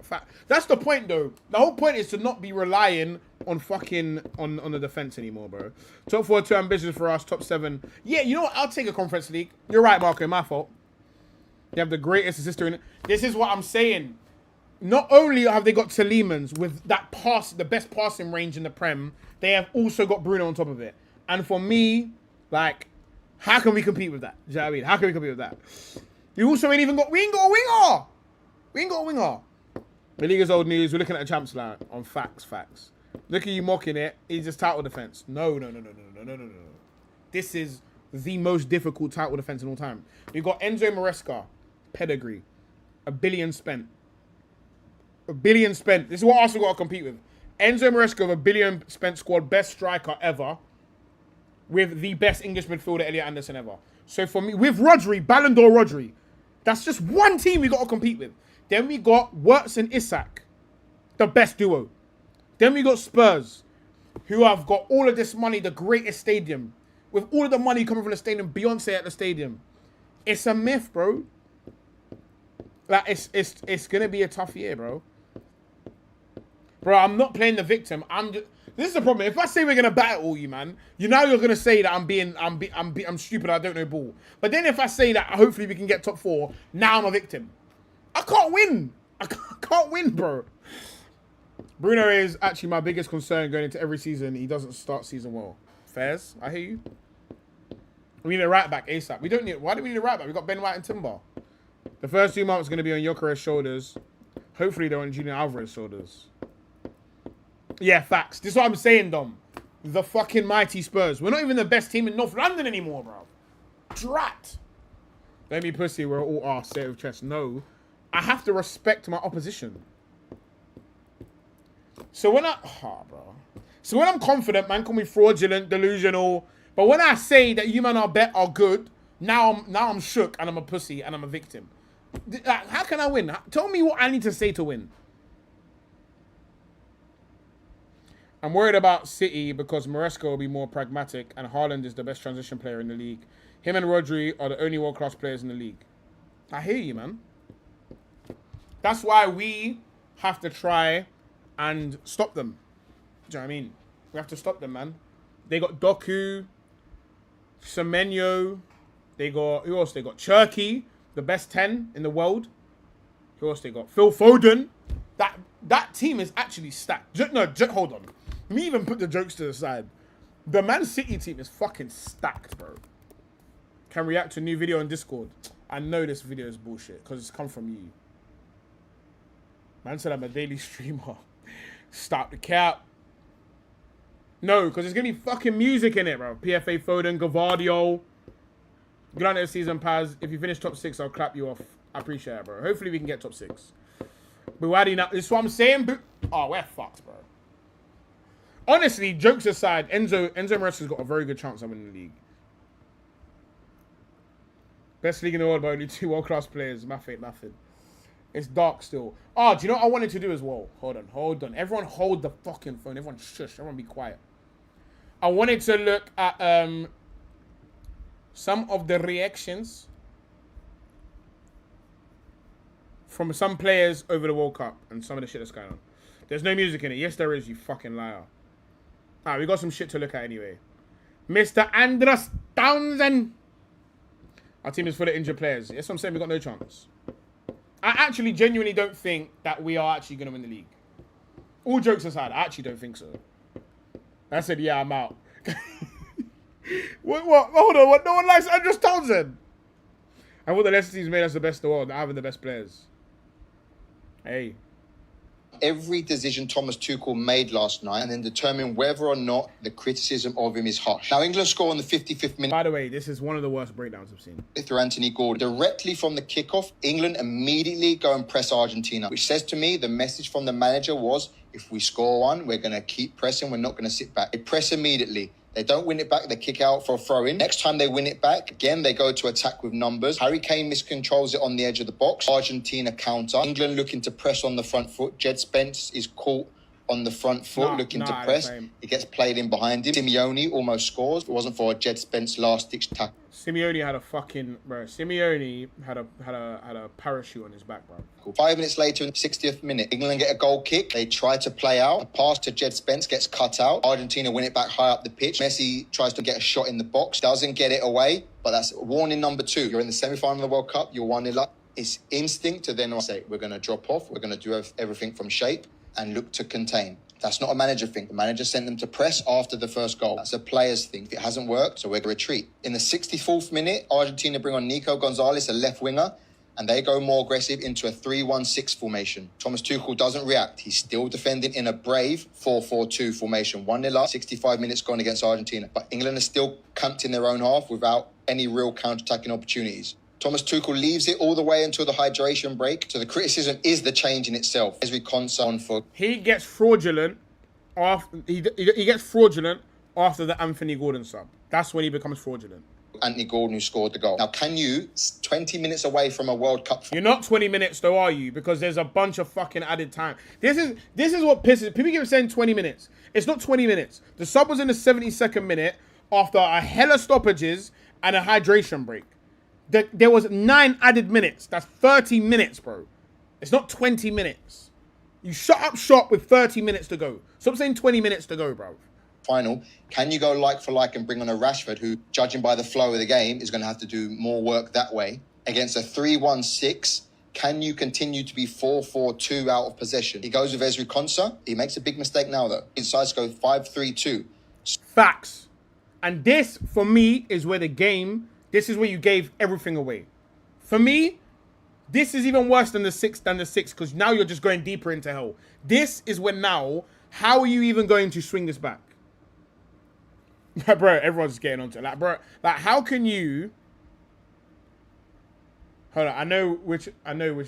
that's the point though. The whole point is to not be relying on fucking on the defense anymore, bro. Top 4 too ambitious for us. Top 7. Yeah, you know what? I'll take a Conference League. You're right, Marco. My fault. They have the greatest assist in it. This is what I'm saying. Not only have they got Tielemans with that pass, the best passing range in the Prem, they have also got Bruno on top of it. And for me, like, how can we compete with that? Do you know what I mean? How can we compete with that? We also ain't got a winger. We ain't got a winger. The league is old news. We're looking at a champs line on facts. Look at you mocking it. He's just title defense. No. This is the most difficult title defense in all time. We've got Enzo Maresca, pedigree, $1 billion spent. $1 billion spent. This is what Arsenal got to compete with. Enzo Maresca with $1 billion spent squad, best striker ever, with the best English midfielder, Elliot Anderson, ever. So for me, with Rodri, Ballon d'Or Rodri, that's just one team we got to compete with. Then we got Wirtz and Isak, the best duo. Then we got Spurs, who have got all of this money, the greatest stadium. With all of the money coming from the stadium, Beyonce at the stadium. It's a myth, bro. Like, it's going to be a tough year, bro. Bro, I'm not playing the victim. This is the problem. If I say we're gonna battle you, man, you're gonna say that I'm stupid. I don't know ball. But then if I say that hopefully we can get top 4, now I'm a victim. I can't win. I can't win, bro. Bruno is actually my biggest concern going into every season. He doesn't start season well. Fairs, I hear you. We need a right back ASAP. We don't need. Why do we need a right back? We got Ben White and Timber. The first 2 months are gonna be on Yokere's shoulders. Hopefully they're on Julian Alvarez's shoulders. Yeah, facts. This is what I'm saying, Dom. The fucking mighty Spurs. We're not even the best team in North London anymore, bro. Drat. Let me pussy, we're all arse, say it with chest. No. I have to respect my opposition. So when So when I'm confident, man, call me fraudulent, delusional. But when I say that you man are good, now I'm shook and I'm a pussy and I'm a victim. How can I win? Tell me what I need to say to win. I'm worried about City because Maresca will be more pragmatic and Haaland is the best transition player in the league. Him and Rodri are the only world-class players in the league. I hear you, man. That's why we have to try and stop them. Do you know what I mean? We have to stop them, man. They got Doku, Semenyo. They got, who else? They got Cherky, the best 10 in the world. Who else they got? Phil Foden. That team is actually stacked. Hold on. Let me even put the jokes to the side. The Man City team is fucking stacked, bro. Can react to a new video on Discord. I know this video is bullshit because it's come from you. Man said I'm a daily streamer. Stop the cap. No, because there's going to be fucking music in it, bro. PFA Foden, Gavardio. Good on this season, Paz. If you finish top 6, I'll clap you off. I appreciate it, bro. Hopefully we can get top 6. But why do you not? This is what I'm saying. Oh, we're fucked, bro. Honestly, jokes aside, Enzo Maresca's got a very good chance of winning the league. Best league in the world, but only 2 world-class players. Nothing. It's dark still. Oh, do you know what I wanted to do as well? Hold on. Everyone hold the fucking phone. Everyone shush. Everyone be quiet. I wanted to look at some of the reactions from some players over the World Cup and some of the shit that's going on. There's no music in it. Yes, there is, you fucking liar. Alright, we got some shit to look at anyway. Mr. Andros Townsend. Our team is full of injured players. That's what I'm saying. We got no chance. I actually genuinely don't think that we are actually going to win the league. All jokes aside, I actually don't think so. I said, yeah, I'm out. What? Hold on. What? No one likes Andrew Townsend. I thought the Leicester team's made us the best in the world, not having the best players. Hey. Every decision Thomas Tuchel made last night and then determine whether or not the criticism of him is harsh. Now, England score on the 55th minute. By the way, this is one of the worst breakdowns I've seen. Through Anthony Gordon. Directly from the kickoff, England immediately go and press Argentina, which says to me the message from the manager was, if we score one, we're going to keep pressing. We're not going to sit back. They press immediately. They don't win it back. They kick out for a throw-in. Next time they win it back, again, they go to attack with numbers. Harry Kane miscontrols it on the edge of the box. Argentina counter. England looking to press on the front foot. Jed Spence is caught on the front foot looking to press. It gets played in behind him. Simeone almost scores. If it wasn't for a Jed Spence last-ditch tackle. Simeone had a fucking... Bro, Simeone had a parachute on his back, bro. 5 minutes later, in the 60th minute, England get a goal kick. They try to play out. A pass to Jed Spence gets cut out. Argentina win it back high up the pitch. Messi tries to get a shot in the box. Doesn't get it away. But that's warning number 2. You're in the semi-final of the World Cup. You're 1-0 up. It's instinct to then say, we're going to drop off. We're going to do everything from shape and look to contain. That's not a manager thing. The manager sent them to press after the first goal. That's a player's thing. If it hasn't worked, so we're going to retreat. In the 64th minute, Argentina bring on Nico Gonzalez, a left winger, and they go more aggressive into a 3-1-6 formation. Thomas Tuchel doesn't react. He's still defending in a brave 4-4-2 formation. 1-0 up, 65 minutes gone against Argentina. But England is still camped in their own half without any real counter-attacking opportunities. Thomas Tuchel leaves it all the way until the hydration break. So the criticism is the change in itself. Ezri Konsa on foot. He gets fraudulent after he gets fraudulent after the Anthony Gordon sub. That's when he becomes fraudulent. Anthony Gordon who scored the goal. Now, can you, 20 minutes away from a World Cup... You're not 20 minutes though, are you? Because there's a bunch of fucking added time. This is what pisses... People keep saying 20 minutes. It's not 20 minutes. The sub was in the 72nd minute after a hella stoppages and a hydration break. There was 9 added minutes. That's 30 minutes, bro. It's not 20 minutes. You shut up shop with 30 minutes to go. Stop saying 20 minutes to go, bro. Final, can you go like for like and bring on a Rashford who, judging by the flow of the game, is going to have to do more work that way? Against a 3-1-6, can you continue to be 4-4-2 out of possession? He goes with Ezri Konsa. He makes a big mistake now, though. He decides to go 5-3-2. Facts. And this, for me, is where the game... This is where you gave everything away. For me, this is even worse than the 6 because now you're just going deeper into hell. This is when now, how are you even going to swing this back? Bro, everyone's getting onto it. Like, bro, like, how can you... Hold on, I know which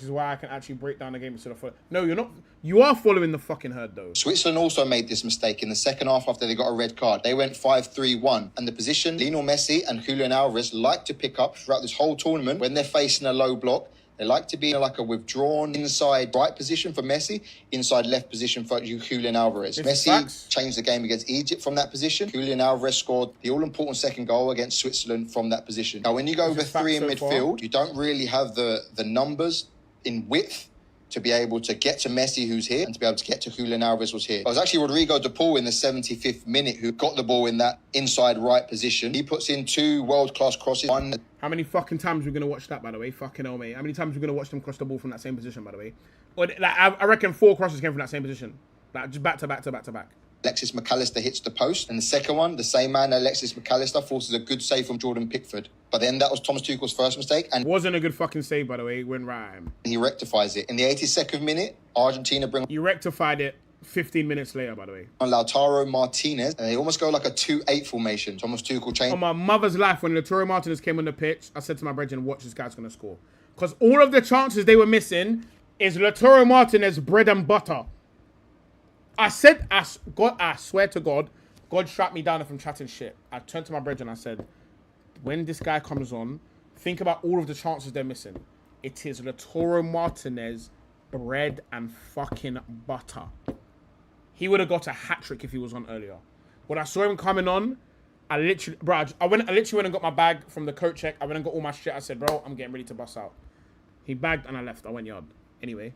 is why I can actually break down the game instead of... No, you're not... You are following the fucking herd, though. Switzerland also made this mistake in the second half after they got a red card. They went 5-3-1. And the position Lionel Messi and Julian Alvarez like to pick up throughout this whole tournament when they're facing a low block. They like to be in like a withdrawn inside right position for Messi, inside left position for Julian Alvarez. Messi changed the game against Egypt from that position. Julian Alvarez scored the all-important second goal against Switzerland from that position. Now, when you go over 3 in midfield, you don't really have the numbers in width to be able to get to Messi, who's here, and to be able to get to Julian Alvarez, who's here. It was actually Rodrigo de Paul in the 75th minute who got the ball in that inside right position. He puts in 2 world-class crosses. One. How many fucking times are we going to watch that, by the way? Fucking hell, mate. How many times are we going to watch them cross the ball from that same position, by the way? Or, like, I reckon 4 crosses came from that same position. Like, just back to back to back to back. Alexis McAllister hits the post. And the second one, the same man, Alexis McAllister, forces a good save from Jordan Pickford. But then that was Thomas Tuchel's first mistake. And wasn't a good fucking save, by the way. It went right. He rectifies it. In the 82nd minute, Argentina bring... You rectified it 15 minutes later, by the way. On Lautaro Martinez. And they almost go like a 2-8 formation. Thomas Tuchel changed... On my mother's life, when Lautaro Martinez came on the pitch, I said to my brethren, watch, this guy's going to score. Because all of the chances they were missing is Lautaro Martinez bread and butter. I said, I swear to God, God shot me down from chatting shit. I turned to my brethren and I said, when this guy comes on, think about all of the chances they're missing. It is Lautaro Martinez, bread and fucking butter. He would have got a hat-trick if he was on earlier. When I saw him coming on, I literally went and got my bag from the coat check. I went and got all my shit. I said, bro, I'm getting ready to bust out. He bagged and I left. I went yard. Anyway.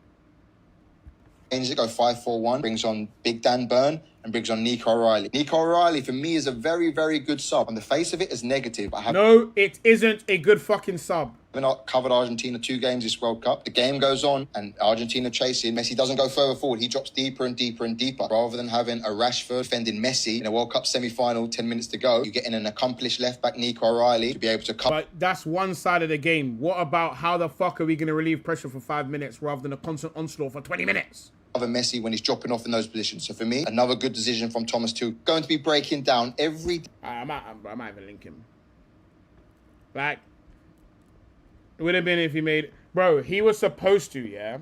Changes it, go 5-4-1, brings on Big Dan Burn and brings on Nico O'Reilly. Nico O'Reilly, for me, is a very, very good sub. On the face of it, is negative. No, it isn't a good fucking sub. not covered Argentina 2 games this World Cup. The game goes on and Argentina chasing. Messi doesn't go further forward. He drops deeper and deeper and deeper. Rather than having a Rashford defending Messi in a World Cup semi-final, 10 minutes to go, you're getting an accomplished left-back, Nico O'Reilly, to be able to cover. But that's one side of the game. What about how the fuck are we going to relieve pressure for 5 minutes rather than a constant onslaught for 20 minutes? Messi when he's dropping off in those positions. So for me, another good decision from Thomas Tuchel. Going to be breaking down every... I might even link him. Like, it would have been if he made... Bro, he was supposed to, yeah?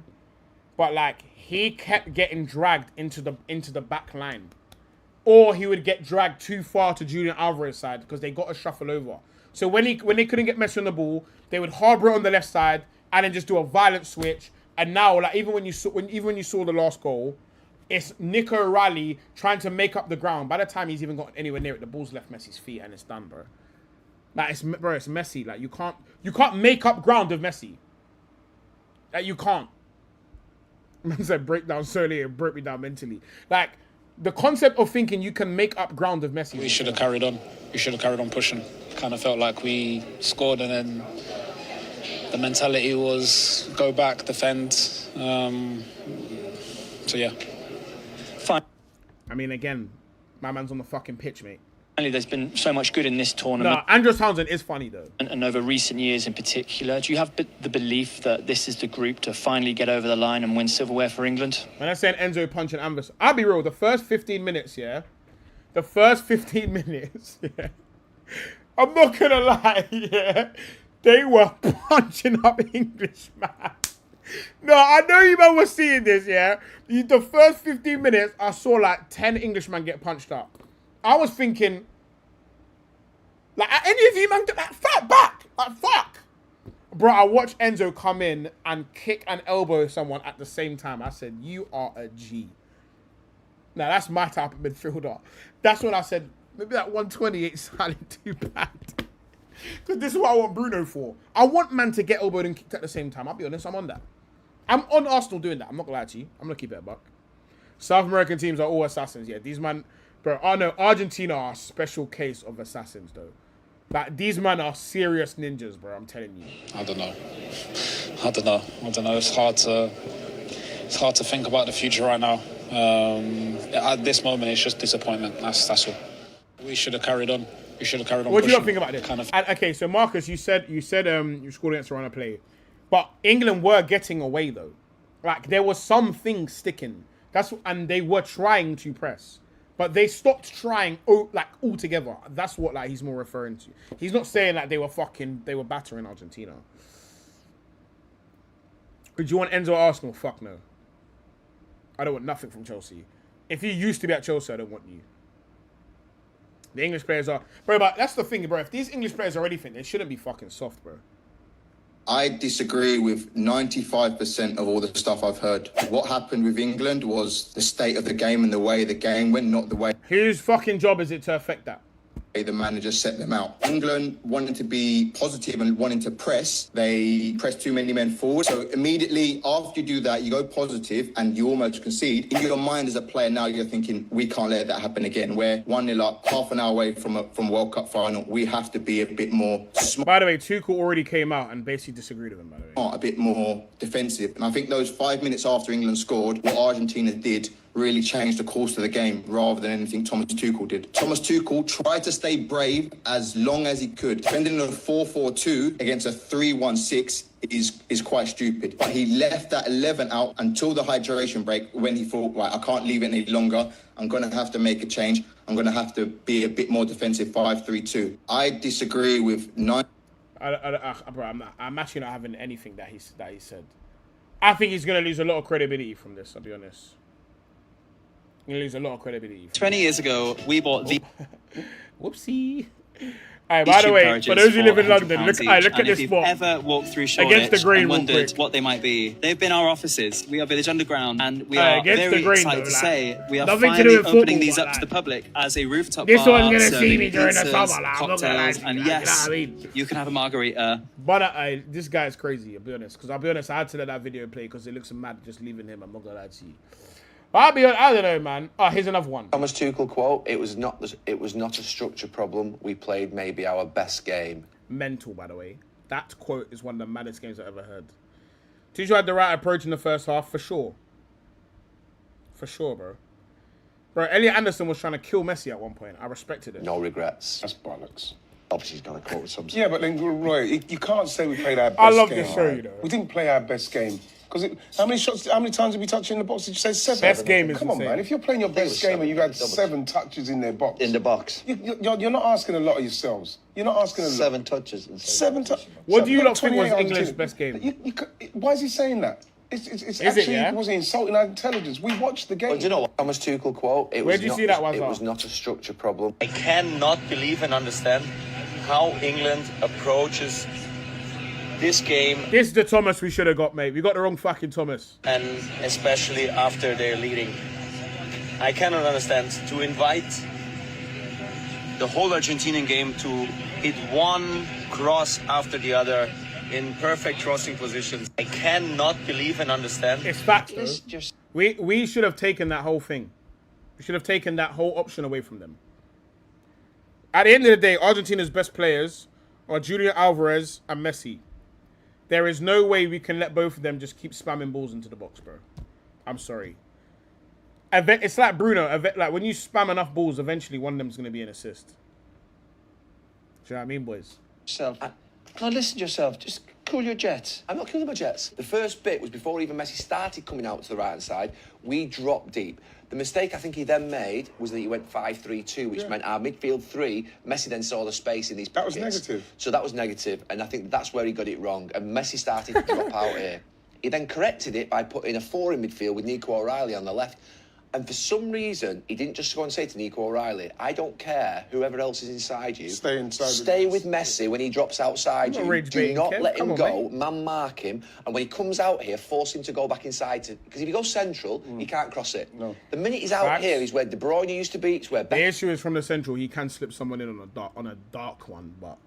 But, like, he kept getting dragged into the back line. Or he would get dragged too far to Julian Alvarez's side because they got to shuffle over. So when they couldn't get Messi on the ball, they would harbour it on the left side and then just do a violent switch. And now, like, even when you saw the last goal, it's Nico O'Reilly trying to make up the ground. By the time he's even got anywhere near it, the ball's left Messi's feet and it's done, bro. Like, it's Messi. Like, you can't make up ground with Messi. Like, you can't. Man said break down slowly and broke me down mentally. Like, the concept of thinking you can make up ground with Messi. We should have carried on. We should have carried on pushing. Kind of felt like we scored and then the mentality was go back, defend. So, yeah. Fine. I mean, again, my man's on the fucking pitch, mate. Finally, there's been so much good in this tournament. No, Andros Townsend is funny, though. And over recent years in particular, do you have the belief that this is the group to finally get over the line and win silverware for England? When I said Enzo punching Ambers, I'll be real, the first 15 minutes, yeah? The first 15 minutes, yeah? I'm not gonna lie, yeah? They were punching up English, man. No, I know you man was seeing this, yeah? The first 15 minutes, I saw like 10 Englishmen get punched up. I was thinking, like, are any of you man, like, fight back, like, fuck. Bro, I watched Enzo come in and kick and elbow someone at the same time. I said, you are a G. Now, that's my type of midfielder. That's when I said, maybe that 120 ain't sounding too bad. Because this is what I want Bruno for. I want man to get elbowed and kicked at the same time. I'll be honest, I'm on that. I'm on Arsenal doing that. I'm not going to lie to you. I'm going to keep it a buck. South American teams are all assassins. Yeah, these man... Bro, I know Argentina are a special case of assassins, though. Like, these men are serious ninjas, bro. I'm telling you. I don't know. It's hard to think about the future right now. At this moment, it's just disappointment. That's all. We should have carried on. What do you think about this? Okay, so Marcus, you said you scored against Toronto play, but England were getting away though. Like, there was some things sticking. And they were trying to press. But they stopped trying, like, altogether. That's what, like, he's more referring to. He's not saying that they were battering Argentina. But do you want Enzo Arsenal? Fuck no. I don't want nothing from Chelsea. If you used to be at Chelsea, I don't want you. The English players are... Bro, but that's the thing, bro. If these English players are anything, they shouldn't be fucking soft, bro. I disagree with 95% of all the stuff I've heard. What happened with England was the state of the game and the way the game went, not the way whose fucking job is it to affect that? the manager set them out. England wanted to be positive and wanting to press. They pressed too many men forward. So immediately after you do that, you go positive and you almost concede. In your mind as a player now, you're thinking, we can't let that happen again. We're 1-0 up, half an hour away from World Cup final. We have to be a bit more smart. By the way, Tuchel already came out and basically disagreed with him, by the way. A bit more defensive. And I think those 5 minutes after England scored, what Argentina did really changed the course of the game rather than anything Thomas Tuchel did. Thomas Tuchel tried to stay brave as long as he could. Defending a 4-4-2 against a 3-1-6 is quite stupid. But he left that 11 out until the hydration break when he thought, right, I can't leave it any longer. I'm going to have to make a change. I'm going to have to be a bit more defensive, 5-3-2. I disagree with bro, I'm actually not having anything that he said. I think he's going to lose a lot of credibility from this, I'll be honest. You lose a lot of credibility. 20 years ago, we bought the... Whoopsie. Alright, by the way, for those who live in London, look at this spot. If you've ever walked through Shoreditch and wondered what they might be, they've been our offices. We are Village Underground, and we are very excited to say we are finally opening these up to the public as a rooftop bar. This one's going to see me during the summer. Cocktails, and yes, you can have a margarita. But this guy is crazy, I'll be honest. Because I'll be honest, I had to let that video play because it looks mad just leaving him. I'm not going to lie to you. I don't know, man. Oh, here's another one. Thomas Tuchel quote: "It was not a structure problem. We played maybe our best game." Mental, by the way. That quote is one of the maddest games I've ever heard. Tuchel had the right approach in the first half, for sure. For sure, bro. Bro, Elliot Anderson was trying to kill Messi at one point. I respected it. No regrets. That's bollocks. Obviously, he's going to quote with some. Yeah, but then, Roy, you can't say we played our best I love game. this show, you know. We didn't play our best game. Because how many times did we touch in the box? Did you say 7? Best game is Come on, insane. man. If you're playing your best game and you had 7 touches in their box. In the box. You're not asking a lot of yourselves. You're not asking a lot. 7 touches. And 7 touches. What do you lot think was England's best game? Why is he saying that? It's actually, was he insulting our intelligence? We watched the game. Well, do you know what? Thomas Tuchel quote? Where did you see that one? It was not a structure problem. I cannot believe and understand how England approaches this game. This is the Thomas we should have got, mate. We got the wrong fucking Thomas. And especially after they're leading. I cannot understand to invite the whole Argentinian game to hit one cross after the other in perfect crossing positions. I cannot believe and understand. It's facts, though. We should have taken that whole thing. We should have taken that whole option away from them. At the end of the day, Argentina's best players are Julian Alvarez and Messi. There is no way we can let both of them just keep spamming balls into the box, bro. I'm sorry. It's like Bruno. Like when you spam enough balls, eventually one of them's going to be an assist. Do you know what I mean, boys? Now listen to yourself. Just cool your jets. I'm not cooling my jets. The first bit was before even Messi started coming out to the right-hand side. We dropped deep. The mistake I think he then made was that he went 5-3-2, which meant our midfield 3, Messi then saw the space in these pockets. That was negative. So that was negative, and I think that's where he got it wrong. And Messi started to drop out here. He then corrected it by putting a 4 in midfield with Nico O'Reilly on the left. And for some reason, he didn't just go and say to Nico O'Reilly, I don't care, whoever else is inside you. Stay with Messi when he drops outside you. Do not let him go. Man mark him. And when he comes out here, force him to go back inside. Because if he goes central, he can't cross it. No. The minute he's out here, he's where De Bruyne used to be. It's where the issue is from the central. He can slip someone in on a dark one. But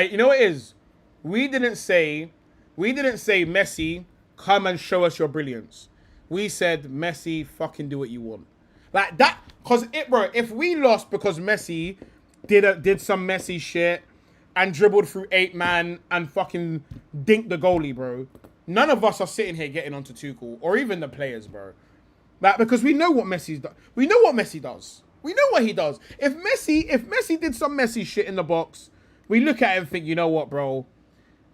you know what it is? We didn't say Messi, come and show us your brilliance. We said, Messi, fucking do what you want. Like that, because if we lost because Messi did some Messi shit and dribbled through 8 man and fucking dinked the goalie, bro, none of us are sitting here getting onto Tuchel or even the players, bro. Like, because we know what Messi does. We know what Messi does. We know what he does. If Messi did some Messi shit in the box, we look at it and think, you know what, bro?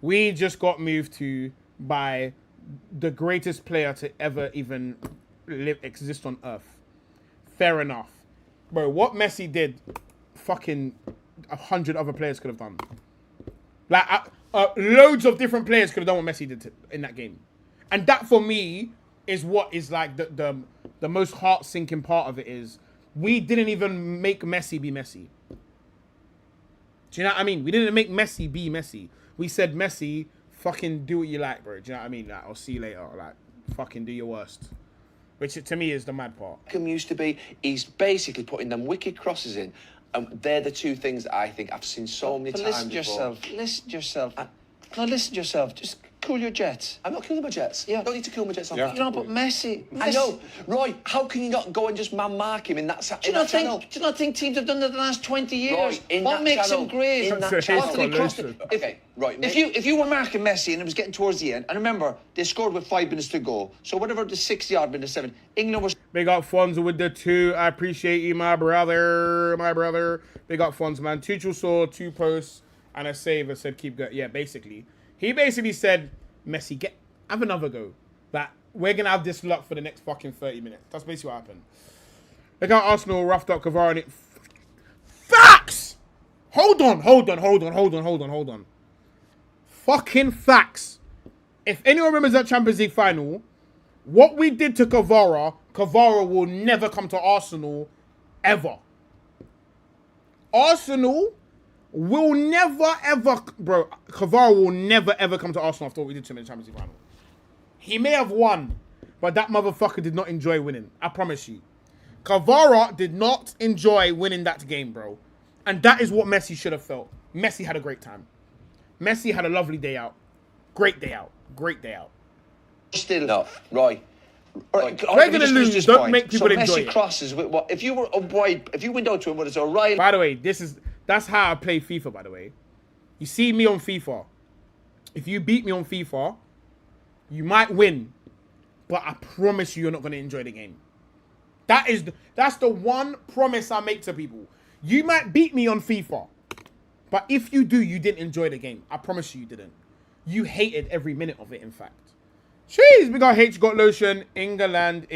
We just got moved to by the greatest player to ever even exist on earth. Fair enough. Bro, what Messi did, fucking 100 other players could have done. Like, loads of different players could have done what Messi did in that game. And that, for me, is what is like the most heart-sinking part of it is we didn't even make Messi be Messi. Do you know what I mean? We didn't make Messi be Messi. We said, Messi, fucking do what you like, bro. Do you know what I mean? Like, I'll see you later. Like, fucking do your worst. Which, to me, is the mad part. Used to be, he's basically putting them wicked crosses in. And they're the two things that I think I've seen so many times listen to yourself. Listen to yourself. Now listen to yourself. Just cool your jets. I'm not cooling my jets. Yeah. I don't need to cool my jets on You know, but Messi... I know. Roy, how can you not go and just man-mark him in that Do you not think teams have done that the last 20 years? Roy, what makes him great? In that channel. If you were marking Messi and it was getting towards the end, and remember, they scored with 5 minutes to go, so whatever the 60-odd minutes, 7, England was... Big up Fonz with the 2. I appreciate you, my brother. Big up Fonz, man. Tuchel saw 2 posts and a save and said, keep going. Yeah, basically. He basically said, Messi, have another go. Like, we're going to have this luck for the next fucking 30 minutes. That's basically what happened. Look how Arsenal roughed up Cavara and it... Facts! Hold on. Fucking facts. If anyone remembers that Champions League final, what we did to Cavara will never come to Arsenal ever. Arsenal will never, ever... Bro, Cavara will never, ever come to Arsenal after what we did to him in the Champions League final. He may have won, but that motherfucker did not enjoy winning. I promise you. Cavara did not enjoy winning that game, bro. And that is what Messi should have felt. Messi had a great time. Messi had a lovely day out. Great day out. Still enough, Roy. We're going to lose. Don't make people enjoy Messi crosses with what? If you were a wide, if you went out to him, what is O'Reilly? By the way, that's how I play FIFA, by the way. You see me on FIFA. If you beat me on FIFA, you might win, but I promise you, you're not going to enjoy the game. That's the one promise I make to people. You might beat me on FIFA, but if you do, you didn't enjoy the game. I promise you didn't. You hated every minute of it, in fact. Jeez, we got H, got lotion. England.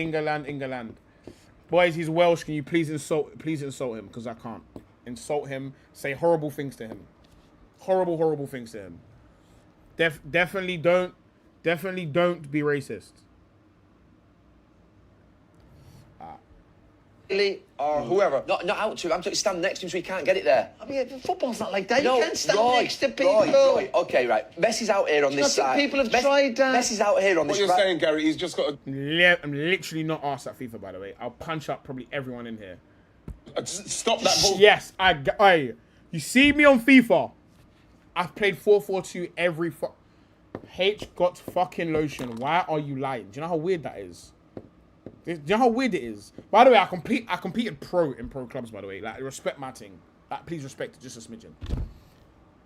Boys, he's Welsh. Can you please insult him? Because I can't. Insult him. Say horrible things to him. Horrible things to him. Definitely don't be racist. Or whoever. Not out to him. I'm talking stand next to him so he can't get it there. I mean, football's not like that. No, you can't stand next to people. Right. Okay, right. Messi's out here on this side. People have tried that. Messi's out here on this side. What you're saying, Gary, he's just got to... Yeah, I'm literally not arsed at FIFA, by the way. I'll punch up probably everyone in here. Stop that ball. Yes, you see me on FIFA. I've played 4-4-2 every... H got fucking lotion. Why are you lying? Do you know how weird that is? Do you know how weird it is? By the way, I competed pro in pro clubs, by the way. Like, respect my thing. Like, please respect it just a smidgen.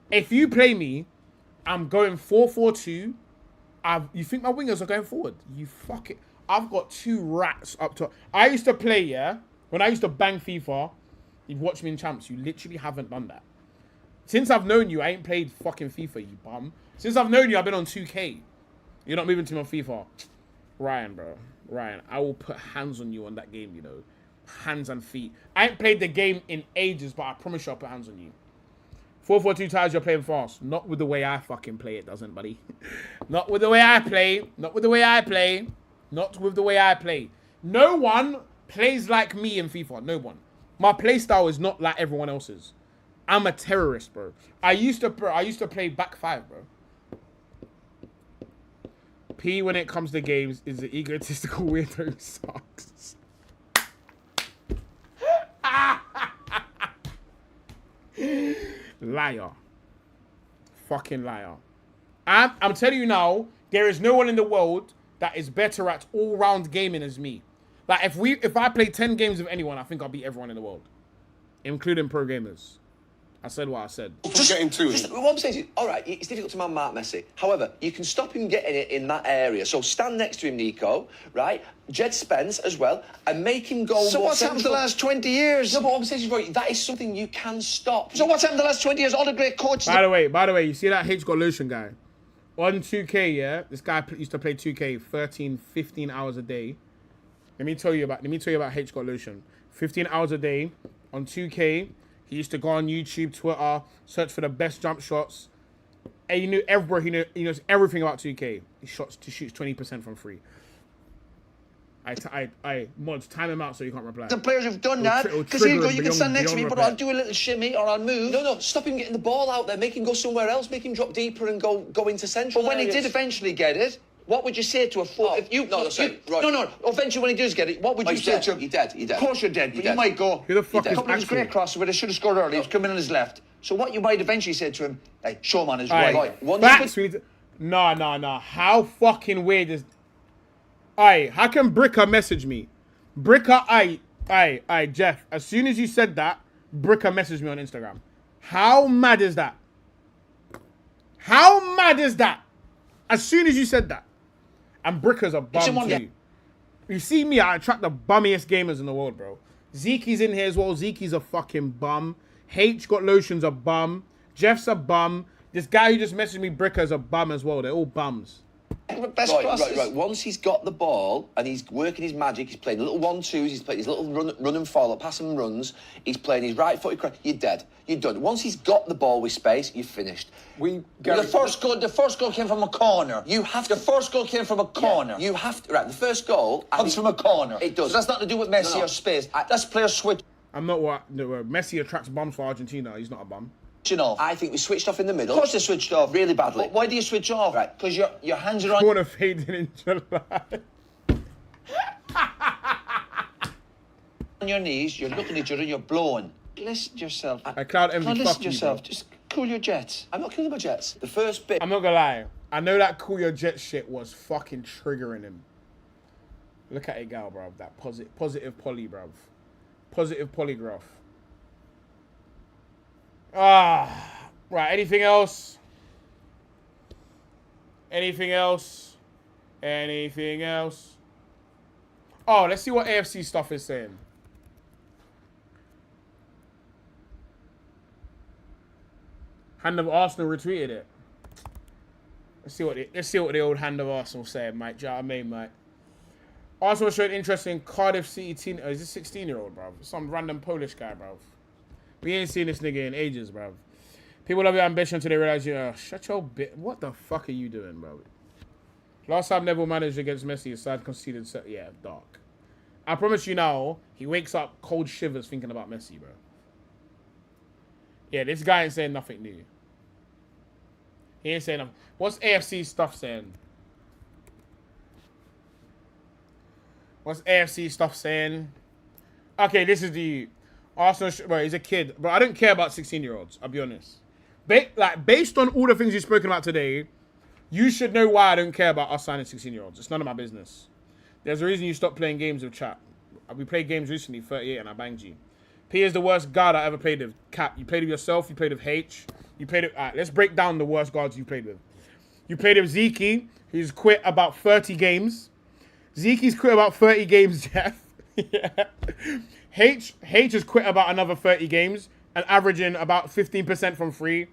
If you play me, I'm going 4-4-2. You think my wingers are going forward? You fuck it. I've got 2 rats up top. I used to play, yeah? When I used to bang FIFA, you've watched me in champs. You literally haven't done that. Since I've known you, I ain't played fucking FIFA, you bum. Since I've known you, I've been on 2K. You're not moving to me on FIFA. Ryan, bro. Ryan, I will put hands on you on that game, you know. Hands and feet. I ain't played the game in ages, but I promise you I'll put hands on you. 4-4-2 ties, you're playing fast. Not with the way I fucking play, it doesn't, buddy. Not with the way I play. Not with the way I play. Not with the way I play. No one plays like me in FIFA. No one. My play style is not like everyone else's. I'm a terrorist, bro. I used to play back 5, bro. P, when it comes to games, is the egotistical weirdo who sucks. Liar. Fucking liar. I'm telling you now, there is no one in the world that is better at all-round gaming as me. Like, if I play 10 games with anyone, I think I'll beat everyone in the world. Including pro gamers. I said what I said. Just getting to it. What I'm saying is, all right, it's difficult to man Mark Messi. However, you can stop him getting it in that area. So stand next to him, Nico, right? Jed Spence as well, and make him go. So what's happened the last 20 years? No, but what I'm saying is, right, that is something you can stop. So what's happened the last 20 years? All the great coaches. By the way, you see that H got lotion guy? On 2K, yeah? This guy used to play 2K 13, 15 hours a day. Let me tell you about H got lotion. 15 hours a day on 2K. He used to go on YouTube, Twitter, search for the best jump shots. And he knows everything about 2K. He shoots 20% from free. Mods, time him out so you can't reply. The players who've done that, because he'll go, you can stand next to me, but I'll do a little shimmy or I'll move. No, stop him getting the ball out there. Make him go somewhere else. Make him drop deeper and go into central. But when he did eventually get it, what would you say to a fool? No. Eventually, when he does get it, what would you say to him? He dead. Of course you're dead, but you might go. Who the fuck is a couple of great crosses where they should have scored early. He's coming on his left. So what you might eventually say to him, hey, show him on his right. No. How fucking weird is... Aye, how can Bricker message me? Bricker, aye, Jeff. As soon as you said that, Bricker messaged me on Instagram. How mad is that? How mad is that? As soon as you said that. And Bricker's a bum too. You see me, I attract the bummiest gamers in the world, bro. Zeke's in here as well. Zeke's a fucking bum. H got lotion's a bum. Jeff's a bum. This guy who just messaged me, Bricker's a bum as well. They're all bums. Right. Once he's got the ball and he's working his magic, he's playing little 1-2s, he's playing his little run and follow, pass and runs, he's playing his right-footed cross, you're dead. You're done. Once he's got the ball with space, you're finished. The first goal came from a corner. The first goal came from a corner. You have to. Right, the first goal comes from a corner. It does. So that's nothing to do with Messi or space. That's player switch. I'm not what Messi attracts bums for Argentina. He's not a bum. Off. I think we switched off in the middle. Of course they switched off. Really badly. But why do you switch off? Right. Because your hands are on... I want to fade in July. On your knees, you're looking at each other and you're blowing. Listen to yourself. Cloud envy. Listen to yourself. Just cool your jets. I'm not cooling my jets. The first bit... I'm not gonna lie. I know that cool your jet shit was fucking triggering him. Look at it, gal, bruv. That positive poly, bruv. Positive polygraph. Right, anything else? Anything else? Anything else? Oh, let's see what AFC stuff is saying. Hand of Arsenal retweeted it. Let's see what the old Hand of Arsenal said, mate. Do you know what I mean, mate? Arsenal showed interest in Cardiff City teen. Oh, is this 16-year-old, bro? Some random Polish guy, bro. We ain't seen this nigga in ages, bro. People love your ambition till they realize you. Shut your bit. What the fuck are you doing, bro? Last time Neville managed against Messi, his side conceded. Yeah, dark. I promise you now, he wakes up cold shivers thinking about Messi, bro. Yeah, this guy ain't saying nothing new. He ain't saying nothing. What's AFC stuff saying? What's AFC stuff saying? Okay, this is the Arsenal. Bro, he's a kid, bro. I don't care about 16-year-olds. I'll be honest. Based on all the things you've spoken about today, you should know why I don't care about us signing 16-year-olds. It's none of my business. There's a reason you stopped playing games with chat. We played games recently, 38, and I banged you. P is the worst guard I ever played with. Cap, you played with yourself. You played with H. You played with... Alright, let's break down the worst guards you played with. You played with Zeke, who's quit about 30 games. Zeke's quit about 30 games, Jeff. Yeah. H has quit about another 30 games and averaging about 15% from free.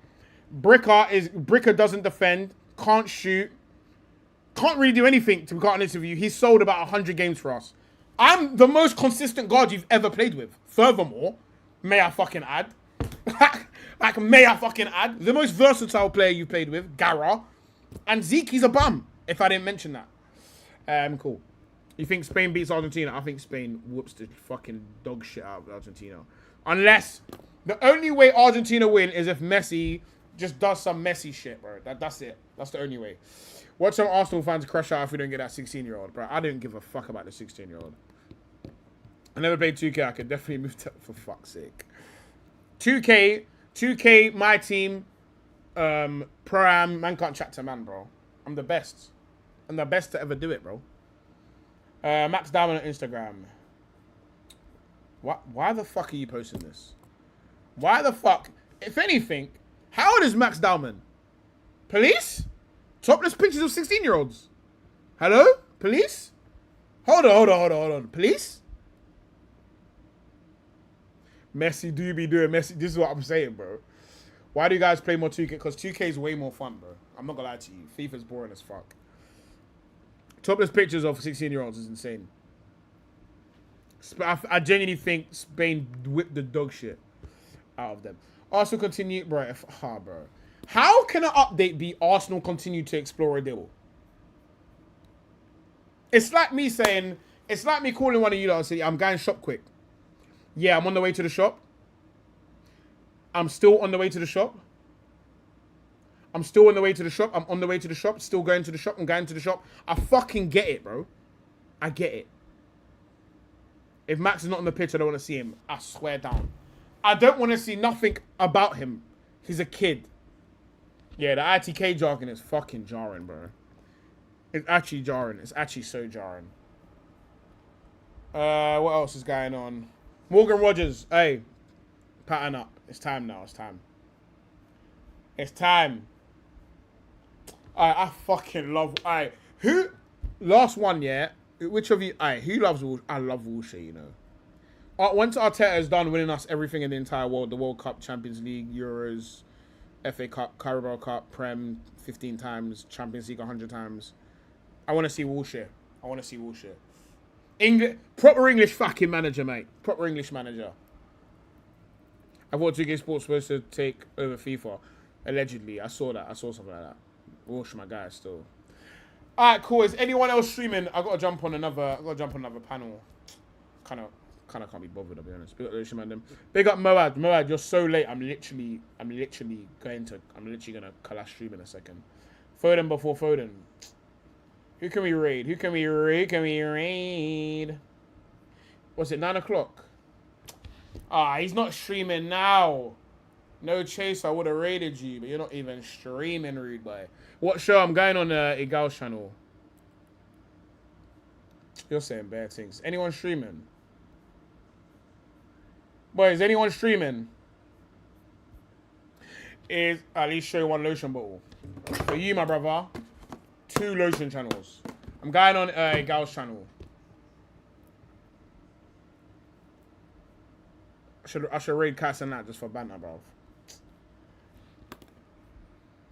Bricker doesn't defend, can't shoot, can't really do anything, to be quite honest with you. He's sold about 100 games for us. I'm the most consistent guard you've ever played with. Furthermore, may I fucking add, may I fucking add, the most versatile player you played with, Gara, and Zeke, he's a bum, if I didn't mention that. Cool. You think Spain beats Argentina? I think Spain whoops the fucking dog shit out of Argentina. Unless, the only way Argentina win is if Messi just does some Messi shit, bro. That's it. That's the only way. Watch some Arsenal fans crush out if we don't get that 16-year-old, bro. I don't give a fuck about the 16-year-old. I never played 2K. I could definitely move to, for fuck's sake. 2K, my team, Pro-Am, man can't chat to man, bro. I'm the best. I'm the best to ever do it, bro. Max Diamond on Instagram. Why the fuck are you posting this? Why the fuck? If anything, how old is Max Diamond? Police? Topless pictures of 16-year-olds. Hello? Police? Hold on. Police? Messi do be doing Messi. This is what I'm saying, bro. Why do you guys play more 2K? Because 2K is way more fun, bro. I'm not gonna lie to you. FIFA's boring as fuck. Topless pictures of 16-year-olds is insane. I genuinely think Spain whipped the dog shit out of them. Arsenal continue, bro. Bro. How can an update be Arsenal continue to explore a deal? It's like me saying, it's like me calling one of you lot and saying, I'm going shop quick. Yeah, I'm on the way to the shop. I'm still on the way to the shop. I'm still on the way to the shop. I'm on the way to the shop. Still going to the shop. I'm going to the shop. I fucking get it, bro. I get it. If Max is not on the pitch, I don't want to see him. I swear down. I don't want to see nothing about him. He's a kid. Yeah, the ITK jargon is fucking jarring, bro. It's actually jarring. It's actually so jarring. What else is going on? Morgan Rogers. Hey, pattern up. It's time now. It's time. It's time. Alright, I fucking love... Alright, who... Last one, yeah? Which of you... Alright, who loves... I love Wilshere, you know. Once Arteta is done winning us everything in the entire world, the World Cup, Champions League, Euros, FA Cup, Carabao Cup, Prem 15 times, Champions League 100 times, I want to see Wilshere. I want to see Wilshere. Proper English fucking manager, mate. Proper English manager. I thought 2K Sports was supposed to take over FIFA. Allegedly. I saw that. I saw something like that. Wilshere, my guy, still. Alright, cool. Is anyone else streaming? I gotta jump on another panel. Kinda can't be bothered, I'll be honest. Big up Lucian, man. Big up Moad. Moad, you're so late. I'm literally gonna collapse stream in a second. Foden before Foden. Who can we raid? What's it, 9 o'clock? Ah, he's not streaming now. No chase, I would have raided you, but you're not even streaming, rude boy. What show? I'm going on Igal's channel. You're saying bad things. Anyone streaming? Boy, is anyone streaming? Is at least show one lotion bottle. For you, my brother. 2 lotion channels. I'm going on Gal's channel. I should raid Cass and that just for banter, bro.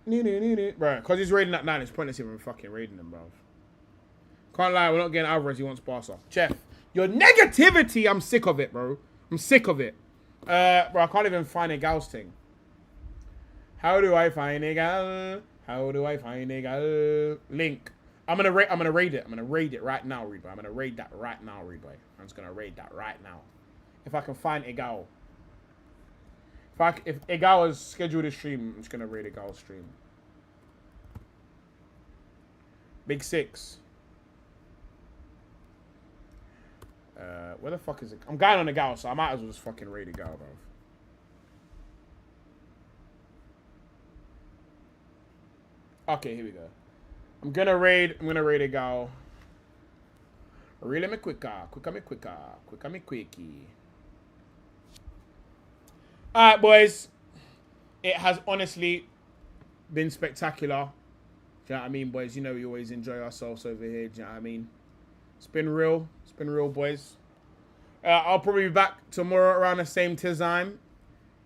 Bro, because he's raiding that 9, it's pointless even fucking raiding him, bro. Can't lie, we're not getting Alvarez, he wants Barca. Jeff, your negativity, I'm sick of it, bro. I'm sick of it. Bro, I can't even find a Gal's thing. How do I find a Gal? How do I find a Gal? Link. I'm gonna raid it. I'm gonna raid it right now, Readboy. I'm gonna raid that right now, Readboy. I'm just gonna raid that right now. If I can find Egal. If Egal has scheduled a stream, I'm just gonna raid Egal's stream. Big 6. Where the fuck is it? I'm going on Egal, so I might as well just fucking raid Egal, bro. Okay, here we go. I'm gonna raid Egal. Really me quicker. Quickie. Alright, boys. It has honestly been spectacular. Do you know what I mean, boys? You know we always enjoy ourselves over here. Do you know what I mean? It's been real. It's been real, boys. I'll probably be back tomorrow around the same time.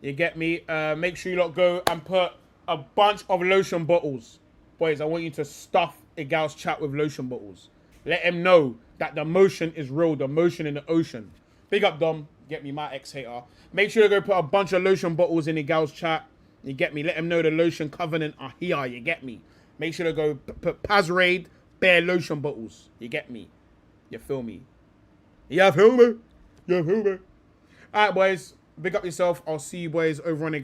You get me? Make sure you lot go and put a bunch of lotion bottles. Boys, I want you to stuff Egal's chat with lotion bottles. Let him know that the motion is real. The motion in the ocean. Big up, Dom. Get me, my ex-hater. Make sure to go put a bunch of lotion bottles in Egal's chat. You get me? Let him know the lotion covenant are here. You get me? Make sure to go put Pazraid bare lotion bottles. You get me? You feel me? You feel me? You feel me? Alright, boys. Big up yourself. I'll see you boys over on